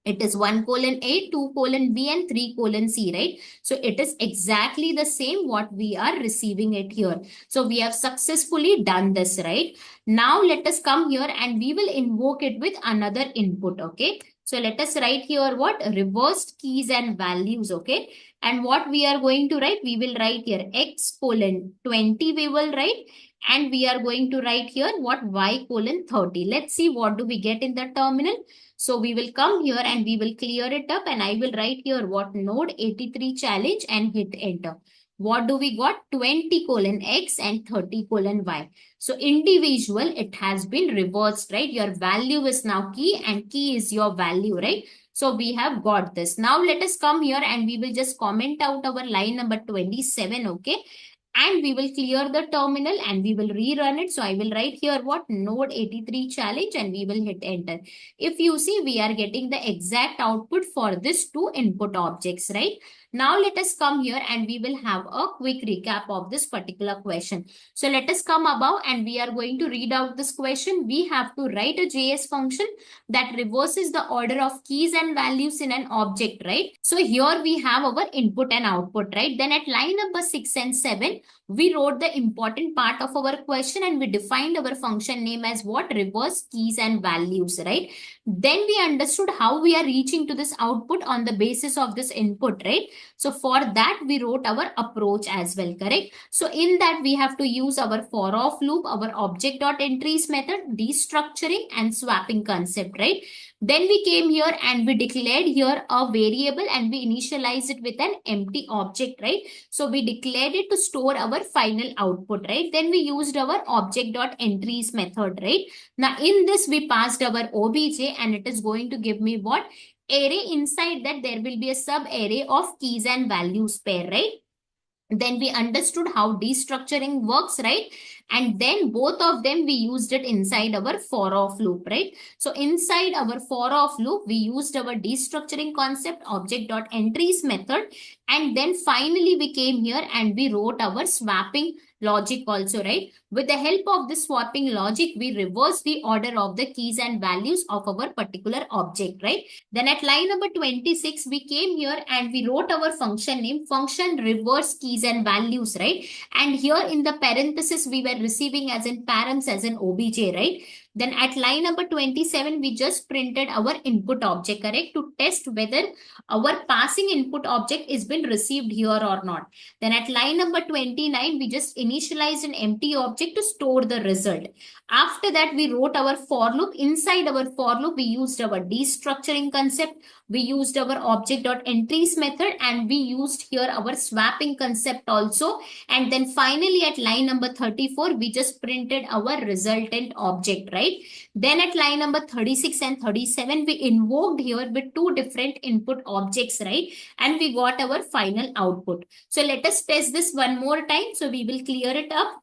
it is 1 colon A, 2 colon B, and 3 colon C, right? So it is exactly the same what we are receiving it here. So we have successfully done this, right? Now let us come here and we will invoke it with another input, okay? So let us write here what reversed keys and values, okay? And what we are going to write? We will write here x colon 20 we will write, and we are going to write here what y colon 30. Let's see what do we get in the terminal. So we will come here and we will clear it up, and I will write here what node 83 challenge and hit enter. What do we got? 20 colon x and 30 colon y. So individual, it has been reversed, right? Your value is now key and key is your value, right? So we have got this. Now let us come here and we will just comment out our line number 27, okay? And we will clear the terminal and we will rerun it. So I will write here what node 83 challenge and we will hit enter. If you see, we are getting the exact output for this two input objects, right? Now let us come here and we will have a quick recap of this particular question. So let us come above and we are going to read out this question. We have to write a JS function that reverses the order of keys and values in an object, right? So here we have our input and output, right? Then at line number 6 and 7, we wrote the important part of our question and we defined our function name as what? Reverse keys and values, right? Then we understood how we are reaching to this output on the basis of this input, right? So for that, we wrote our approach as well, correct? So in that, we have to use our for of loop, our object.entries method, destructuring and swapping concept, right? Then we came here and we declared here a variable and we initialized it with an empty object, right? So we declared it to store our final output, right? Then we used our object.entries method, right? Now in this, we passed our obj and it is going to give me what? Array. Inside that there will be a sub array of keys and values pair, right? Then we understood how destructuring works, right? And then both of them we used it inside our for of loop, right? So inside our for of loop, we used our destructuring concept object.entries method. And then finally we came here and we wrote our swapping logic also, right? With the help of this swapping logic, we reverse the order of the keys and values of our particular object, right? Then at line number 26, we came here and we wrote our function name, function reverse keys and values, right? And here in the parenthesis, we were receiving as in params as an obj, right? Then at line number 27, we just printed our input object, correct? To test whether our passing input object is been received here or not. Then at line number 29, we just initialized an empty object to store the result. After that, we wrote our for loop. Inside our for loop, we used our destructuring concept. We used our object.entries method and we used here our swapping concept also. And then finally at line number 34, we just printed our resultant object, right? Then at line number 36 and 37, we invoked here with two different input objects, right? And we got our final output. So let us test this one more time. So we will clear it up.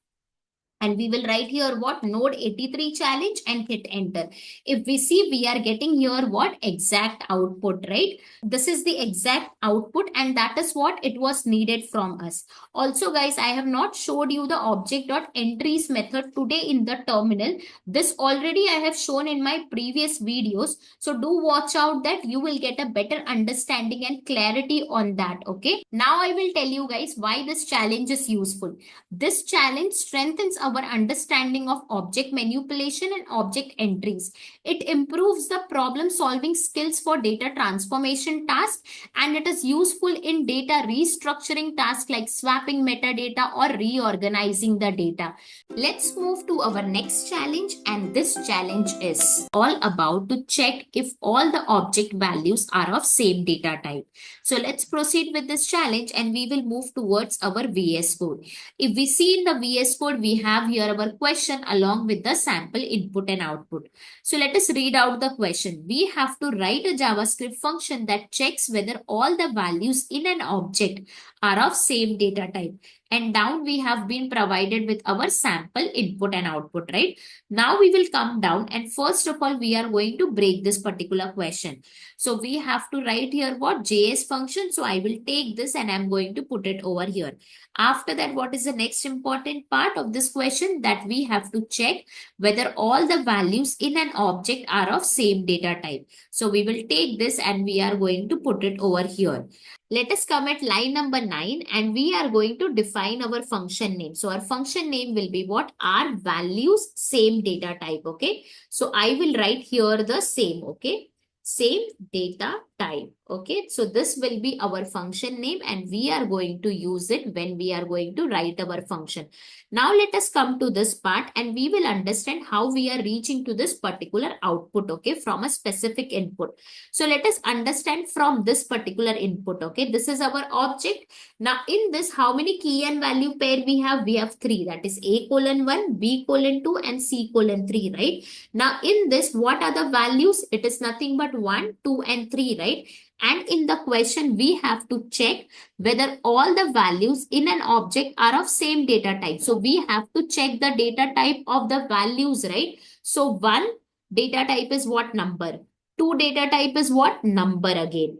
And we will write here what node 83 challenge and hit enter. If we see, we are getting here what exact output, right? This is the exact output and that is what it was needed from us. Also guys, I have not showed you the object.entries method today in the terminal. This already I have shown in my previous videos. So do watch out that you will get a better understanding and clarity on that, okay? Now I will tell you guys why this challenge is useful. This challenge strengthens our our understanding of object manipulation and object entries. It improves the problem solving skills for data transformation tasks, and it is useful in data restructuring tasks like swapping metadata or reorganizing the data. Let's move to our next challenge, and this challenge is all about to check if all the object values are of same data type. So let's proceed with this challenge and we will move towards our VS Code. If we see in the VS Code, we have here our question along with the sample input and output. So let us read out the question. We have to write a JavaScript function that checks whether all the values in an object are of same data type. And down we have been provided with our sample input and output, right? Now we will come down and first of all, we are going to break this particular question. So we have to write here what JS function. So I will take this and I'm going to put it over here. After that, what is the next important part of this question? That we have to check whether all the values in an object are of same data type. So we will take this and we are going to put it over here. Let us come at line number 9 and we are going to define our function name. So our function name will be what? Are values same data type, okay? So I will write here the same, okay? Same data type, okay? So this will be our function name and we are going to use it when we are going to write our function. Now let us come to this part and we will understand how we are reaching to this particular output, okay, from a specific input. So let us understand from this particular input, okay. This is our object. Now in this, how many key and value pair we have? We have 3, that is A:1, B:2 and C:3, right? Now in this, what are the values? It is nothing but 1, 2 and 3, right? And in the question, we have to check whether all the values in an object are of same data type. So we have to check the data type of the values, right? So 1 data type is what? Number. 2 data type is what? Number again.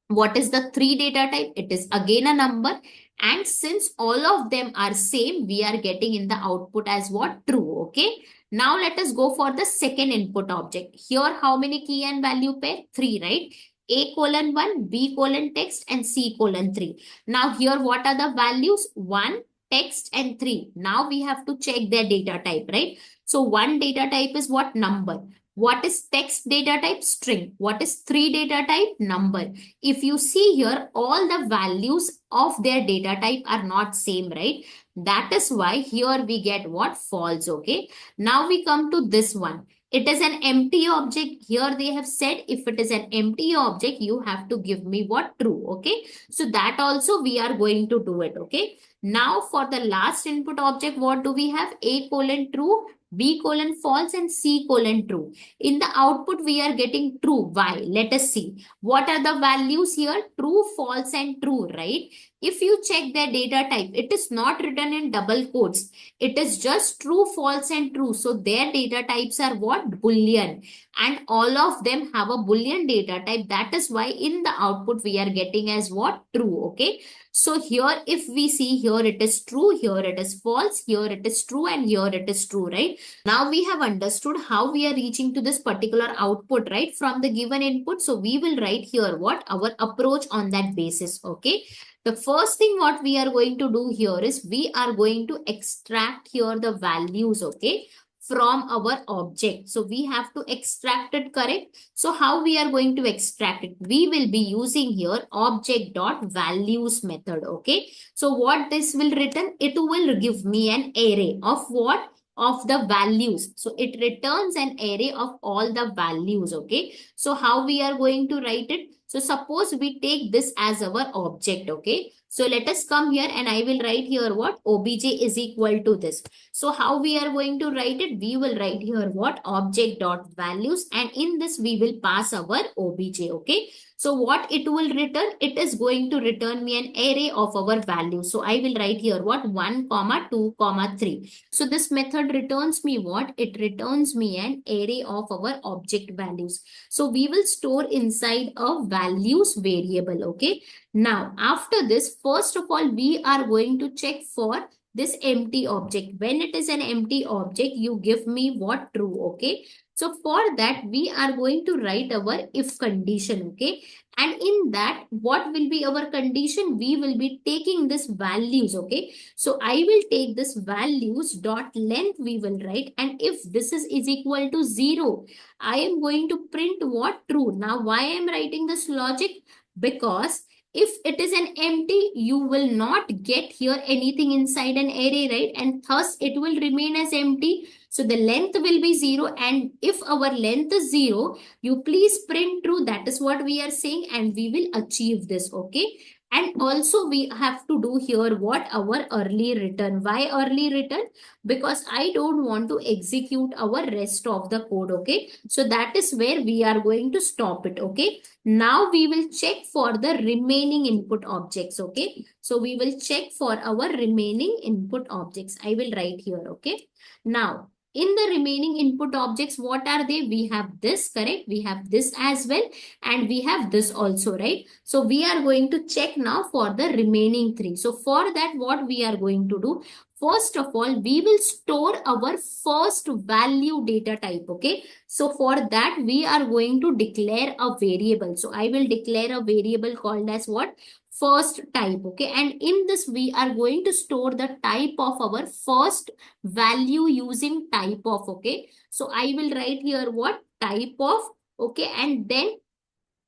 What is the 3 data type? It is again a number. And since all of them are same, we are getting in the output as what? True, okay? Now let us go for the second input object. Here, how many key and value pair? 3, right? A:1, B:text and C:3. Now here, what are the values? 1, text and 3. Now we have to check their data type, right? So 1 data type is what? Number. What is text data type? String. What is 3 data type? Number. If you see here, all the values of their data type are not same, right? That is why here we get what? False, okay? Now we come to this one. It is an empty object. Here they have said if it is an empty object, you have to give me what? True, okay? So that also we are going to do it, okay? Now for the last input object, what do we have? A:true, B:false and C:true. In the output, we are getting true. Why? Let us see. What are the values here? True, false and true, right? If you check their data type, it is not written in double quotes. It is just true, false and true. So their data types are what? Boolean. And all of them have a Boolean data type. That is why in the output, we are getting as what? True, okay? So here, if we see here, it is true, here it is false, here it is true, and here it is true, right? Now we have understood how we are reaching to this particular output, right? From the given input. So we will write here what? Our approach on that basis, okay? The first thing what we are going to do here is we are going to extract here the values, okay, from our object. So we have to extract it, correct? So how we are going to extract it? We will be using here object.values method, okay? So what this will return? It will give me an array of what? Of the values. So it returns an array of all the values, okay? So how we are going to write it? So suppose we take this as our object, okay? So let us come here and I will write here what? Obj is equal to this. So how we are going to write it? We will write here what? Object.values, and in this we will pass our obj, okay? So what it will return? It is going to return me an array of our values. So I will write here what? 1, 2, 3. So this method returns me what? It returns me an array of our object values. So we will store inside a values variable, okay? Now, after this, first of all, we are going to check for this empty object. When it is an empty object, you give me what? True. Okay. So for that, we are going to write our if condition. Okay. And in that, what will be our condition? We will be taking this values. Okay. So I will take this values dot length we will write. And if this is equal to 0, I am going to print what? True. Now, why I am writing this logic? Because if it is an empty, you will not get here anything inside an array, right? And thus it will remain as empty. So the length will be 0. And if our length is 0, you please print true. That is what we are saying. And we will achieve this. Okay. And also we have to do here what? Our early return. Why early return? Because I don't want to execute our rest of the code. Okay. So that is where we are going to stop it. Okay. Now we will check for the remaining input objects. Okay. So we will check for our remaining input objects. I will write here. Okay. Now, in the remaining input objects, what are they? We have this, correct? We have this as well. And we have this also, right? So we are going to check now for the remaining 3. So for that, what we are going to do? First of all, we will store our first value data type. Okay. So for that, we are going to declare a variable. So I will declare a variable called as what? First type. Okay. And in this, we are going to store the type of our first value using type of. Okay. So I will write here what? Type of. Okay. And then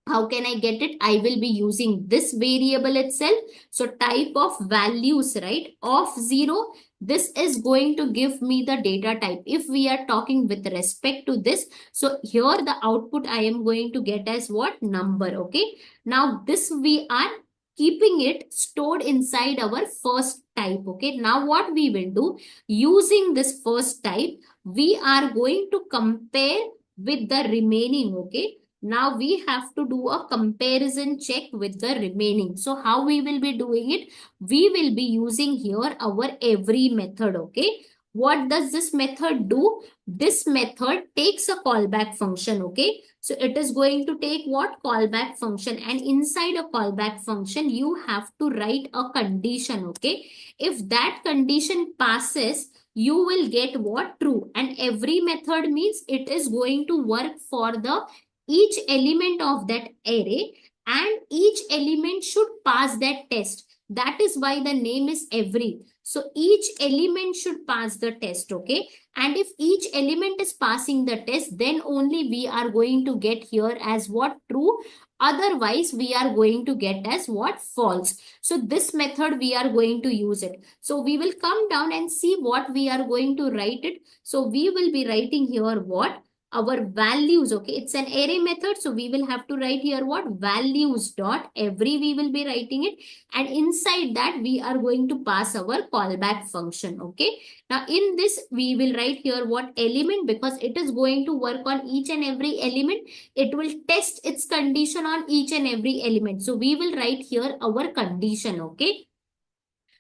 how can I get it? I will be using this variable itself. So type of values, right? Of 0. This is going to give me the data type. If we are talking with respect to this, so here the output I am going to get as what? Number. Okay. Now this we are keeping it stored inside our first type. Okay. Now what we will do, using this first type, we are going to compare with the remaining. Okay. Now we have to do a comparison check with the remaining. So how we will be doing it? We will be using here our every method. Okay. What does this method do? This method takes a callback function. Okay. So it is going to take what? Callback function. And inside a callback function, you have to write a condition. Okay. If that condition passes, you will get what? True. And every method means it is going to work for the each element of that array, and each element should pass that test. That is why the name is every. So each element should pass the test. Okay. And if each element is passing the test, then only we are going to get here as what? True. Otherwise, we are going to get as what? False. So this method we are going to use it. So we will come down and see what we are going to write it. So we will be writing here what? Our values. Okay. It's an array method. So we will have to write here what? Values dot every we will be writing it. And inside that we are going to pass our callback function. Okay. Now in this we will write here what? Element, because it is going to work on each and every element. It will test its condition on each and every element. So we will write here our condition. Okay.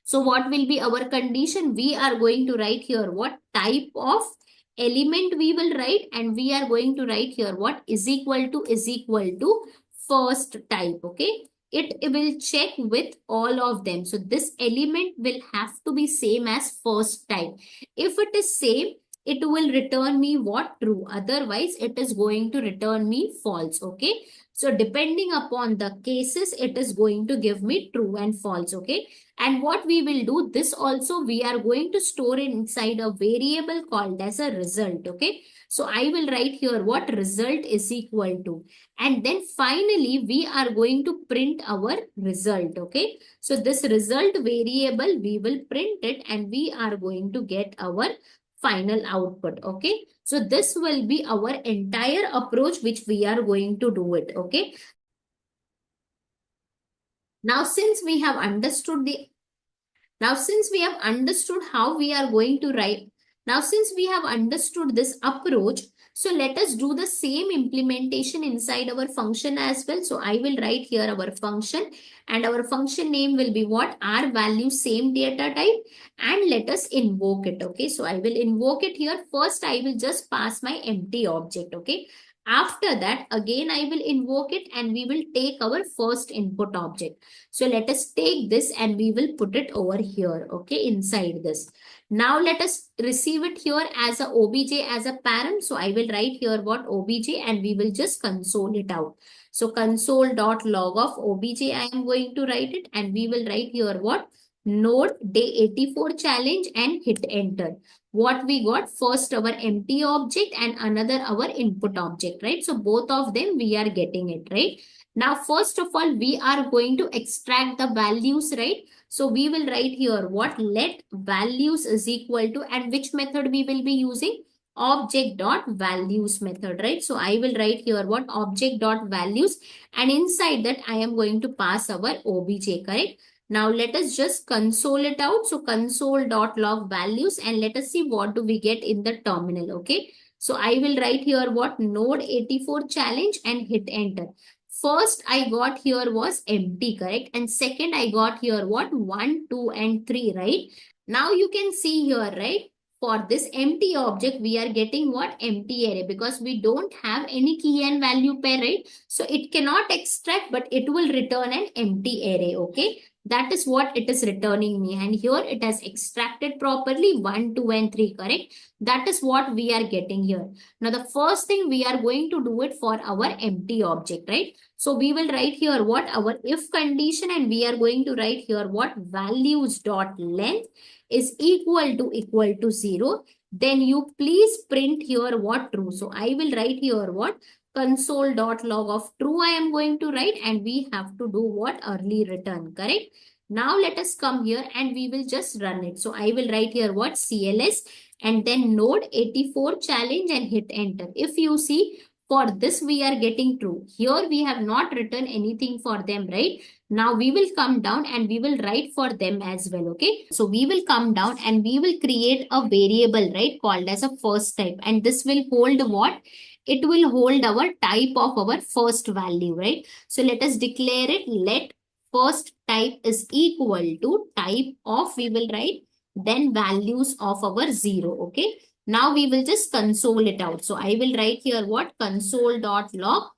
So what will be our condition? We are going to write here what? Type of element we will write, and we are going to write here what? Is equal to first type. Okay. It will check with all of them. So this element will have to be same as first type. If it is same, it will return me what? True. Otherwise, it is going to return me false. Okay. So depending upon the cases, it is going to give me true and false. Okay. And what we will do, this also we are going to store inside a variable called as a result. Okay. So I will write here what? Result is equal to. And then finally, we are going to print our result. Okay. So this result variable, we will print it and we are going to get our final output. Okay. So this will be our entire approach which we are going to do it. Okay. Now, since we have understood how we are going to write, since we have understood this approach, so let us do the same implementation inside our function as well. So I will write here our function, and our function name will be what? R value same data type, and let us invoke it. Okay. So I will invoke it here. First, I will just pass my empty object. Okay. After that, again, I will invoke it and we will take our first input object. So let us take this and we will put it over here, okay, inside this. Now let us receive it here as a obj as a parent. So I will write here what obj and we will just console it out. So console.log of obj, I am going to write it and we will write here what node day 84 challenge and hit enter. What we got, first our empty object and another our input object, right? So both of them we are getting it, right? Now, first of all, we are going to extract the values, right? So we will write here what let values is equal to, and which method we will be using? Object dot values method, right? So I will write here what object dot values, and inside that I am going to pass our obj, correct? Now let us just console it out. So console.log values, and let us see what do we get in the terminal. Okay. So I will write here what node 84 challenge and hit enter. First I got here was empty, correct? And second I got here what 1, 2 and 3, right? Now you can see here, right? For this empty object, we are getting what empty array because we don't have any key and value pair, right? So it cannot extract, but it will return an empty array. Okay. That is what it is returning me. And here it has extracted properly 1, 2 and 3, correct? That is what we are getting here. Now, the first thing we are going to do it for our empty object, right? So we will write here what our if condition, and we are going to write here what values dot length is equal to 0. Then you please print here what true. So I will write here what console.log of true I am going to write, and we have to do what early return, correct? Now let us come here and we will just run it. So I will write here what CLS and then node 84 challenge and hit enter. If you see, for this we are getting true. Here we have not written anything for them, right? Now we will come down and we will write for them as well, okay? So we will come down and we will create a variable, right, called as a first type, and this will hold what? It will hold our type of our first value, right? So let us declare it. Let first type is equal to type of, we will write, then values of our 0, okay? Now we will just console it out. So I will write here what console.log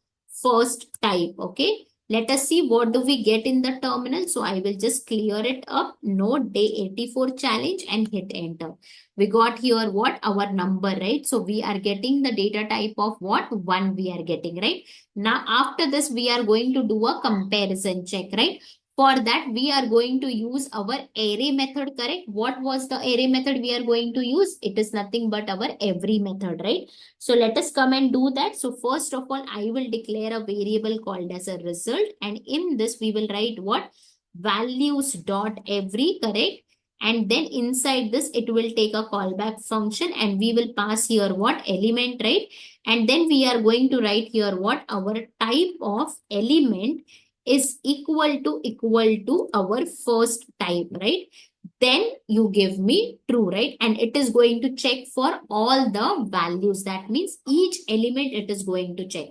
first type, okay? Let us see what do we get in the terminal. So I will just clear it up. Node day 84 challenge and hit enter. We got here what? Our number, right? So we are getting the data type of what? 1 we are getting, right? Now after this, we are going to do a comparison check, right? For that, we are going to use our array method, correct? What was the array method we are going to use? It is nothing but our every method, right? So let us come and do that. So first of all, I will declare a variable called as a result. And in this, we will write what? Values dot every, correct? And then inside this, it will take a callback function and we will pass here what? Element, right? And then we are going to write here what? Our type of element is equal to our first type, right? Then you give me true, right? And it is going to check for all the values. That means each element it is going to check.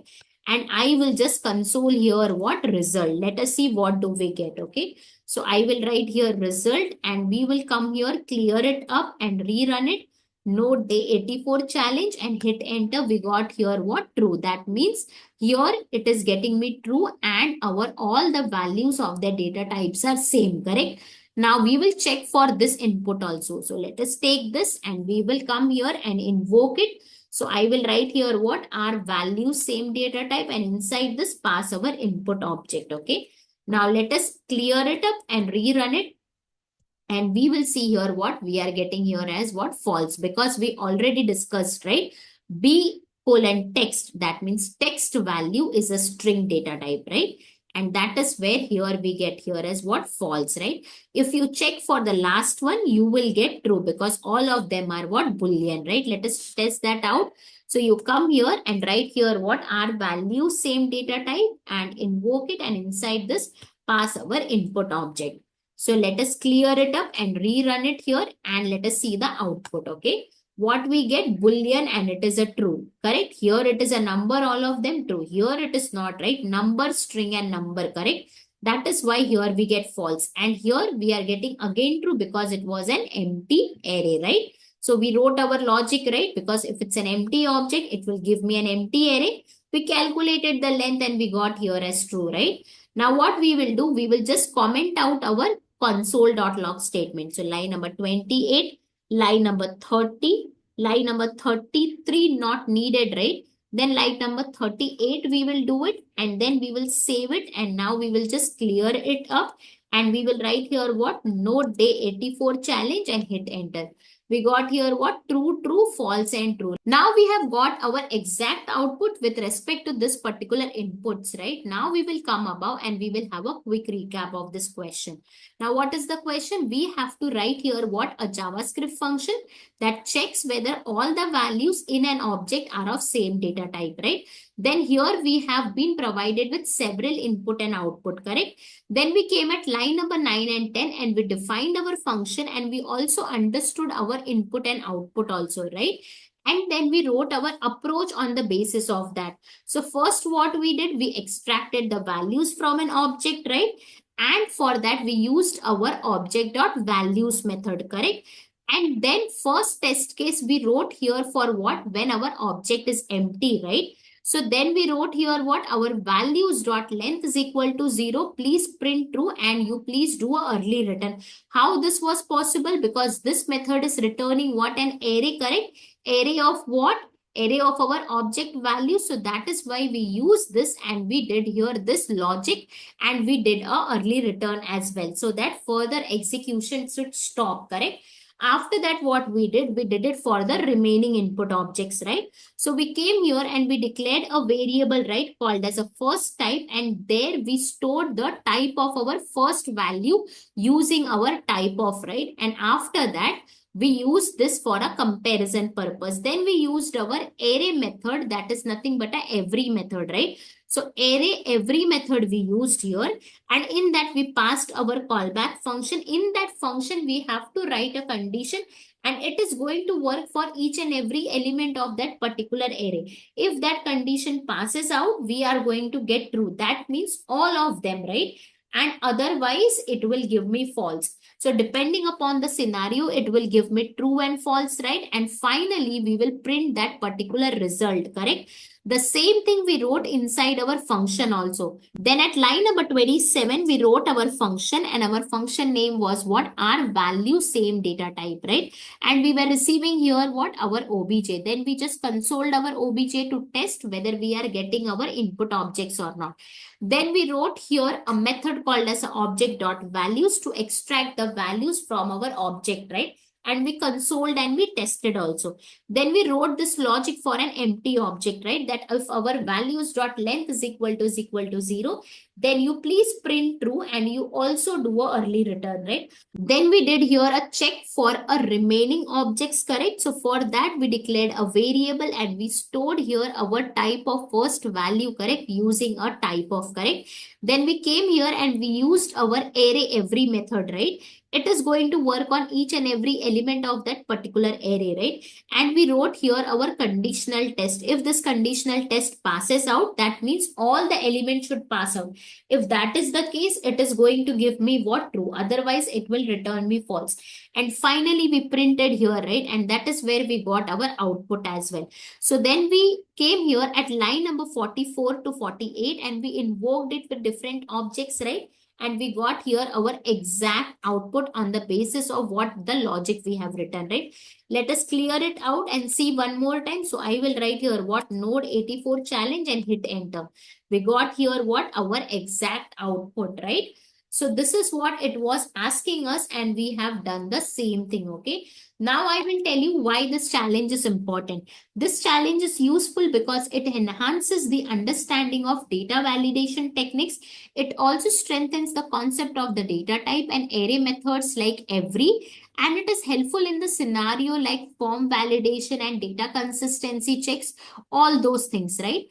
And I will just console here what? Result. Let us see what do we get, okay? So I will write here result and we will come here, clear it up and rerun it. Node day 84 challenge and hit enter. We got here what? True. That means here it is getting me true and our all the values of the data types are same, correct? Now we will check for this input also. So let us take this and we will come here and invoke it. So I will write here what? Our values same data type, and inside this pass our input object, okay? Now let us clear it up and rerun it. And we will see here what we are getting here as what? False, because we already discussed, right? B colon text, that means text value is a string data type, right? And that is where here we get here as what? False, right? If you check for the last one, you will get true because all of them are what? Boolean, right? Let us test that out. So you come here and write here what? Our value same data type and invoke it, and inside this pass our input object. So let us clear it up and rerun it here and let us see the output, okay? What we get? Boolean and it is a true, correct? Here it is a number, all of them true. Here it is not, right? Number, string and number, correct? That is why here we get false. And here we are getting again true because it was an empty array, right? So we wrote our logic, right? Because if it's an empty object, it will give me an empty array. We calculated the length and we got here as true, right? Now what we will do, we will just comment out our console.log statement. So line number 28, line number 30, line number 33 not needed, right? Then line number 38 we will do it and then we will save it, and now we will just clear it up and we will write here what? Node day 84 challenge and hit enter. We got here what? True, true, false and true. Now we have got our exact output with respect to this particular inputs, right? Now we will come above and we will have a quick recap of this question. Now what is the question? We have to write here what? A JavaScript function that checks whether all the values in an object are of same data type, right? Then here we have been provided with several input and output, correct? Then we came at line number 9 and 10 and we defined our function and we also understood our input and output also, right? And then we wrote our approach on the basis of that. So first what we did, we extracted the values from an object, right? And for that we used our object.values method, correct? And then first test case we wrote here for what? When our object is empty, right? So then we wrote here what? Our values dot length is equal to 0. Please print true and you please do a early return. How this was possible? Because this method is returning what? An array, correct? Array of what? Array of our object value. So that is why we use this and we did here this logic and we did a early return as well. So that further execution should stop, correct? After that, what we did it for the remaining input objects, right? So we came here and we declared a variable, right, called as a first type, and there we stored the type of our first value using our type of, right? And after that, we used this for a comparison purpose. Then we used our array method, that is nothing but a every method, right? So array every method we used here, and in that we passed our callback function. In that function we have to write a condition and it is going to work for each and every element of that particular array. If that condition passes out, we are going to get true. That means all of them, right? And otherwise it will give me false. So depending upon the scenario, it will give me true and false, right? And finally, we will print that particular result, correct? The same thing we wrote inside our function also. Then at line number 27, we wrote our function and our function name was what? Our value same data type, right? And we were receiving here what? Our obj. Then we just consoled our obj to test whether we are getting our input objects or not. Then we wrote here a method called as object.values to extract the values from our object, right? And we consoled and we tested also. Then we wrote this logic for an empty object, right? That if our values dot length is equal to 0, then you please print true and you also do a early return, right? Then we did here a check for a remaining objects, correct? So for that we declared a variable and we stored here our type of first value, correct? Using a type of, correct? Then we came here and we used our array every method, right? It is going to work on each and every element of that particular array, right? And we wrote here our conditional test. If this conditional test passes out, that means all the elements should pass out. If that is the case, it is going to give me what? True. Otherwise, it will return me false. And finally, we printed here, right? And that is where we got our output as well. So then we came here at line number 44 to 48 and we invoked it with different objects, right? And we got here our exact output on the basis of what the logic we have written, right? Let us clear it out and see one more time. So I will write here what? Node 84 challenge and hit enter. We got here what? Our exact output, right? So this is what it was asking us and we have done the same thing, okay? Now I will tell you why this challenge is important. This challenge is useful because it enhances the understanding of data validation techniques. It also strengthens the concept of the data type and array methods like every, and it is helpful in the scenario like form validation and data consistency checks, all those things, right?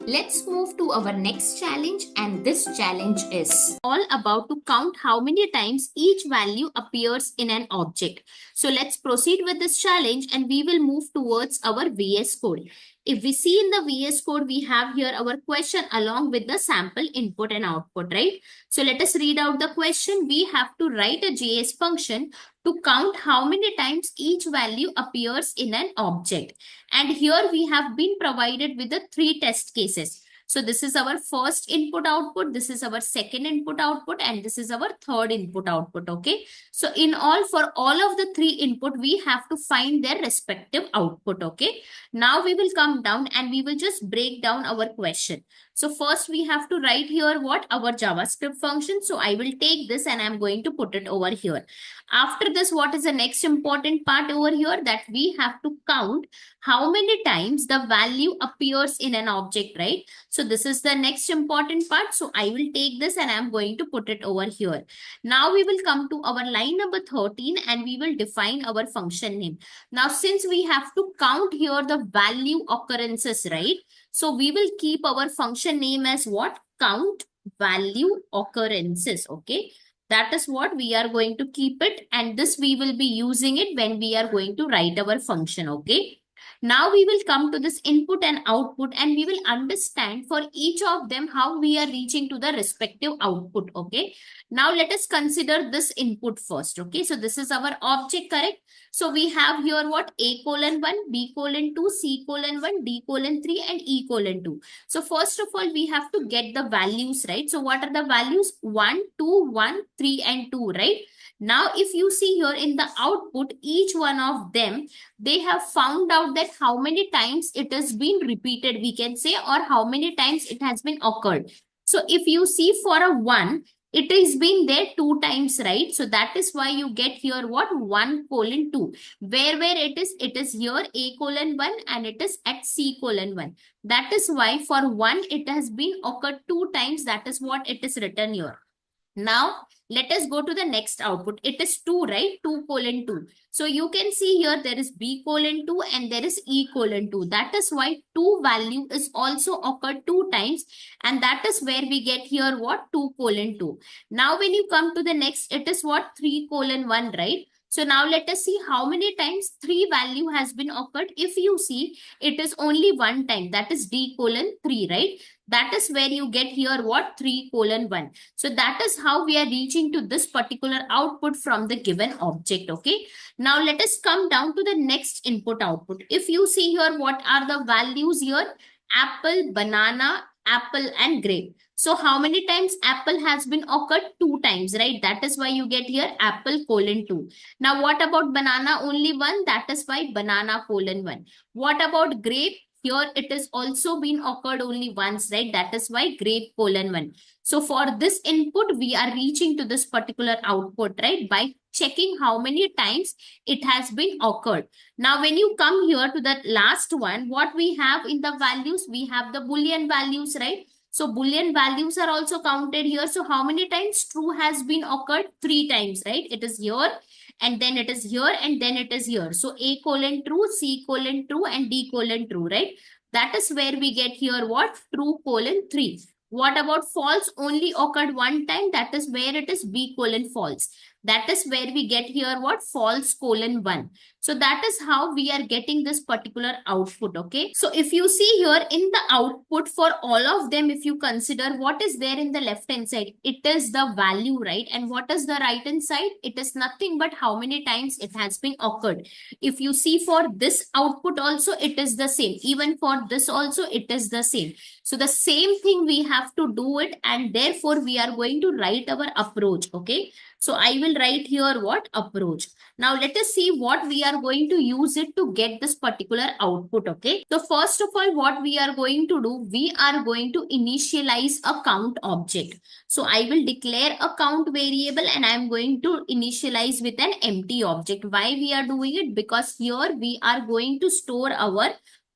Let's move to our next challenge, and this challenge is all about to count how many times each value appears in an object. So let's proceed with this challenge and we will move towards our VS Code. If we see in the VS Code, we have here our question along with the sample input and output, right? So let us read out the question. We have to write a JS function to count how many times each value appears in an object. And here we have been provided with the 3 test cases. So this is our first input output, this is our second input output, and this is our third input output, okay? So in all, for all of the 3 input, we have to find their respective output, okay? Now we will come down and we will just break down our question. So first we have to write here what? Our JavaScript function. So I will take this and I'm going to put it over here. After this, what is the next important part over here? That we have to count how many times the value appears in an object, right? So this is the next important part. So I will take this and I'm going to put it over here. Now we will come to our line number 13 and we will define our function name. Now, since we have to count here the value occurrences, right? So we will keep our function name as what? Count value occurrences, okay? That is what we are going to keep it, and this we will be using it when we are going to write our function, okay? Now we will come to this input and output and we will understand for each of them how we are reaching to the respective output, okay? Now let us consider this input first, okay? So this is our object, correct? So we have here what? A:1, B:2, C:1, D:3 and E:2. So first of all, we have to get the values, right? So what are the values? 1, 2, 1, 3 and 2, right? Now, if you see here in the output, each one of them, they have found out that how many times it has been repeated, we can say, or how many times it has been occurred. So if you see for a 1, it is been there 2 times, right? So that is why you get here what? 1:2. Where it is here A:1 and it is at C:1. That is why for 1, it has been occurred 2 times. That is what it is written here. Now, let us go to the next output. It is 2, right? 2:2. So you can see here there is B:2 and there is E:2. That is why 2 value is also occurred 2 times. And that is where we get here what? 2:2. Now, when you come to the next, it is what? 3:1, right? So now let us see how many times 3 value has been occurred. If you see, it is only 1 time. That is D:3, right? That is where you get here what? 3:1. So that is how we are reaching to this particular output from the given object, okay? Now let us come down to the next input output. If you see here, what are the values here? Apple, banana, apple and grape. So how many times apple has been occurred? 2 times, right? That is why you get here apple:2. Now what about banana? Only 1. That is why banana:1. What about grape? Here it is also been occurred only once, right? That is why grape:1. So for this input, we are reaching to this particular output, right? By checking how many times it has been occurred. Now, when you come here to the last one, what we have in the values? We have the Boolean values, right? So Boolean values are also counted here. So how many times true has been occurred? 3 times, right? It is here and then it is here and then it is here. So A:true, C:true and D:true, right? That is where we get here what? True:3. What about false? Only occurred 1 time. That is where it is B:false. That is where we get here what? False:1. So that is how we are getting this particular output, okay? So if you see here in the output for all of them, if you consider what is there in the left hand side, it is the value, right? And what is the right hand side? It is nothing but how many times it has been occurred. If you see for this output also, it is the same. Even for this also, it is the same. So the same thing we have to do it, and therefore we are going to write our approach, okay? So I will write here what? Approach. Now let us see what we are going to use it to get this particular output, okay? So first of all, what we are going to do, we are going to initialize a count object. So I will declare a count variable and I am going to initialize with an empty object. Why we are doing it? Because here we are going to store our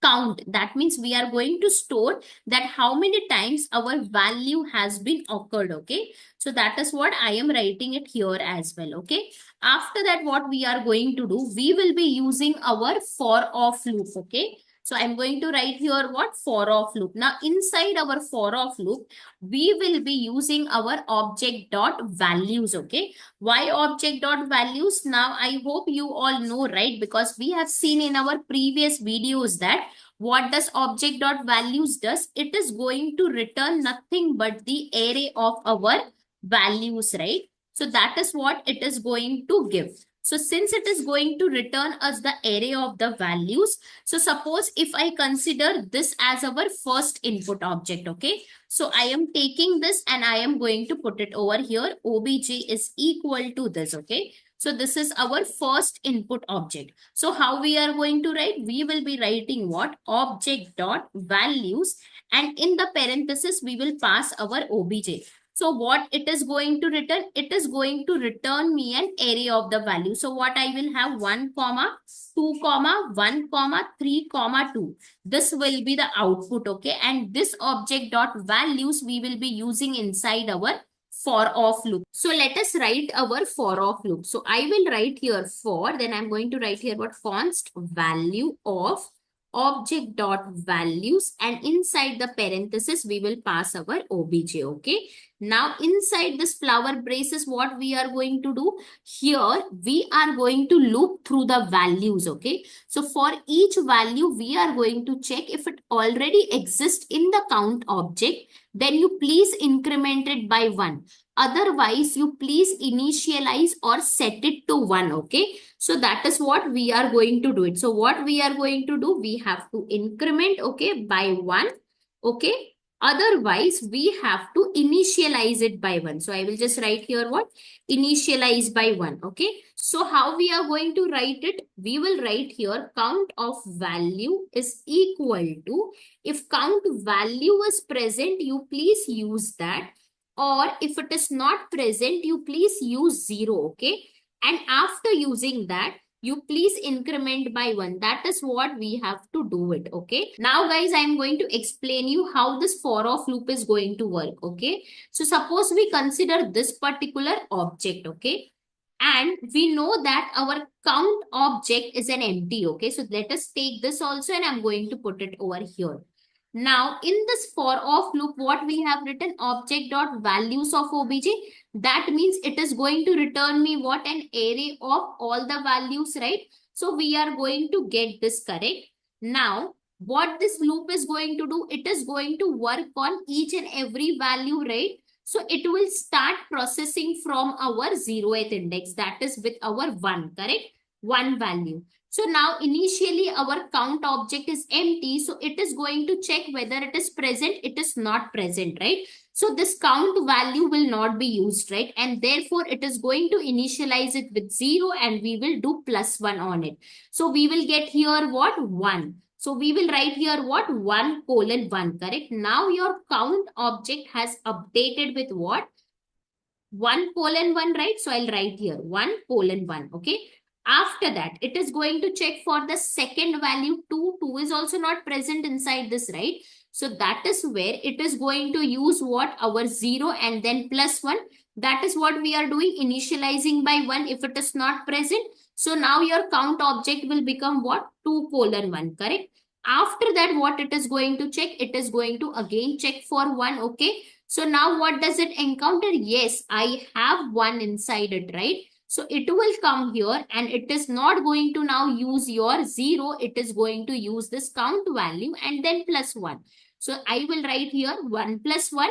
count. That means we are going to store that how many times our value has been occurred, okay? So that is what I am writing it here as well, okay? After that, what we are going to do, we will be using our for-of loop, okay? So I'm going to write here what? For-of loop. Now inside our for-of loop, we will be using our object.values, okay? Why object.values? Now I hope you all know, right? Because we have seen in our previous videos that what does object.values does? It is going to return nothing but the array of our values, right? So that is what it is going to give. So since it is going to return us the array of the values, so suppose if I consider this as our first input object, okay? So I am taking this and I am going to put it over here. Obj is equal to this, okay? So this is our first input object. So how we are going to write? We will be writing what? Object dot values, and in the parenthesis we will pass our obj. So what it is going to return? It is going to return me an array of the value. So what I will have 1 comma 2 comma 1 comma 3 comma 2. This will be the output, okay? And this object dot values we will be using inside our for of loop. So let us write our for of loop. So I will write here for, then I'm going to write here what? Const value of object dot values, and inside the parenthesis we will pass our obj, okay? Now inside this flower braces, what we are going to do here, we are going to loop through the values, okay? So for each value we are going to check if it already exists in the count object, then you please increment it by 1. Otherwise, you please initialize or set it to 1, okay? So that is what we are going to do it. So what we are going to do, we have to increment, okay, by 1, okay? Otherwise, we have to initialize it by 1. So I will just write here what? Initialize by 1, okay? So how we are going to write it? We will write here count of value is equal to, if count value is present, you please use that. Or if it is not present, you please use 0, okay? And after using that, you please increment by 1. That is what we have to do it, okay? Now guys, I am going to explain you how this for of loop is going to work, okay? So suppose we consider this particular object, okay? And we know that our count object is an empty, okay? So let us take this also, and I'm going to put it over here. Now, in this for of loop, what we have written, object dot values of obj, that means it is going to return me what? An array of all the values, right? So we are going to get this correct. Now, what this loop is going to do, it is going to work on each and every value, right? So it will start processing from our 0th index, that is with our 1, correct? 1 value. So now initially our count object is empty. So it is going to check whether it is present. It is not present, right? So this count value will not be used, right? And therefore it is going to initialize it with 0, and we will do +1 on it. So we will get here what? 1. So we will write here what? 1:1, correct? Now your count object has updated with what? 1:1, right? So I'll write here 1:1, okay? After that, it is going to check for the second value 2. 2 is also not present inside this, right? So that is where it is going to use what? Our 0 and then +1. That is what we are doing, initializing by 1 if it is not present. So now your count object will become what? 2:1, correct? After that, what it is going to check? It is going to again check for 1, okay? So now what does it encounter? Yes, I have 1 inside it, right? So it will come here, and it is not going to now use your 0. It is going to use this count value and then +1. So I will write here 1 + 1.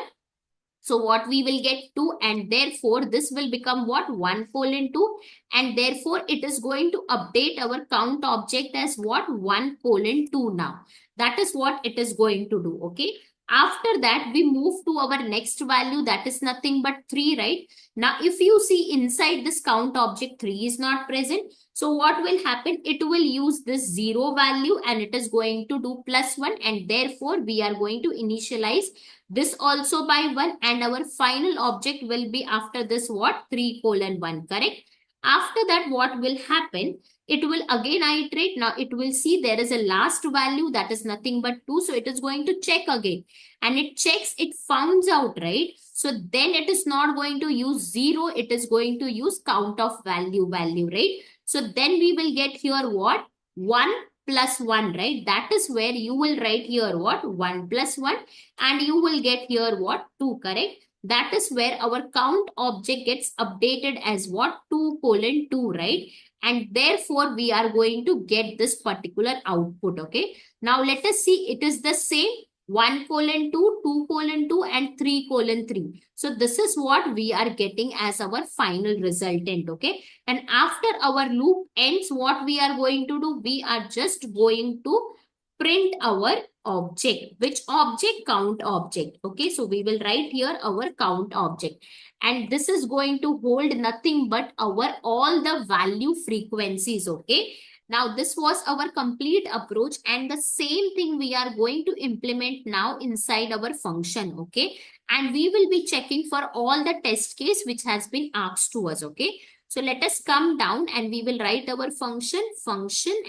So what we will get 2, and therefore this will become what? 1:2, and therefore it is going to update our count object as what? 1:2 now. That is what it is going to do, okay? After that, we move to our next value, that is nothing but 3, right? Now, if you see inside this count object, 3 is not present. So what will happen? It will use this 0 value, and it is going to do +1, and therefore we are going to initialize this also by 1, and our final object will be after this what? 3:1, correct? After that, what will happen? It will again iterate. Now it will see there is a last value, that is nothing but 2. So it is going to check again, and it checks, it finds out, right? So then it is not going to use 0. It is going to use count of value, right? So then we will get here what? 1 + 1, right? That is where you will write here what? 1 + 1, and you will get here what? 2, correct? That is where our count object gets updated as what? 2:2, right? And therefore we are going to get this particular output, okay? Now let us see, it is the same. 1 colon 2, 2 colon 2 and 3 colon 3. So this is what we are getting as our final resultant. Okay. And after our loop ends, what we are going to do? We are just going to print our object. Which object? Count object. Okay. So we will write here our count object. And this is going to hold nothing but our all the value frequencies. Okay. Now, this was our complete approach, and the same thing we are going to implement now inside our function, okay? And we will be checking for all the test case which has been asked to us, okay? So let us come down and we will write our function,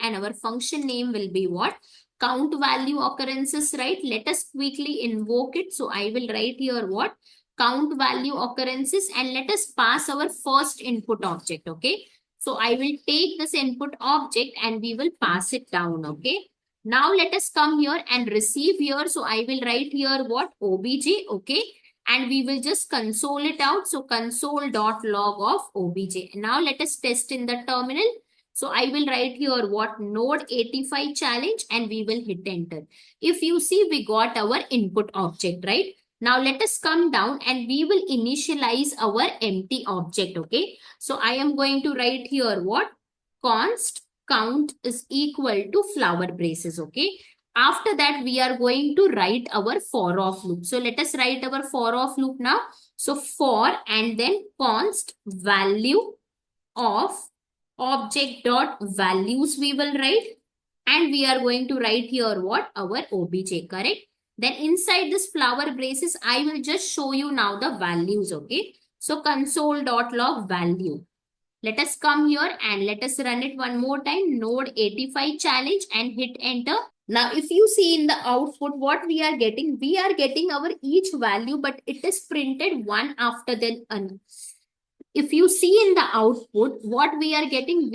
and our function name will be what? Count value occurrences, right? Let us quickly invoke it. So I will write here what? Count value occurrences, and let us pass our first input object, okay? So I will take this input object and we will pass it down, okay? Now let us come here and receive here. So I will write here what? Obj, okay? And we will just console it out. So console.log of obj. Now let us test in the terminal. So I will write here what? Node 85 challenge, and we will hit enter. If you see, we got our input object, right? Now let us come down and we will initialize our empty object, okay? So I am going to write here what? Const count is equal to flower braces, okay? After that, we are going to write our for of loop. So let us write our for of loop now. So for and then const value of object dot values we will write. And we are going to write here what? Our obj, correct? Then inside this flower braces, I will just show you now the values, okay? So console.log value. Let us come here and let us run it one more time. Node 85 challenge and hit enter. Now, if you see in the output, what we are getting our each value, but it is printed one after the another. If you see in the output, what we are getting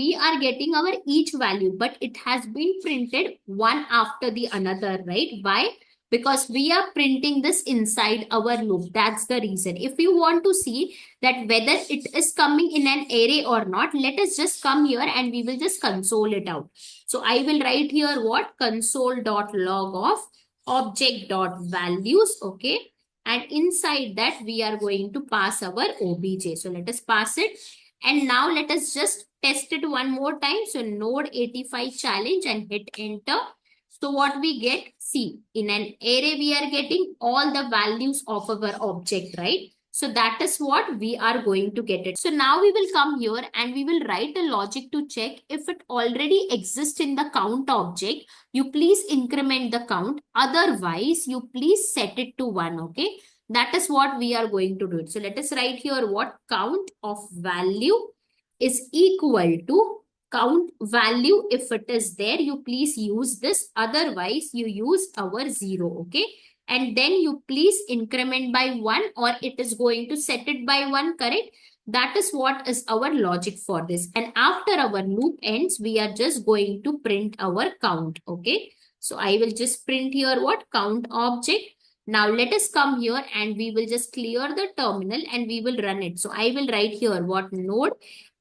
our each value, but it has been printed one after the another, right? Why? Because we are printing this inside our loop. That's the reason. If you want to see that whether it is coming in an array or not, let us just come here and we will just console it out. So I will write here what? Console.log of object.values, okay? And inside that, we are going to pass our obj. So let us pass it. And now let us just test it one more time. So node 85 challenge and hit enter. So what we get? See, in an array, we are getting all the values of our object, right? So that is what we are going to get it. So now we will come here and we will write a logic to check if it already exists in the count object. You please increment the count. Otherwise, you please set it to 1, okay? That is what we are going to do. So let us write here what? Count of value is equal to count value. If it is there, you please use this. Otherwise, you use our 0, okay? And then you please increment by 1, or it is going to set it by 1, correct? That is what is our logic for this. And after our loop ends, we are just going to print our count, okay? So I will just print here what? Count object. Now let us come here and we will just clear the terminal and we will run it. So I will write here what? Node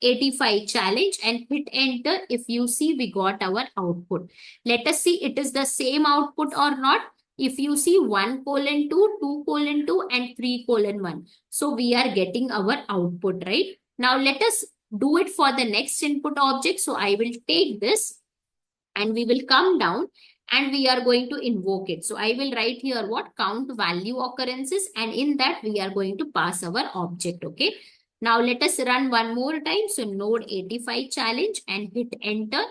85 challenge and hit enter. If you see, we got our output. Let us see it is the same output or not. If you see 1 colon 2, 2 colon 2 and 3 colon 1. So we are getting our output, right? Now let us do it for the next input object. So I will take this and we will come down and we are going to invoke it. So I will write here what? Count value occurrences, and in that we are going to pass our object, okay? Now let us run one more time. So node 85 challenge and hit enter.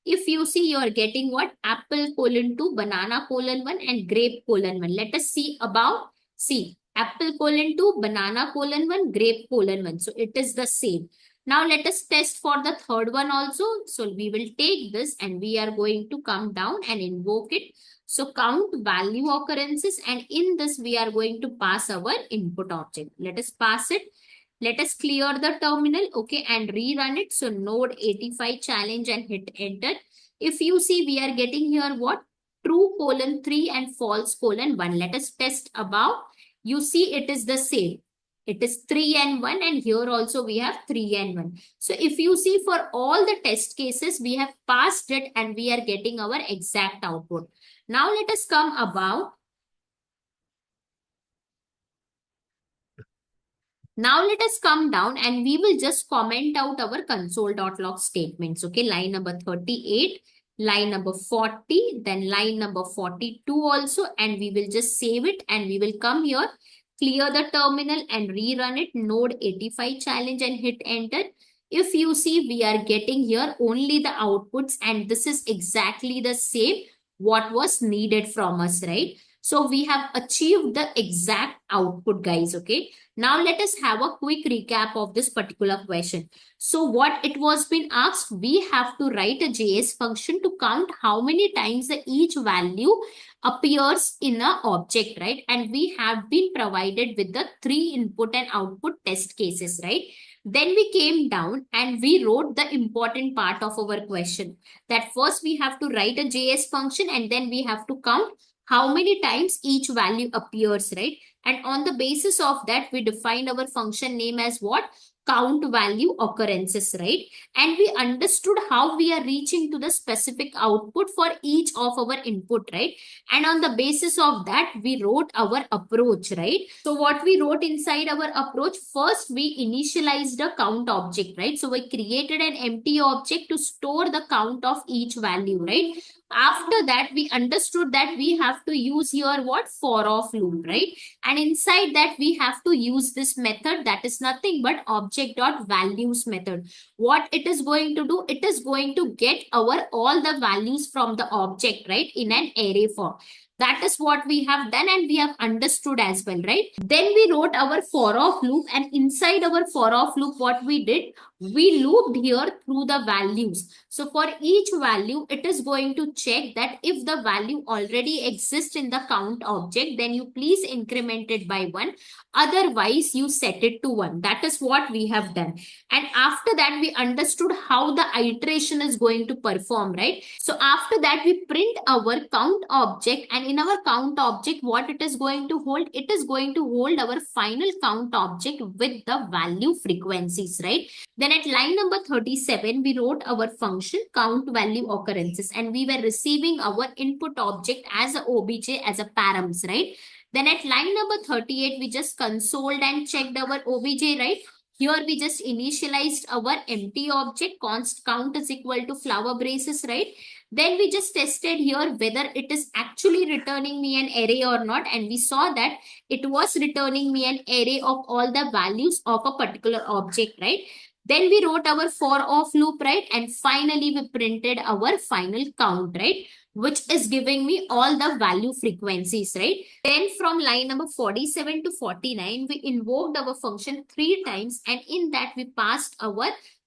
If you see, you are getting what? Apple colon 2, banana colon 1 and grape colon 1. Let us see about, see, apple colon 2, banana colon 1, grape colon 1. So it is the same. Now let us test for the third one also. So we will take this and we are going to come down and invoke it. So count value occurrences, and in this we are going to pass our input object. Let us pass it. Let us clear the terminal, okay, and rerun it. So node 85 challenge and hit enter. If you see, we are getting here what? True colon 3 and false colon 1. Let us test above. You see it is the same. It is 3 and 1, and here also we have 3 and 1. So if you see, for all the test cases, we have passed it and we are getting our exact output. Now let us come above. Now let us come down and we will just comment out our console.log statements. Okay, line number 38, line number 40, then line number 42 also, and we will just save it and we will come here, clear the terminal and rerun it, node 85 challenge and hit enter. If you see, we are getting here only the outputs and this is exactly the same what was needed from us, right? So we have achieved the exact output, guys, okay? Now let us have a quick recap of this particular question. So what it was been asked, we have to write a JS function to count how many times each value appears in an object, right? And we have been provided with the 3 input and output test cases, right? Then we came down and we wrote the important part of our question. That first we have to write a JS function and then we have to count how many times each value appears, right? And on the basis of that, we defined our function name as what? Count value occurrences, right? And we understood how we are reaching to the specific output for each of our input, right? And on the basis of that, we wrote our approach, right? So what we wrote inside our approach, first we initialized a count object, right? So we created an empty object to store the count of each value, right? After that, we understood that we have to use here what? For of loop, right? And inside that, we have to use this method that is nothing but object.values method. What it is going to do? It is going to get our all the values from the object, right? In an array form. That is what we have done and we have understood as well, right? Then we wrote our for of loop and inside our for of loop, what we did? We looped here through the values. So for each value, it is going to check that if the value already exists in the count object, then you please increment it by 1. Otherwise, you set it to 1. That is what we have done. And after that, we understood how the iteration is going to perform, right? So after that, we print our count object and in our count object, what it is going to hold? It is going to hold our final count object with the value frequencies, right? Then at line number 37, we wrote our function count value occurrences and we were receiving our input object as a obj as a params, right? Then at line number 38, we just consoled and checked our obj, right? Here we just initialized our empty object, const count is equal to flower braces, right? Then we just tested here whether it is actually returning me an array or not. And we saw that it was returning me an array of all the values of a particular object, right? Then we wrote our for of loop, right? And finally, we printed our final count, right? Which is giving me all the value frequencies, right? Then from line number 47 to 49, we invoked our function 3 times. And in that, we passed our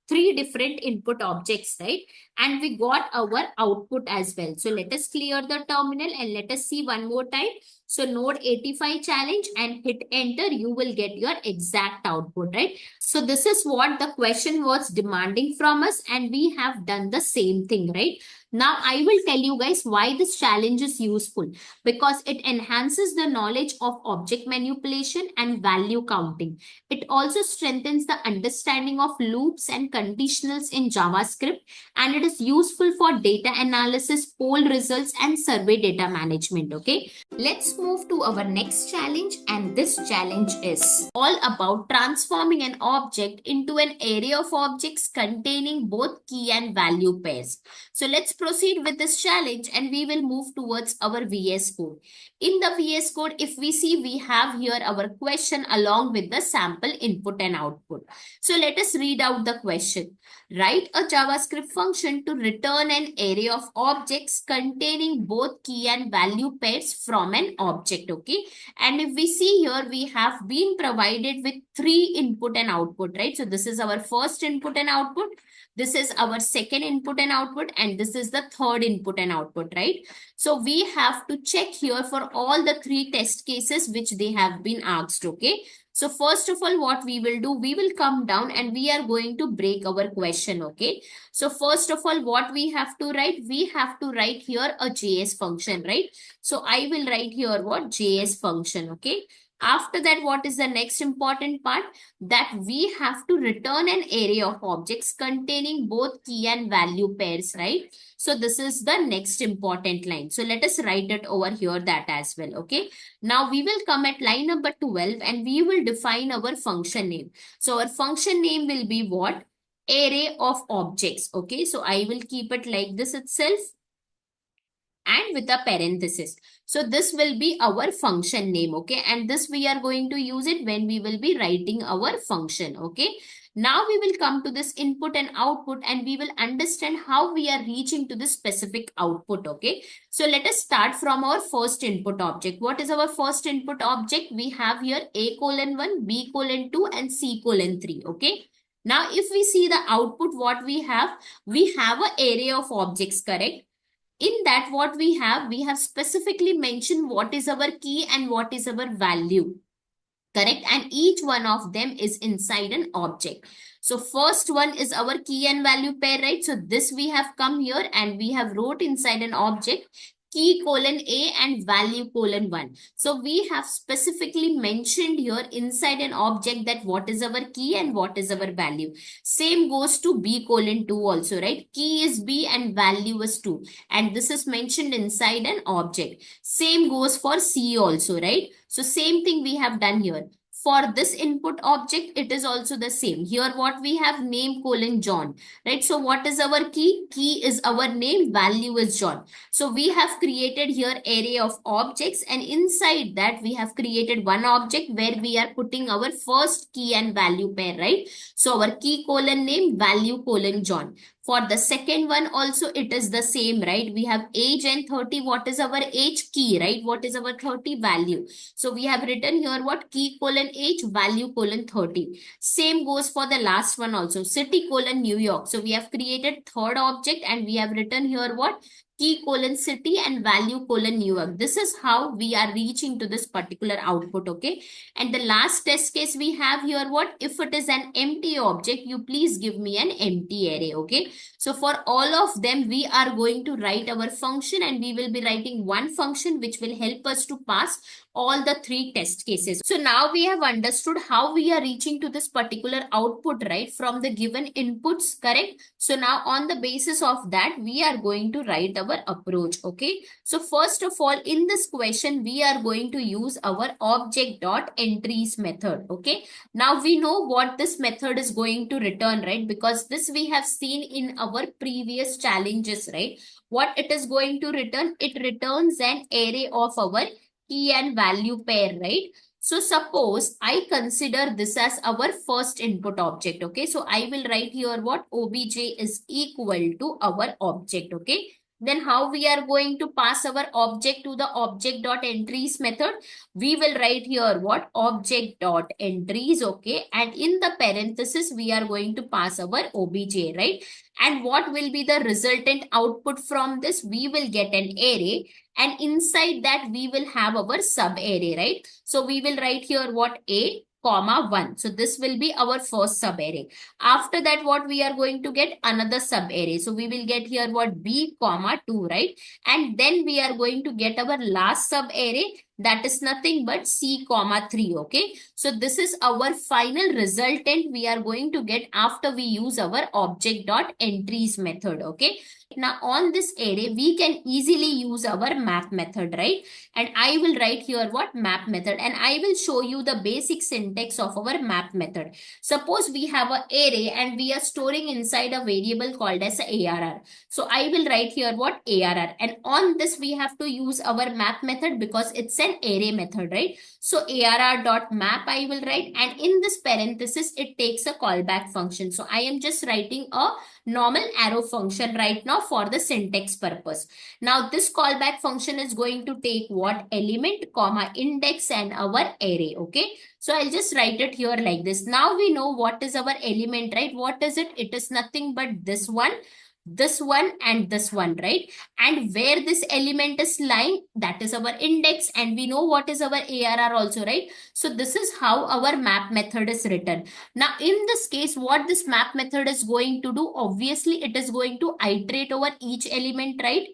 3 different input objects, right? And we got our output as well. So let us clear the terminal and let us see one more time. So node 85 challenge and hit enter, you will get your exact output, right? So this is what the question was demanding from us and we have done the same thing, right? Now I will tell you guys why this challenge is useful, because it enhances the knowledge of object manipulation and value counting. It also strengthens the understanding of loops and conditionals in JavaScript, and it is useful for data analysis, poll results, and survey data management. Okay, let's move to our next challenge, and this challenge is all about transforming an object into an array of objects containing both key and value pairs. So let's proceed with this challenge and we will move towards our VS Code. In the VS Code, if we see, we have here our question along with the sample input and output. So let us read out the question. Write a JavaScript function to return an array of objects containing both key and value pairs from an object. Okay. And if we see here, we have been provided with 3 input and output, right? So this is our first input and output. This is our second input and output, and this is the third input and output, right? So we have to check here for all the 3 test cases which they have been asked, okay? So first of all, what we will do, we will come down and we are going to break our question, okay? So first of all, what we have to write? We have to write here a JS function, right? So I will write here what? JS function, okay? After that, what is the next important part? That we have to return an array of objects containing both key and value pairs, right? So this is the next important line. So let us write it over here that as well, okay? Now we will come at line number 12 and we will define our function name. So our function name will be what? Array of objects, okay? So I will keep it like this itself and with a parenthesis. So this will be our function name, okay? And this we are going to use it when we will be writing our function, okay? Now we will come to this input and output and we will understand how we are reaching to this specific output, okay? So let us start from our first input object. What is our first input object? We have here A:1, B:2 and C:3, okay? Now if we see the output, what we have an array of objects, correct? In that, what we have specifically mentioned what is our key and what is our value, correct? And each one of them is inside an object. So first one is our key and value pair, right? So this we have come here and we have wrote inside an object key:A and value:1. So we have specifically mentioned here inside an object that what is our key and what is our value. Same goes to B:2 also, right? Key is B and value is 2. And this is mentioned inside an object. Same goes for C also, right? So same thing we have done here. For this input object, it is also the same. Here what we have name:John, right? So what is our key? Key is our name, value is John. So we have created here array of objects and inside that we have created one object where we are putting our first key and value pair, right? So our key:name, value:John. For the second one also it is the same, right? We have age and 30. What is our age? Key, right? What is our 30? Value. So we have written here what? Key:age, value:30. Same goes for the last one also. City:New York. So we have created third object and we have written here what? Key:city and value:New York. This is how we are reaching to this particular output, okay? And the last test case we have here what? If it is an empty object, you please give me an empty array, okay? So for all of them, we are going to write our function and we will be writing one function which will help us to pass all the three test cases. So now we have understood how we are reaching to this particular output, right? From the given inputs, correct? So now on the basis of that, we are going to write our approach, okay? So first of all, in this question, we are going to use our object.entries method, okay? Now we know what this method is going to return, right? Because this we have seen in our previous challenges, right? What it is going to return? It returns an array of our key and value pair, right? So suppose I consider this as our first input object, okay? So I will write here what? Obj is equal to our object, okay? Then how we are going to pass our object to the object.entries method? We will write here what? Object.entries, okay? And in the parenthesis, we are going to pass our obj, right? And what will be the resultant output from this? We will get an array and inside that we will have our sub array, right? So we will write here what? A, comma 1. So this will be our first sub array. After that, what we are going to get? Another sub array. So we will get here what? B, comma 2, right? And then we are going to get our last sub array. That is nothing but C, comma 3, okay? So this is our final resultant we are going to get after we use our object.entries method, okay? Now on this array, we can easily use our map method, right? And I will write here what? Map method. And I will show you the basic syntax of our map method. Suppose we have an array and we are storing inside a variable called as ARR. So I will write here what? ARR. And on this, we have to use our map method because it's an array method, right? So ARR.map I will write. And in this parenthesis, it takes a callback function. So I am just writing a normal arrow function right now for the syntax purpose. Now this callback function is going to take what? Element, comma, index and our array, okay? So I'll just write it here like this. Now we know what is our element, right? What is it? It is nothing but this one and this one, right? And where this element is lying, that is our index, and we know what is our ARR also, right? So this is how our map method is written. Now in this case, what this map method is going to do? Obviously it is going to iterate over each element, right?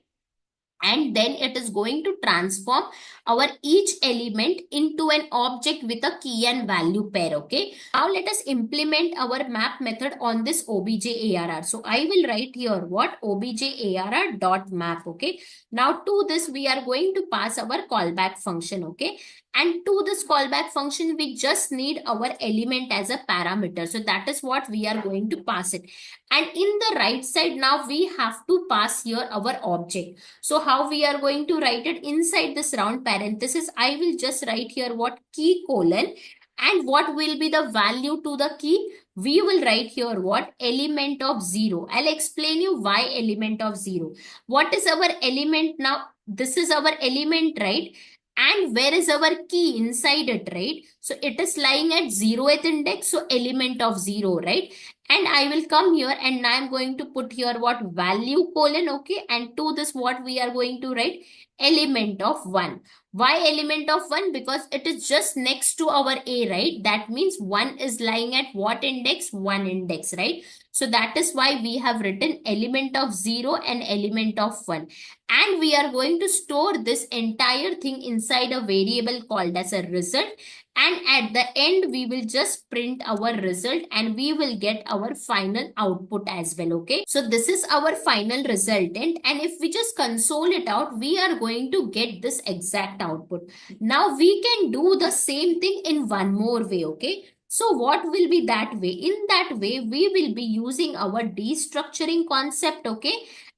and then it is going to transform our each element into an object with a key and value pair. Okay, now let us implement our map method on this obj-arr. So I will write here what obj-arr dot map. Okay, now to this we are going to pass our callback function. Okay, and to this callback function we just need our element as a parameter, so that is what we are going to pass it. And in the right side now we have to pass here our object. So how we are going to write it? Inside this round parenthesis, I will just write here what key colon, and what will be the value to the key? We will write here what element of 0. I'll explain you why element of 0. What is our element now? This is our element, right? And where is our key inside it, right? So it is lying at 0th index. So element of 0, right? And I will come here and now I'm going to put here what value colon. Okay. And to this what we are going to write element of 1. Why element of 1? Because it is just next to our A, right? That means 1 is lying at what index? 1 index, right? So that is why we have written element of 0 and element of 1. And we are going to store this entire thing inside a variable called as a result. And at the end, we will just print our result and we will get our final output as well. Okay. So this is our final resultant. And if we just console it out, we are going to get this exact output. Now we can do the same thing in one more way. Okay. So what will be that way? In that way, we will be using our destructuring concept. Okay.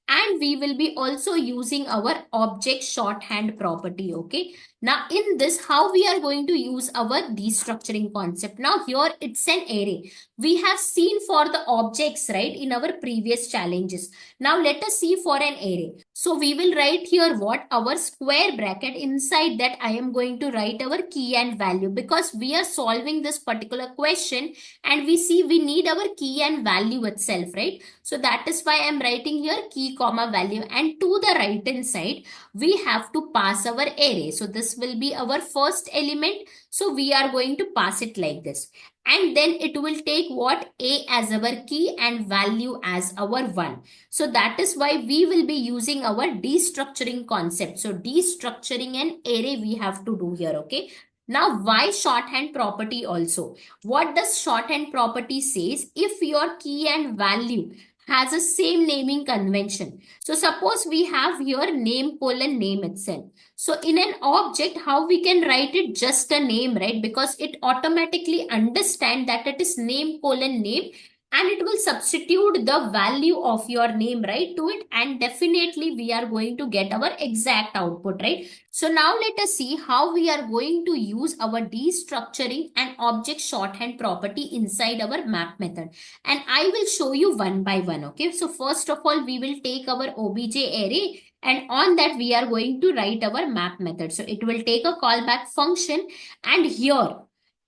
And we will be also using our object shorthand property. Okay. Now in this, how we are going to use our destructuring concept? Now here it's an array. We have seen for the objects, right, in our previous challenges. Now let us see for an array. So we will write here what our square bracket, inside that I am going to write our key and value, because we are solving this particular question and we see we need our key and value itself, right? So that is why I am writing here key comma value, and to the right hand side we have to pass our array. So this will be our first element. So we are going to pass it like this. And then it will take what? A as our key and value as our 1. So that is why we will be using our destructuring concept. So destructuring an array we have to do here. Okay. Now why shorthand property also? What does shorthand property says? If your key and value has a same naming convention. So suppose we have here name colon name itself. So in an object, how we can write it? Just a name, right? Because it automatically understand that it is name colon name, and it will substitute the value of your name, right, to it. And definitely we are going to get our exact output, right? So now let us see how we are going to use our destructuring and object shorthand property inside our map method. And I will show you one by one. Okay. So first of all, we will take our obj array, and on that we are going to write our map method. So it will take a callback function, and here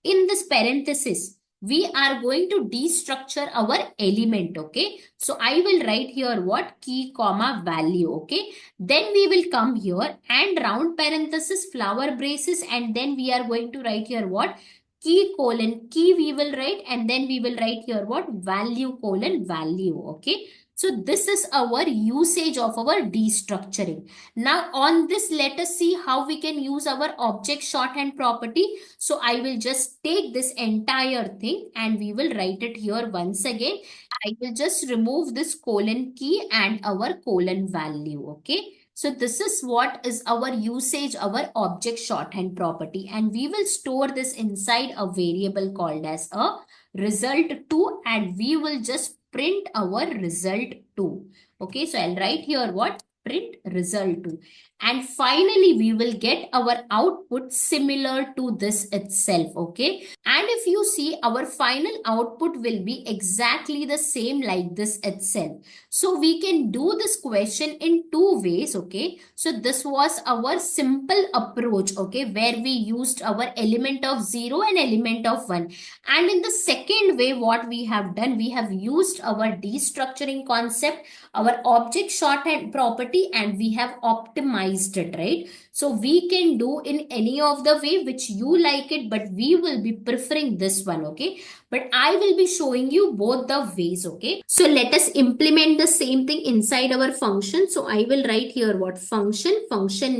in this parenthesis, we are going to destructure our element. Okay. So I will write here what? Key comma value. Okay. Then we will come here and round parenthesis flower braces, and then we are going to write here what? Key colon key we will write, and then we will write here what? Value colon value. Okay. So this is our usage of our destructuring. Now on this, let us see how we can use our object shorthand property. So I will just take this entire thing and we will write it here once again. I will just remove this colon key and our colon value. Okay. So this is what is our usage, our object shorthand property, and we will store this inside a variable called as a result2, and we will just print our result2. Okay, so I'll write here what? Print result2. And finally, we will get our output similar to this itself. Okay. And if you see, our final output will be exactly the same like this itself. So we can do this question in two ways. Okay. So this was our simple approach. Okay. Where we used our element of 0 and element of 1. And in the second way, what we have done, we have used our destructuring concept, our object shorthand property, and we have optimized optimized it, right? So we can do in any of the way which you like it, but we will be preferring this one, okay? But I will be showing you both the ways, okay? So let us implement the same thing inside our function. So I will write here what function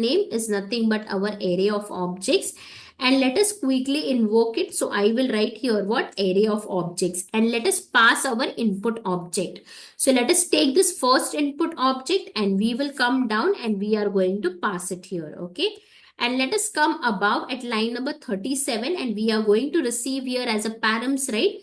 name is nothing but our array of objects, and let us quickly invoke it. So I will write here what array of objects, and let us pass our input object. So let us take this first input object and we will come down and we are going to pass it here, okay? And let us come above at line number 37 and we are going to receive here as a params, right?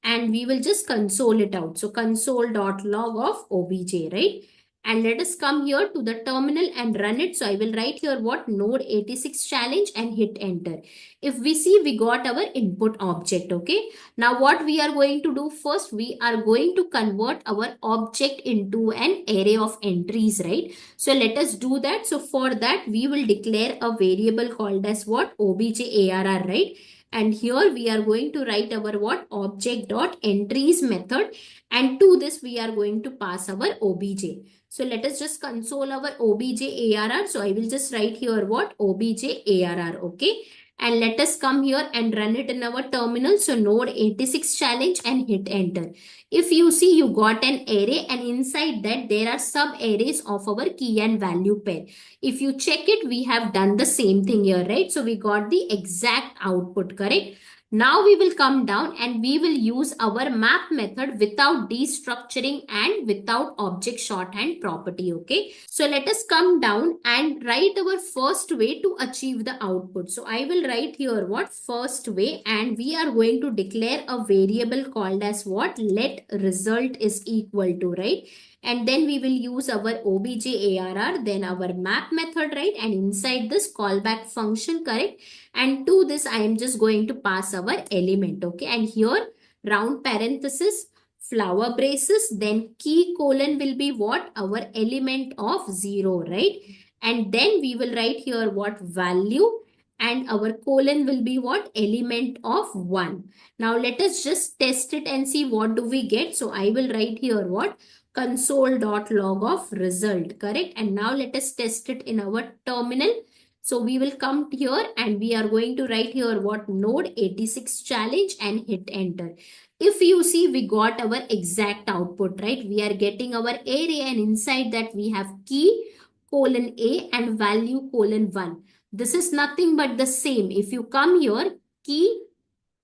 And we will just console it out. So console.log of obj, right? And let us come here to the terminal and run it. So I will write here what node 86 challenge and hit enter. If we see, we got our input object, okay? Now what we are going to do first, we are going to convert our object into an array of entries, right? So let us do that. So for that, we will declare a variable called as what? Obj-arr, right? And here we are going to write our what? Object.entries method. And to this, we are going to pass our obj. So let us just console our obj-arr. So I will just write here what? Obj-arr, okay? And let us come here and run it in our terminal. So node 86 challenge and hit enter. If you see, you got an array and inside that there are sub arrays of our key and value pair. If you check it, we have done the same thing here, right? So we got the exact output, correct? Now we will come down and we will use our map method without destructuring and without object shorthand property, okay? So let us come down and write our first way to achieve the output. So I will write here what? First way, and we are going to declare a variable called as what? Let result is equal to, right? And then we will use our obj-arr, then our map method, right? And inside this callback function, correct? And to this, I am just going to pass our element, okay? And here, round parenthesis, flower braces, then key colon will be what? Our element of 0, right? And then we will write here what? Value. And our colon will be what? Element of 1. Now, let us just test it and see what do we get. So, I will write here what? Console.log of result, correct? And now let us test it in our terminal. So we will come here and we are going to write here what? Node 86 challenge and hit enter. If you see, we got our exact output, right? We are getting our array and inside that we have key colon A and value colon 1. This is nothing but the same. If you come here, key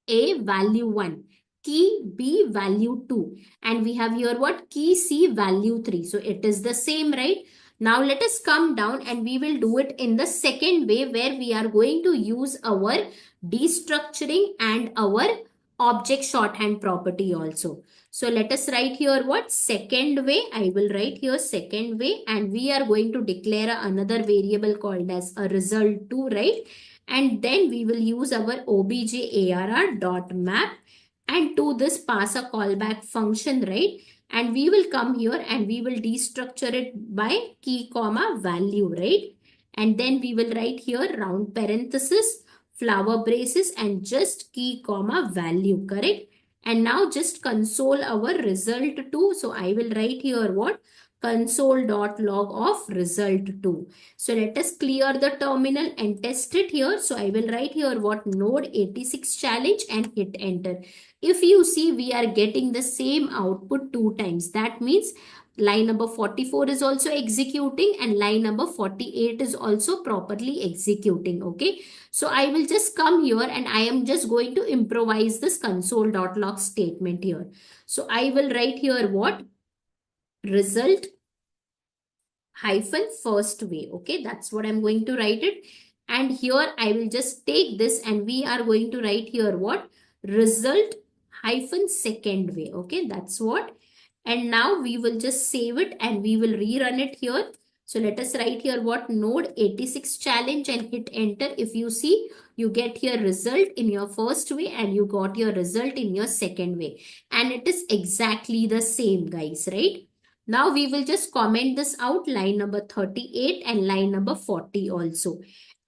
A value 1. Key B value 2, and we have here what? Key C value 3. So it is the same, right? Now let us come down and we will do it in the second way where we are going to use our destructuring and our object shorthand property also. So let us write here what? Second way. I will write here second way, and we are going to declare another variable called as a result2, right? And then we will use our obj-arr dot map. And to this pass a callback function, right? And we will come here and we will destructure it by key comma value, right? And then we will write here round parenthesis, flower braces, and just key comma value, correct? And now just console our result 2. So I will write here what? Console.log of result2. So let us clear the terminal and test it here. So I will write here what? Node 86 challenge and hit enter. If you see, we are getting the same output 2 times. That means line number 44 is also executing and line number 48 is also properly executing, okay? So I will just come here and I am just going to improvise this console.log statement here. So I will write here what? Result hyphen first way, okay? That's what I'm going to write it. And here I will just take this and we are going to write here what? Result hyphen second way, okay? That's what. And now we will just save it and we will rerun it here. So let us write here what? Node 86 challenge and hit enter. If you see, you get here result in your first way and you got your result in your second way. And it is exactly the same, guys, right? Now we will just comment this out, line number 38 and line number 40 also.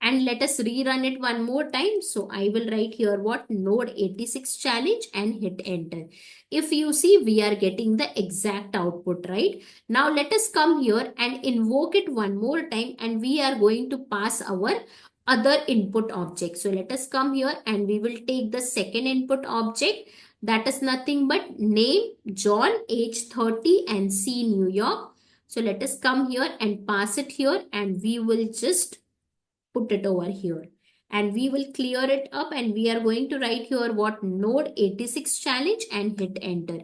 And let us rerun it one more time. So I will write here what node 86 challenge and hit enter. If you see, we are getting the exact output, right? Now let us come here and invoke it one more time, and we are going to pass our other input object. So let us come here and we will take the second input object, that is nothing but name John, age 30 and C New York. So let us come here and pass it here, and we will just put it over here, and we will clear it up, and we are going to write here what node 86 challenge and hit enter.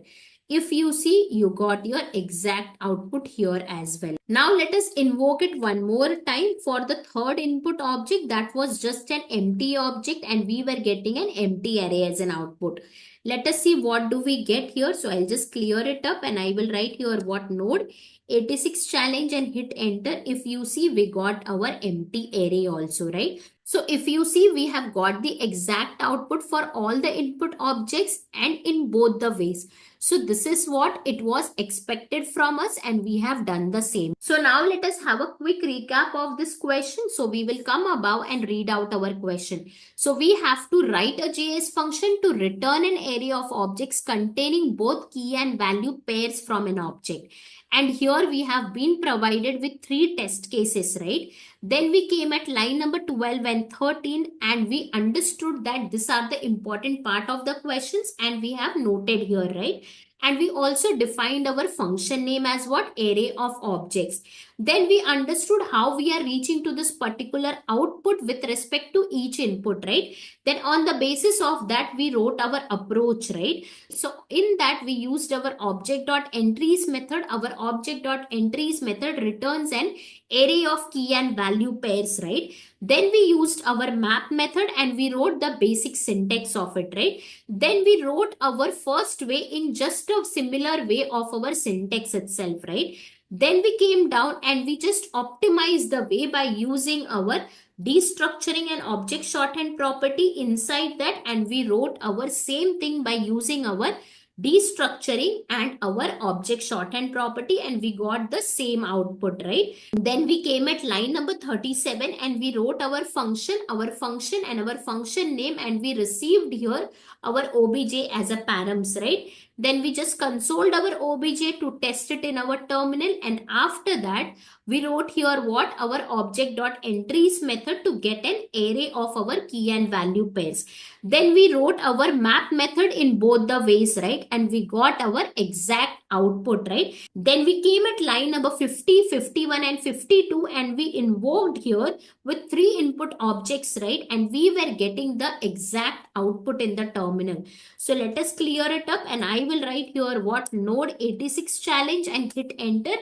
If you see, you got your exact output here as well. Now let us invoke it one more time for the third input object. That was just an empty object, and we were getting an empty array as an output. Let us see what do we get here. So I'll just clear it up, and I will write here what node 86 challenge and hit enter. If you see, we got our empty array also, right? So if you see, we have got the exact output for all the input objects and in both the ways. So this is what it was expected from us, and we have done the same. So now let us have a quick recap of this question. So we will come above and read out our question. So we have to write a JS function to return an array of objects containing both key and value pairs from an object. And here we have been provided with 3 test cases, right? Then we came at line number 12 and 13, and we understood that these are the important part of the questions, and we have noted here, right? And we also defined our function name as what? Array of objects. Then we understood how we are reaching to this particular output with respect to each input, right? Then on the basis of that, we wrote our approach, right? So in that, we used our object.entries method. Our object.entries method returns an array of key and value pairs, right? Then we used our map method, and we wrote the basic syntax of it, right? Then we wrote our first way in just a similar way of our syntax itself, right? Then we came down and we just optimized the way by using our destructuring and object shorthand property inside that, and we wrote our same thing by using our destructuring and our object shorthand property, and we got the same output, right? Then we came at line number 37, and we wrote our function and our function name, and we received here our obj as a params, right? Then we just consoled our obj to test it in our terminal, and after that we wrote here what? Our object.entries method to get an array of our key and value pairs. Then we wrote our map method in both the ways, right? And we got our exact output, right? Then we came at line number 50, 51 and 52, and we invoked here with 3 input objects, right? And we were getting the exact output in the terminal. So let us clear it up, and I will write here what? Node 86 challenge and hit enter.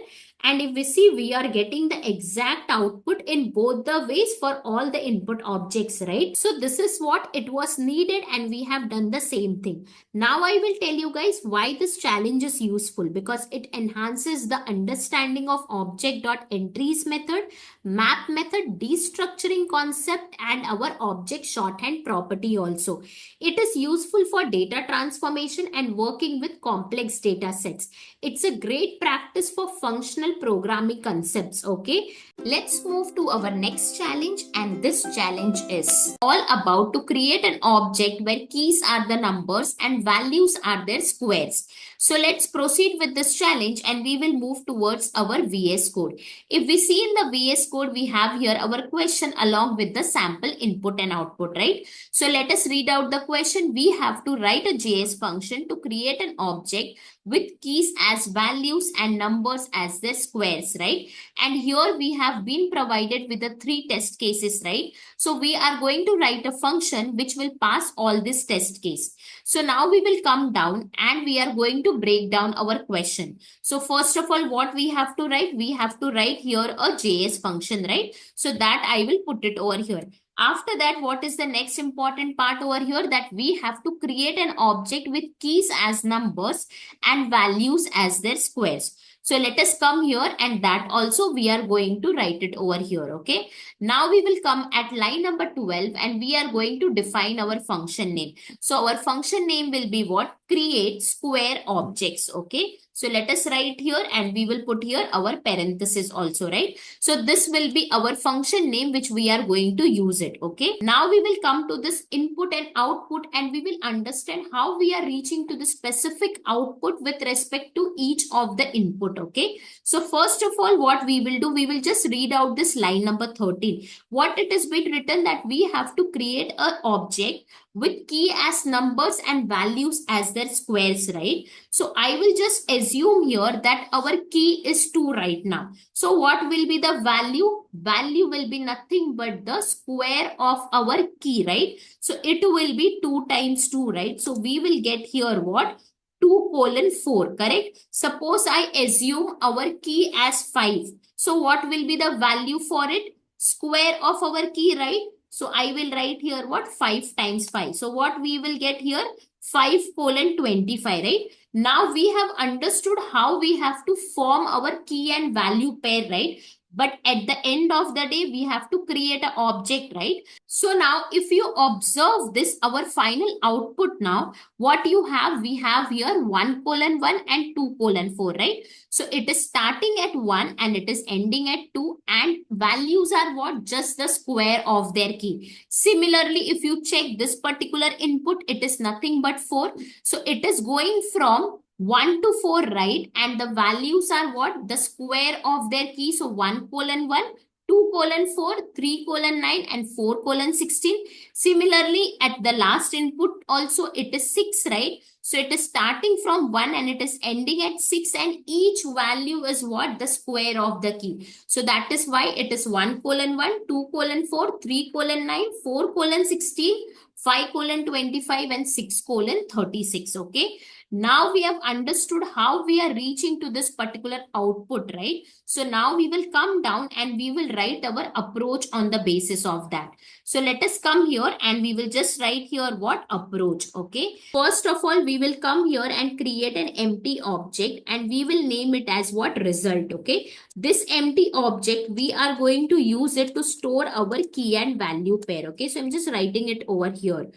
And if we see, we are getting the exact output in both the ways for all the input objects, right? So this is what it was needed, and we have done the same thing. Now I will tell you guys why this challenge is useful, because it enhances the understanding of object.entries method, map method, destructuring concept, and our object shorthand property also. It is useful for data transformation and working with complex data sets. It's a great practice for functional programming concepts, okay? Let's move to our next challenge, and this challenge is all about to create an object where keys are the numbers and values are their squares. So let's proceed with this challenge, and we will move towards our VS Code. If we see in the VS Code, we have here our question along with the sample input and output, right? So let us read out the question. We have to write a JS function to create an object with keys as values and numbers as their squares, right? And here we have been provided with the 3 test cases, right? So we are going to write a function which will pass all this test case. So now we will come down and we are going to break down our question. So first of all, what we have to write? We have to write here a JS function, right? So that I will put it over here. After that, what is the next important part over here? That we have to create an object with keys as numbers and values as their squares. So let us come here, and that also we are going to write it over here. Okay. Now we will come at line number 12, and we are going to define our function name. So our function name will be what? Create square objects. Okay. So let us write here, and we will put here our parenthesis also, right? So this will be our function name which we are going to use it. Okay. Now we will come to this input and output, and we will understand how we are reaching to the specific output with respect to each of the input. Okay. So first of all, what we will do, we will just read out this line number 13. What it is been written that we have to create an object with key as numbers and values as their squares, right? So I will just assume here that our key is 2 right now. So what will be the value? Value will be nothing but the square of our key, right? So it will be 2 times 2, right? So we will get here what? 2:4, correct? Suppose I assume our key as 5. So what will be the value for it? Square of our key, right? So I will write here what? 5 times 5. So what we will get here? 5:25, right? Now we have understood how we have to form our key and value pair, right? But at the end of the day, we have to create an object, right? So now if you observe this, our final output now, what you have, we have here 1:1 and 2:4, right? So it is starting at 1 and it is ending at 2, and values are what? Just the square of their key. Similarly, if you check this particular input, it is nothing but 4. So it is going from 1 to 4, right? And the values are what? The square of their key. So 1:1, 2:4, 3:9, and 4:16. Similarly, at the last input also, it is 6, right? So it is starting from 1 and it is ending at 6, and each value is what? The square of the key. So that is why it is 1:1, 2:4, 3:9, 4:16, 5:25, and 6:36. Okay. Now we have understood how we are reaching to this particular output, right? So now we will come down and we will write our approach on the basis of that. So let us come here and we will just write here what? Approach. Okay. First of all, we will come here and create an empty object, and we will name it as what? Result. Okay. This empty object, we are going to use it to store our key and value pair. Okay. So I'm just writing it over here.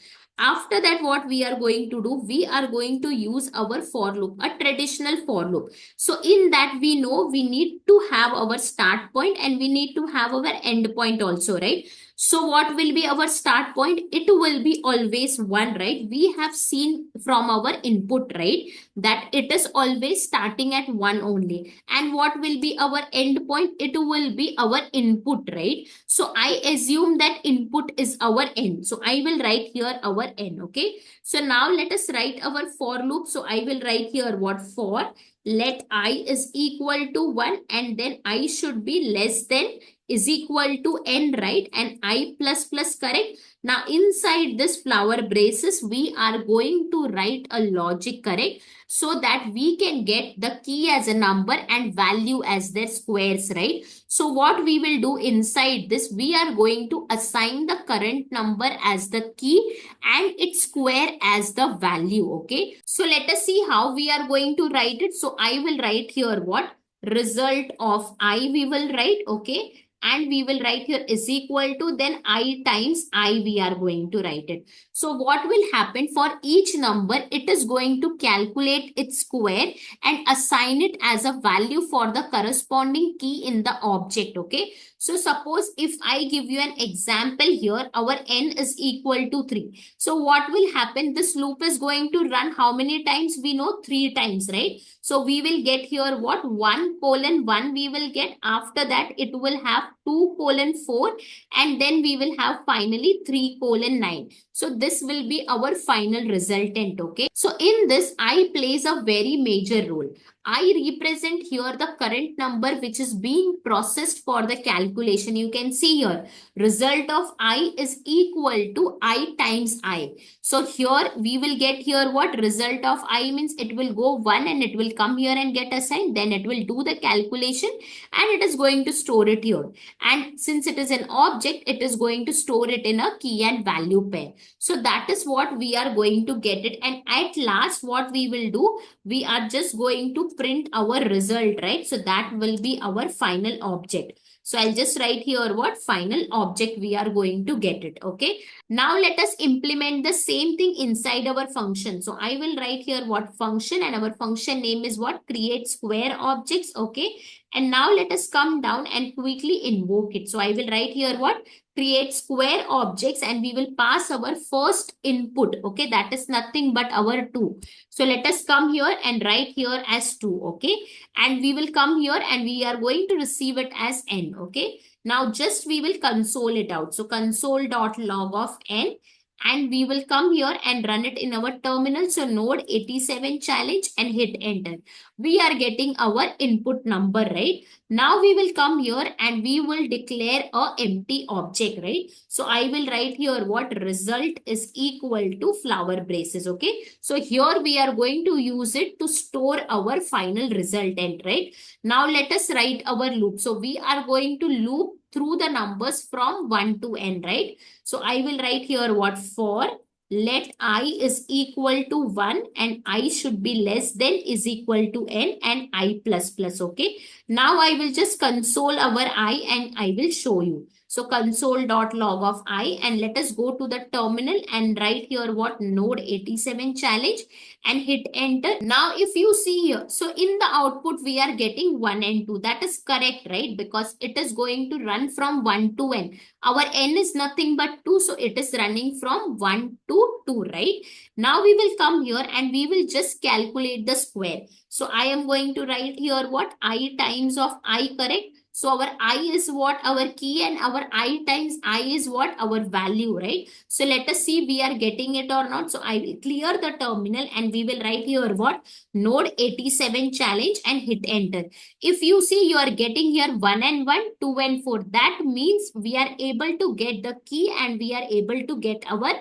After that, what we are going to do, we are going to use our for loop, a traditional for loop. So in that, we know we need to have our start point and we need to have our end point also, right? So what will be our start point? It will be always 1, right? We have seen from our input, right, that it is always starting at 1 only. And what will be our end point? It will be our input, right? So I assume that input is our end. So I will write here our end, okay? So now let us write our for loop. So I will write here what? For let I is equal to 1, and then I should be less than is equal to n, right? And I plus plus, correct? Now inside this flower braces, we are going to write a logic, correct? So that we can get the key as a number and value as their squares, right? So what we will do inside this, we are going to assign the current number as the key and its square as the value, okay? So let us see how we are going to write it. So I will write here what? Result of I we will write, okay? And we will write here is equal to, then I times I we are going to write it. So what will happen for each number, it is going to calculate its square and assign it as a value for the corresponding key in the object, okay? So suppose if I give you an example here, our n is equal to 3. So what will happen? This loop is going to run how many times? We know 3 times, right? So we will get here what? 1:1 we will get. After that, it will have 2:4, and then we will have finally 3:9. So this will be our final resultant, okay? So in this, I plays a very major role. I represent here the current number which is being processed for the calculation. You can see here, result of I is equal to I times I. So here we will get here what? Result of I means it will go 1 and it will come here and get assigned. Then it will do the calculation and it is going to store it here. And since it is an object, it is going to store it in a key and value pair. So that is what we are going to get it. And at last, what we will do, we are just going to print our result, right? So that will be our final object. So I'll just write here what final object we are going to get it. Okay. Now let us implement the same thing inside our function. So I will write here what function, and our function name is what? Create square objects. Okay. And now let us come down and quickly invoke it. So I will write here what? Create square objects, and we will pass our first input. Okay. That is nothing but our 2. So let us come here and write here as 2. Okay. And we will come here and we are going to receive it as n. Okay. Now just we will console it out. So console.log of n, and we will come here and run it in our terminal. So node 87 challenge and hit enter. We are getting our input number, right? Now we will come here and we will declare a empty object, right? So I will write here what? Result is equal to flower braces. Okay. So here we are going to use it to store our final resultant, right? Now let us write our loop. So we are going to loop through the numbers from 1 to n, right? So I will write here what? For let I is equal to 1 and I should be less than is equal to n and I plus plus. Okay. Now I will just console our I and I will show you. So console.log of I, and let us go to the terminal and write here what? Node 87 challenge and hit enter. Now if you see here, so in the output we are getting 1 and 2. That is correct, right? Because it is going to run from 1 to n. Our n is nothing but 2. So it is running from 1 to 2, right? Now we will come here and we will just calculate the square. So I am going to write here what? I times of I, correct? So our I is what? Our key, and our I times I is what? Our value, right? So let us see we are getting it or not. So I will clear the terminal and we will write here what? Node 87 challenge and hit enter. If you see, you are getting here 1 and 1, 2 and 4. That means we are able to get the key and we are able to get our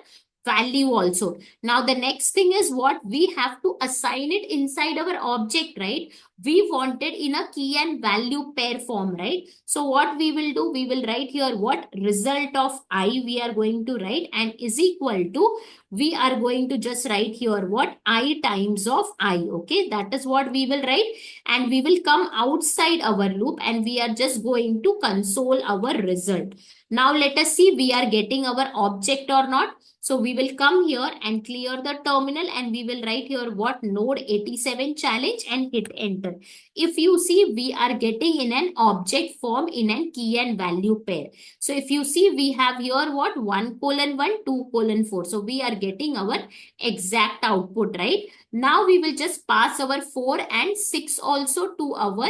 value also. Now the next thing is what? We have to assign it inside our object, right? We wanted in a key and value pair form, right? So what we will do? We will write here what? Result of I we are going to write, and is equal to, we are going to just write here what? I times of I. Okay, that is what we will write, and we will come outside our loop and we are just going to console our result. Now let us see we are getting our object or not. So we will come here and clear the terminal and we will write here what? Node 87 challenge and hit enter. If you see, we are getting in an object form in an key and value pair. So if you see, we have here what? 1:1, 2:4. So we are getting our exact output, right? Now we will just pass our 4 and 6 also to our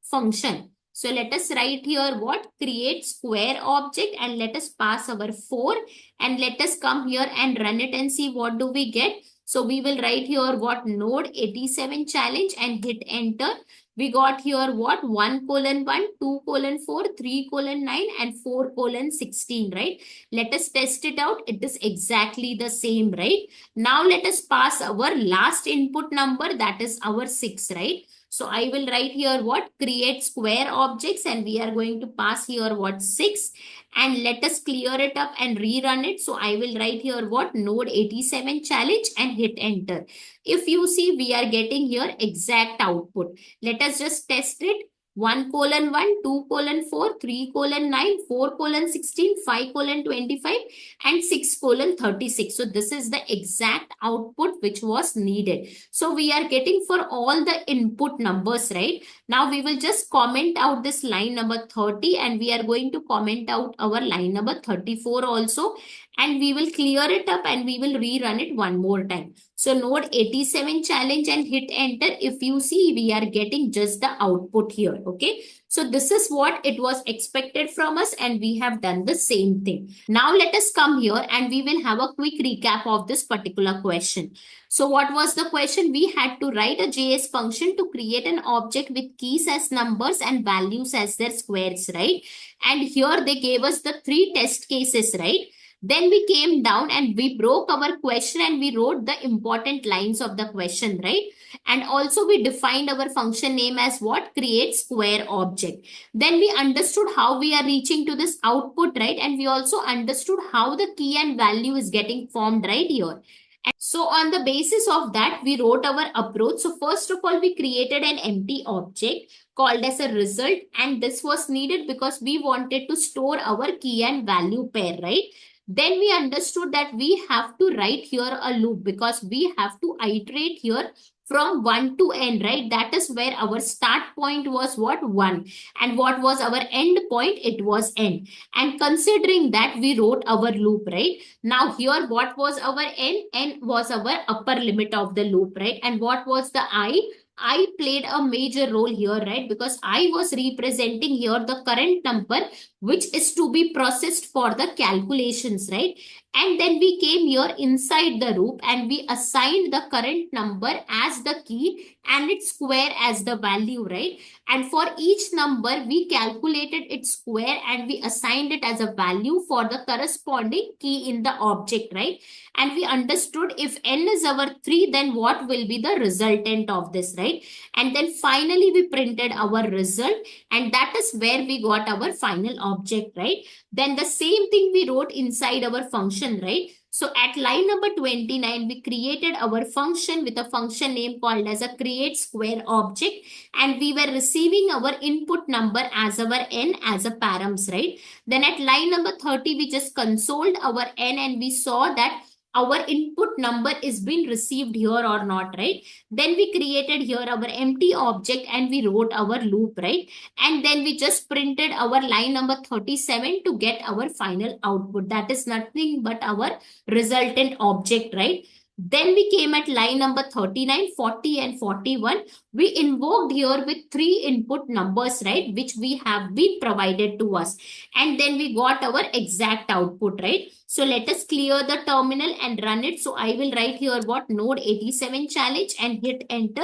function. So let us write here what? Create square object, and let us pass our 4, and let us come here and run it and see what do we get. So we will write here what? Node 87 challenge and hit enter. We got here what? 1:1, 2:4, 3:9 and 4:16, right? Let us test it out. It is exactly the same, right? Now let us pass our last input number, that is our 6, right? So I will write here what? Create square objects, and we are going to pass here what? 6, and let us clear it up and rerun it. So I will write here what? Node 87 challenge and hit enter. If you see, we are getting here exact output. Let us just test it. 1:1, 2:4, 3:9, 4:16, 5:25 and 6:36. So this is the exact output which was needed. So we are getting for all the input numbers, right? Now we will just comment out this line number 30, and we are going to comment out our line number 34 also, and we will clear it up and we will rerun it one more time. So node 87 challenge and hit enter. If you see, we are getting just the output here. Okay. So this is what it was expected from us, and we have done the same thing. Now let us come here and we will have a quick recap of this particular question. So what was the question? We had to write a JS function to create an object with keys as numbers and values as their squares, right? And here they gave us the 3 test cases, right? Then we came down and we broke our question and we wrote the important lines of the question, right? And also we defined our function name as what? Create square object. Then we understood how we are reaching to this output, right? And we also understood how the key and value is getting formed right here. So on the basis of that, we wrote our approach. So first of all, we created an empty object called as a result. And this was needed because we wanted to store our key and value pair, right? Then we understood that we have to write here a loop because we have to iterate here from 1 to n, right? That is where our start point was what? 1. And what was our end point? It was n. And considering that, we wrote our loop, right? Now here, what was our n? N was our upper limit of the loop, right? And what was the I? I played a major role here, right? Because I was representing here the current number, which is to be processed for the calculations, right? And then we came here inside the loop and we assigned the current number as the key and its square as the value, right? And for each number, we calculated its square and we assigned it as a value for the corresponding key in the object, right? And we understood if n is our 3, then what will be the resultant of this, right? And then finally, we printed our result, and that is where we got our final object, right? Then the same thing we wrote inside our function, right? So at line number 29, we created our function with a function name called as a create square object, and we were receiving our input number as our n as a params, right? Then at line number 30, we just consoled our n and we saw that our input number is being received here or not, right? Then we created here our empty object and we wrote our loop, right? And then we just printed our line number 37 to get our final output. That is nothing but our resultant object, right? Then we came at line number 39, 40 and 41. We invoked here with 3 input numbers, right? Which we have been provided to us. And then we got our exact output, right? So let us clear the terminal and run it. So I will write here what? Node 87 challenge and hit enter.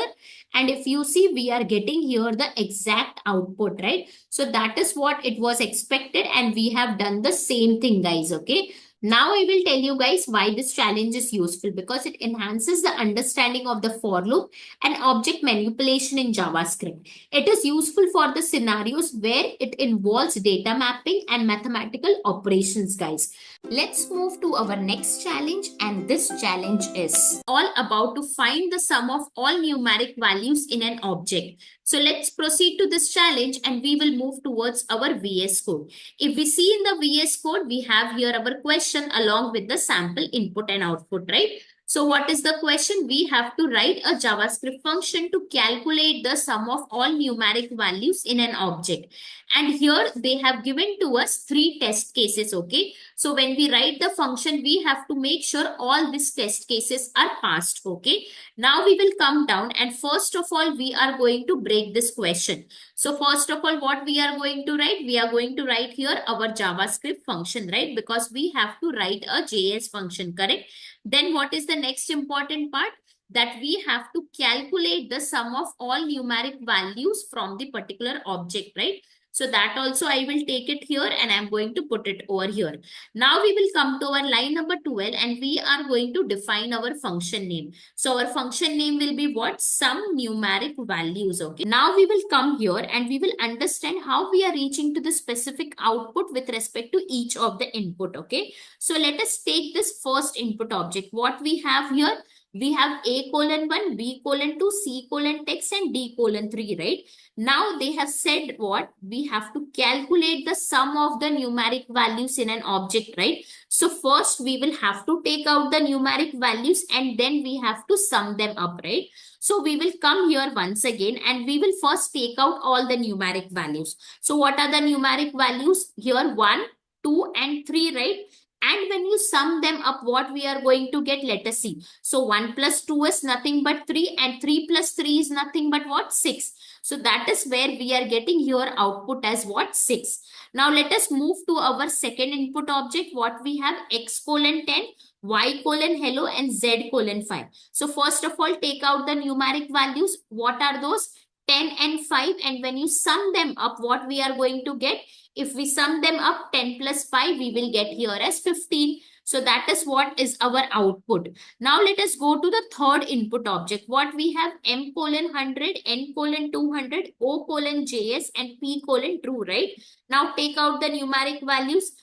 And if you see, we are getting here the exact output, right? So that is what it was expected. And we have done the same thing, guys. Okay. Now I will tell you guys why this challenge is useful, because it enhances the understanding of the for loop and object manipulation in JavaScript. It is useful for the scenarios where it involves data mapping and mathematical operations, guys. Let's move to our next challenge, and this challenge is all about to find the sum of all numeric values in an object. So let's proceed to this challenge and we will move towards our VS Code. If we see in the VS Code, we have here our question along with the sample input and output, right? So what is the question? We have to write a JavaScript function to calculate the sum of all numeric values in an object. And here they have given to us 3 test cases, okay? So when we write the function, we have to make sure all these test cases are passed, okay? Now we will come down and first of all, we are going to break this question. So first of all, what we are going to write? We are going to write here our JavaScript function, right? Because we have to write a JS function, correct? Then what is the next important part? That we have to calculate the sum of all numeric values from the particular object, right? So that also I will take it here and I'm going to put it over here. Now we will come to our line number 12 and we are going to define our function name. So our function name will be what? Some numeric values, okay? Now we will come here and we will understand how we are reaching to the specific output with respect to each of the input, okay? So let us take this first input object. What we have here? We have A:1, B:2, C:text and D:3, right? Now they have said what? We have to calculate the sum of the numeric values in an object, right? So first we will have to take out the numeric values and then we have to sum them up, right? So we will come here once again and we will first take out all the numeric values. So what are the numeric values? Here 1, 2 and 3, right? And when you sum them up, what we are going to get? Let us see. So 1 plus 2 is nothing but 3 and 3 plus 3 is nothing but what? 6. So that is where we are getting here output as what? 6. Now let us move to our second input object. What we have? X:10, Y:hello and Z:5. So first of all, take out the numeric values. What are those? 10 and 5. And when you sum them up, what we are going to get? If we sum them up, 10 plus 5, we will get here as 15. So that is what is our output. Now let us go to the third input object. What we have? M:100, N:200, O::JS and P::true, right? Now take out the numeric values.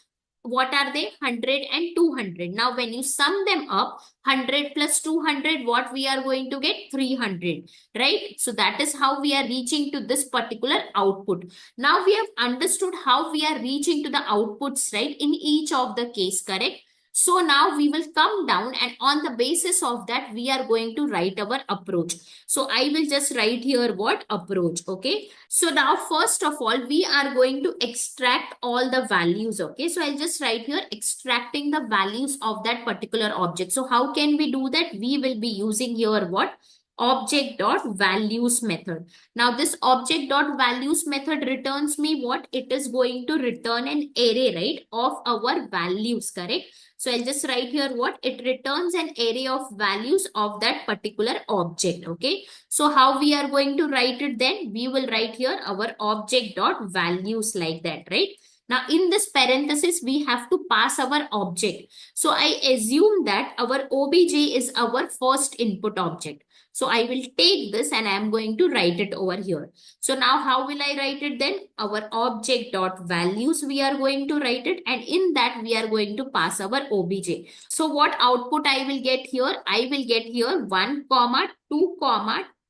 what are they? 100 and 200. Now, when you sum them up, 100 plus 200, what we are going to get? 300, right? So that is how we are reaching to this particular output. Now we have understood how we are reaching to the outputs, right? In each of the case, correct? So now we will come down, and on the basis of that, we are going to write our approach. So I will just write here what? Approach, okay? So now first of all, we are going to extract all the values, okay? So I'll just write here extracting the values of that particular object. So how can we do that? We will be using here what? Object.values method. Now this object.values method returns me what? It is going to return an array, right, of our values, correct? So I'll just write here what? It returns an array of values of that particular object, okay? So how we are going to write it then? We will write here our object.values like that, right? Now in this parenthesis, we have to pass our object. So I assume that our obj is our first input object. So I will take this and I am going to write it over here. So now how will I write it then? Our object.values we are going to write it, and in that we are going to pass our obj. So what output I will get here? I will get here 1, 2,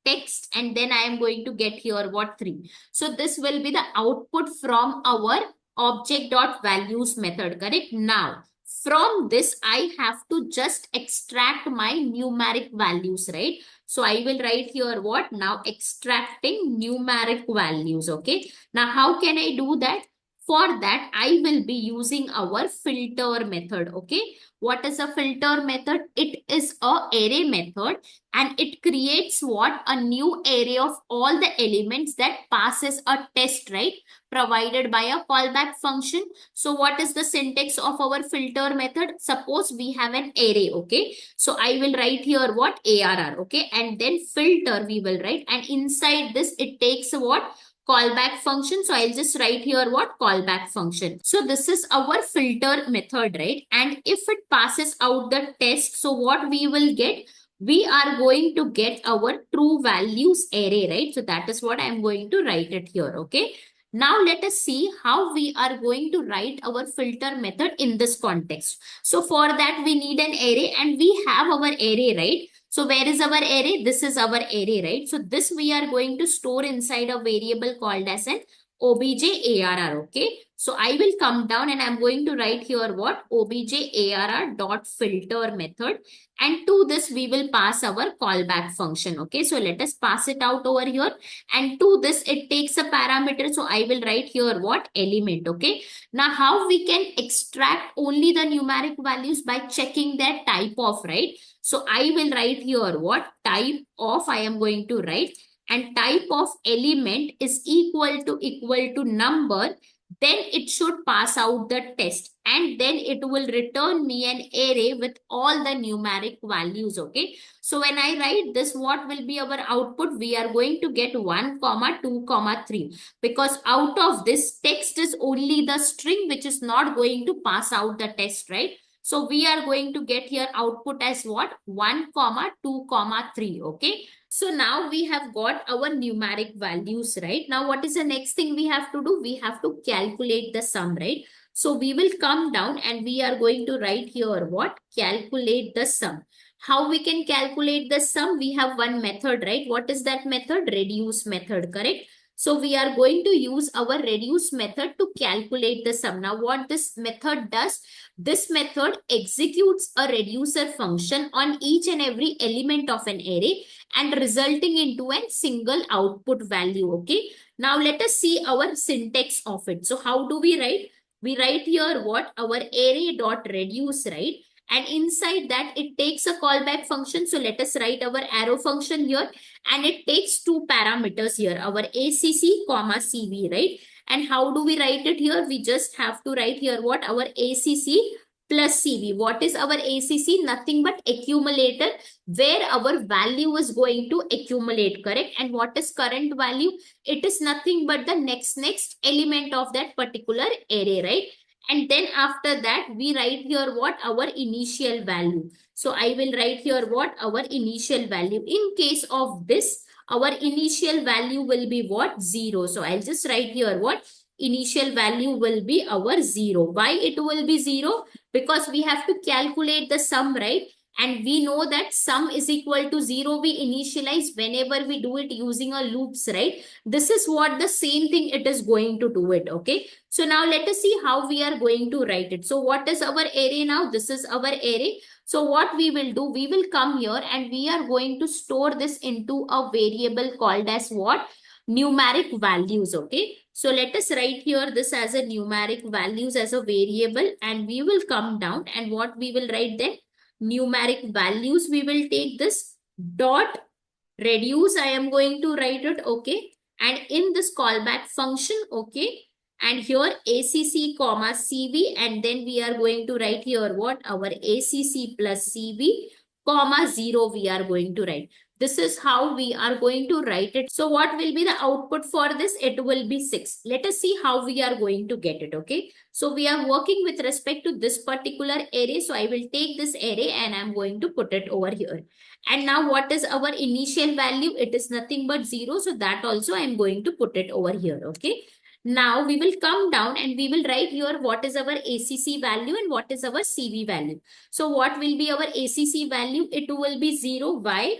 text, and then I am going to get here what? 3. So this will be the output from our object.values method, correct? Now from this I have to just extract my numeric values, right? So I will write here what? Now extracting numeric values, okay? Now how can I do that? For that, I will be using our filter method, okay? What is a filter method? It is a array method, and it creates what? A new array of all the elements that passes a test, right? Provided by a callback function. So what is the syntax of our filter method? Suppose we have an array, okay? So I will write here what? ARR, okay? And then filter we will write, and inside this it takes what? Callback function. So I'll just write here what? Callback function. So this is our filter method, right? And if it passes out the test, so what we will get? We are going to get our true values array, right? So that is what I'm going to write it here, okay? Now let us see how we are going to write our filter method in this context. So for that we need an array, and we have our array, right? So where is our array? This is our array, right? So this we are going to store inside a variable called as an obj_arr, okay? So I will come down and I'm going to write here what? Obj_arr.filter method. And to this we will pass our callback function, okay? So let us pass it out over here. And to this it takes a parameter. So I will write here what? Element, okay? Now how we can extract only the numeric values? By checking their type of, right? So I will write here what? Type of I am going to write, and type of element is equal to number. Then it should pass out the test, and then it will return me an array with all the numeric values, okay? So when I write this, what will be our output? We are going to get 1, 2, 3, because out of this text is only the string which is not going to pass out the test, right? So we are going to get here output as what? 1, 2, 3, okay? So now we have got our numeric values, right? Now what is the next thing we have to do? We have to calculate the sum, right? So we will come down and we are going to write here what? Calculate the sum. How we can calculate the sum? We have one method, right? What is that method? Reduce method, correct? So we are going to use our reduce method to calculate the sum. Now what this method does? This method executes a reducer function on each and every element of an array and resulting into a single output value, okay? Now let us see our syntax of it. So how do we write? We write here what? Our array.reduce, right? And inside that it takes a callback function. So let us write our arrow function here, and it takes two parameters here, our ACC, CV, right? And how do we write it here? We just have to write here what? Our ACC plus CV. What is our ACC? Nothing but accumulator, where our value is going to accumulate, correct? And what is current value? It is nothing but the next element of that particular array, right? And then after that, we write here what? Our initial value. So I will write here what? Our initial value. In case of this, our initial value will be what? 0. So I'll just write here what? initial value will be our 0. Why it will be 0? Because we have to calculate the sum, right? And we know that sum is equal to 0. We initialize whenever we do it using a loops, right? This is what the same thing it is going to do it, okay? So now let us see how we are going to write it. So what is our array now? This is our array. So what we will do, we will come here and we are going to store this into a variable called as what? Numeric values, okay? So let us write here this as a numeric values as a variable, and we will come down and what we will write then? Numeric values, we will take this dot reduce, I am going to write it, okay? And in this callback function, okay? And here ACC comma CV, and then we are going to write here what? Our ACC plus CV comma 0 we are going to write. This is how we are going to write it. So what will be the output for this? It will be 6. Let us see how we are going to get it, okay? So we are working with respect to this particular array. So I will take this array and I'm going to put it over here. And now what is our initial value? It is nothing but 0. So that also I'm going to put it over here, okay? Now we will come down and we will write here what is our ACC value and what is our CV value. So what will be our ACC value? It will be 0. Why?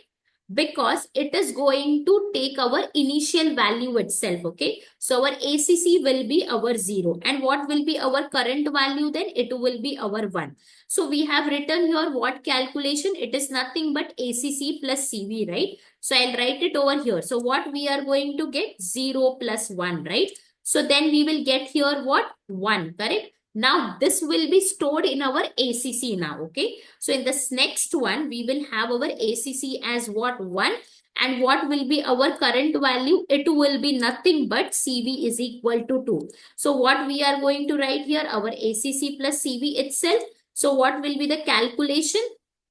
Because it is going to take our initial value itself, okay? So our ACC will be our 0. And what will be our current value then? It will be our 1. So we have written here what calculation? It is nothing but ACC plus CV, right? So I'll write it over here. So what we are going to get? 0 plus 1, right? So then we will get here what? 1, correct? Now this will be stored in our ACC now, okay? So in this next one, we will have our ACC as what? 1. And what will be our current value? It will be nothing but CV is equal to 2. So what we are going to write here? Our ACC plus CV itself. So what will be the calculation?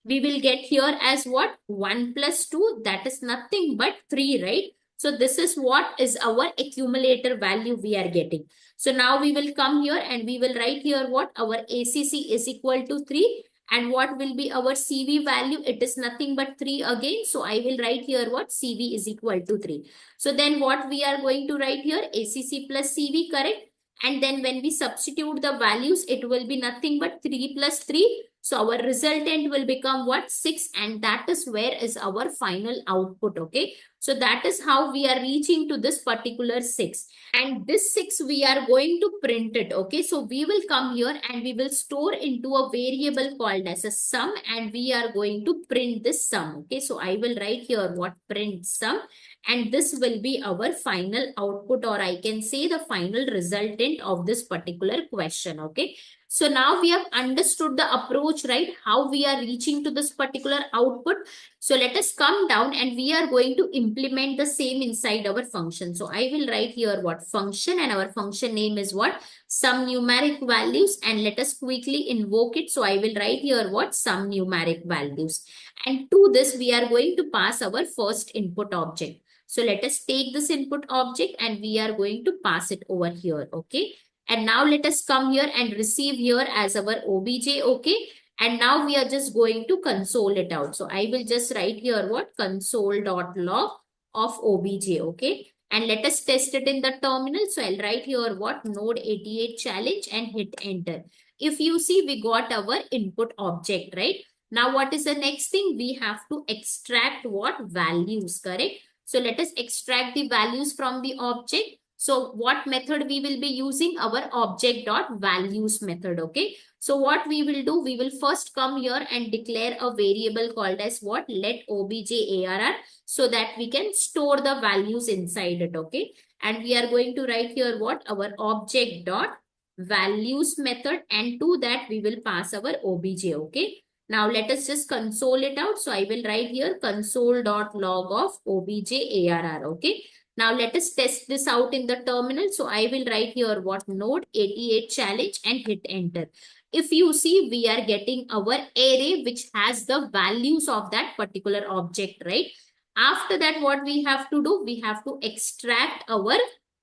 We will get here as what? 1 plus 2. That is nothing but 3, right? So this is what is our accumulator value we are getting. So now we will come here and we will write here what? Our ACC is equal to 3. And what will be our CV value? It is nothing but 3 again. So I will write here what? CV is equal to 3. So then what we are going to write here? ACC plus CV, correct? And then when we substitute the values, it will be nothing but 3 plus 3. So our resultant will become what? 6, and that is where is our final output, okay? So that is how we are reaching to this particular 6. And this 6 we are going to print it, okay? So we will come here and we will store into a variable called as a sum, and we are going to print this sum, okay? So I will write here what? Print sum. And this will be our final output, or I can say the final resultant of this particular question, okay? So now we have understood the approach, right? How we are reaching to this particular output. So let us come down and we are going to implement the same inside our function. So I will write here what? Function, and our function name is what? Some numeric values, and let us quickly invoke it. So I will write here what? Some numeric values. And to this we are going to pass our first input object. So let us take this input object and we are going to pass it over here, okay? And now let us come here and receive here as our obj, okay? And now we are just going to console it out. So I will just write here what? Console.log of obj, okay? And let us test it in the terminal. So I'll write here what? Node 88 challenge and hit enter. If you see, we got our input object, right? Now what is the next thing? We have to extract what? Values, correct? So let us extract the values from the object. So what method we will be using? Our object.values method, okay? So what we will do, we will first come here and declare a variable called as what? Let obj arr, so that we can store the values inside it, okay? And we are going to write here what? Our object.values method, and to that we will pass our obj, okay? Now let us just console it out. So I will write here console.log of obj arr, okay? Now let us test this out in the terminal. So I will write here what? Node 88 challenge and hit enter. If you see, we are getting our array which has the values of that particular object, right? After that, what we have to do? We have to extract our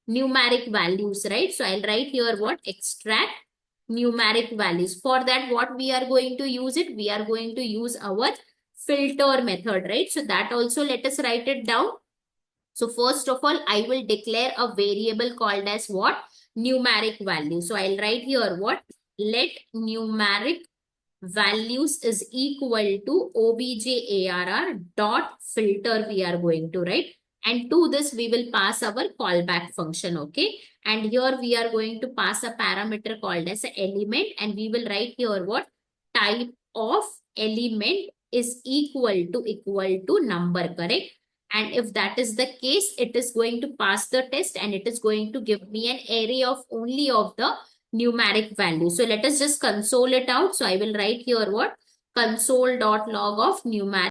numeric values, right? So I'll write here what? Extract numeric values. For that, what we are going to use it? We are going to use our filter method, right? So that also let us write it down. So first of all, I will declare a variable called as what? numeric value. So I'll write here what? Let numeric values is equal to objarr dot filter we are going to write. And to this we will pass our callback function, okay? And here we are going to pass a parameter called as an element, and we will write here what? Type of element is equal to number, correct? And if that is the case, it is going to pass the test and it is going to give me an array of only of the numeric value. So let us just console it out. So I will write here what? Console.log of numeric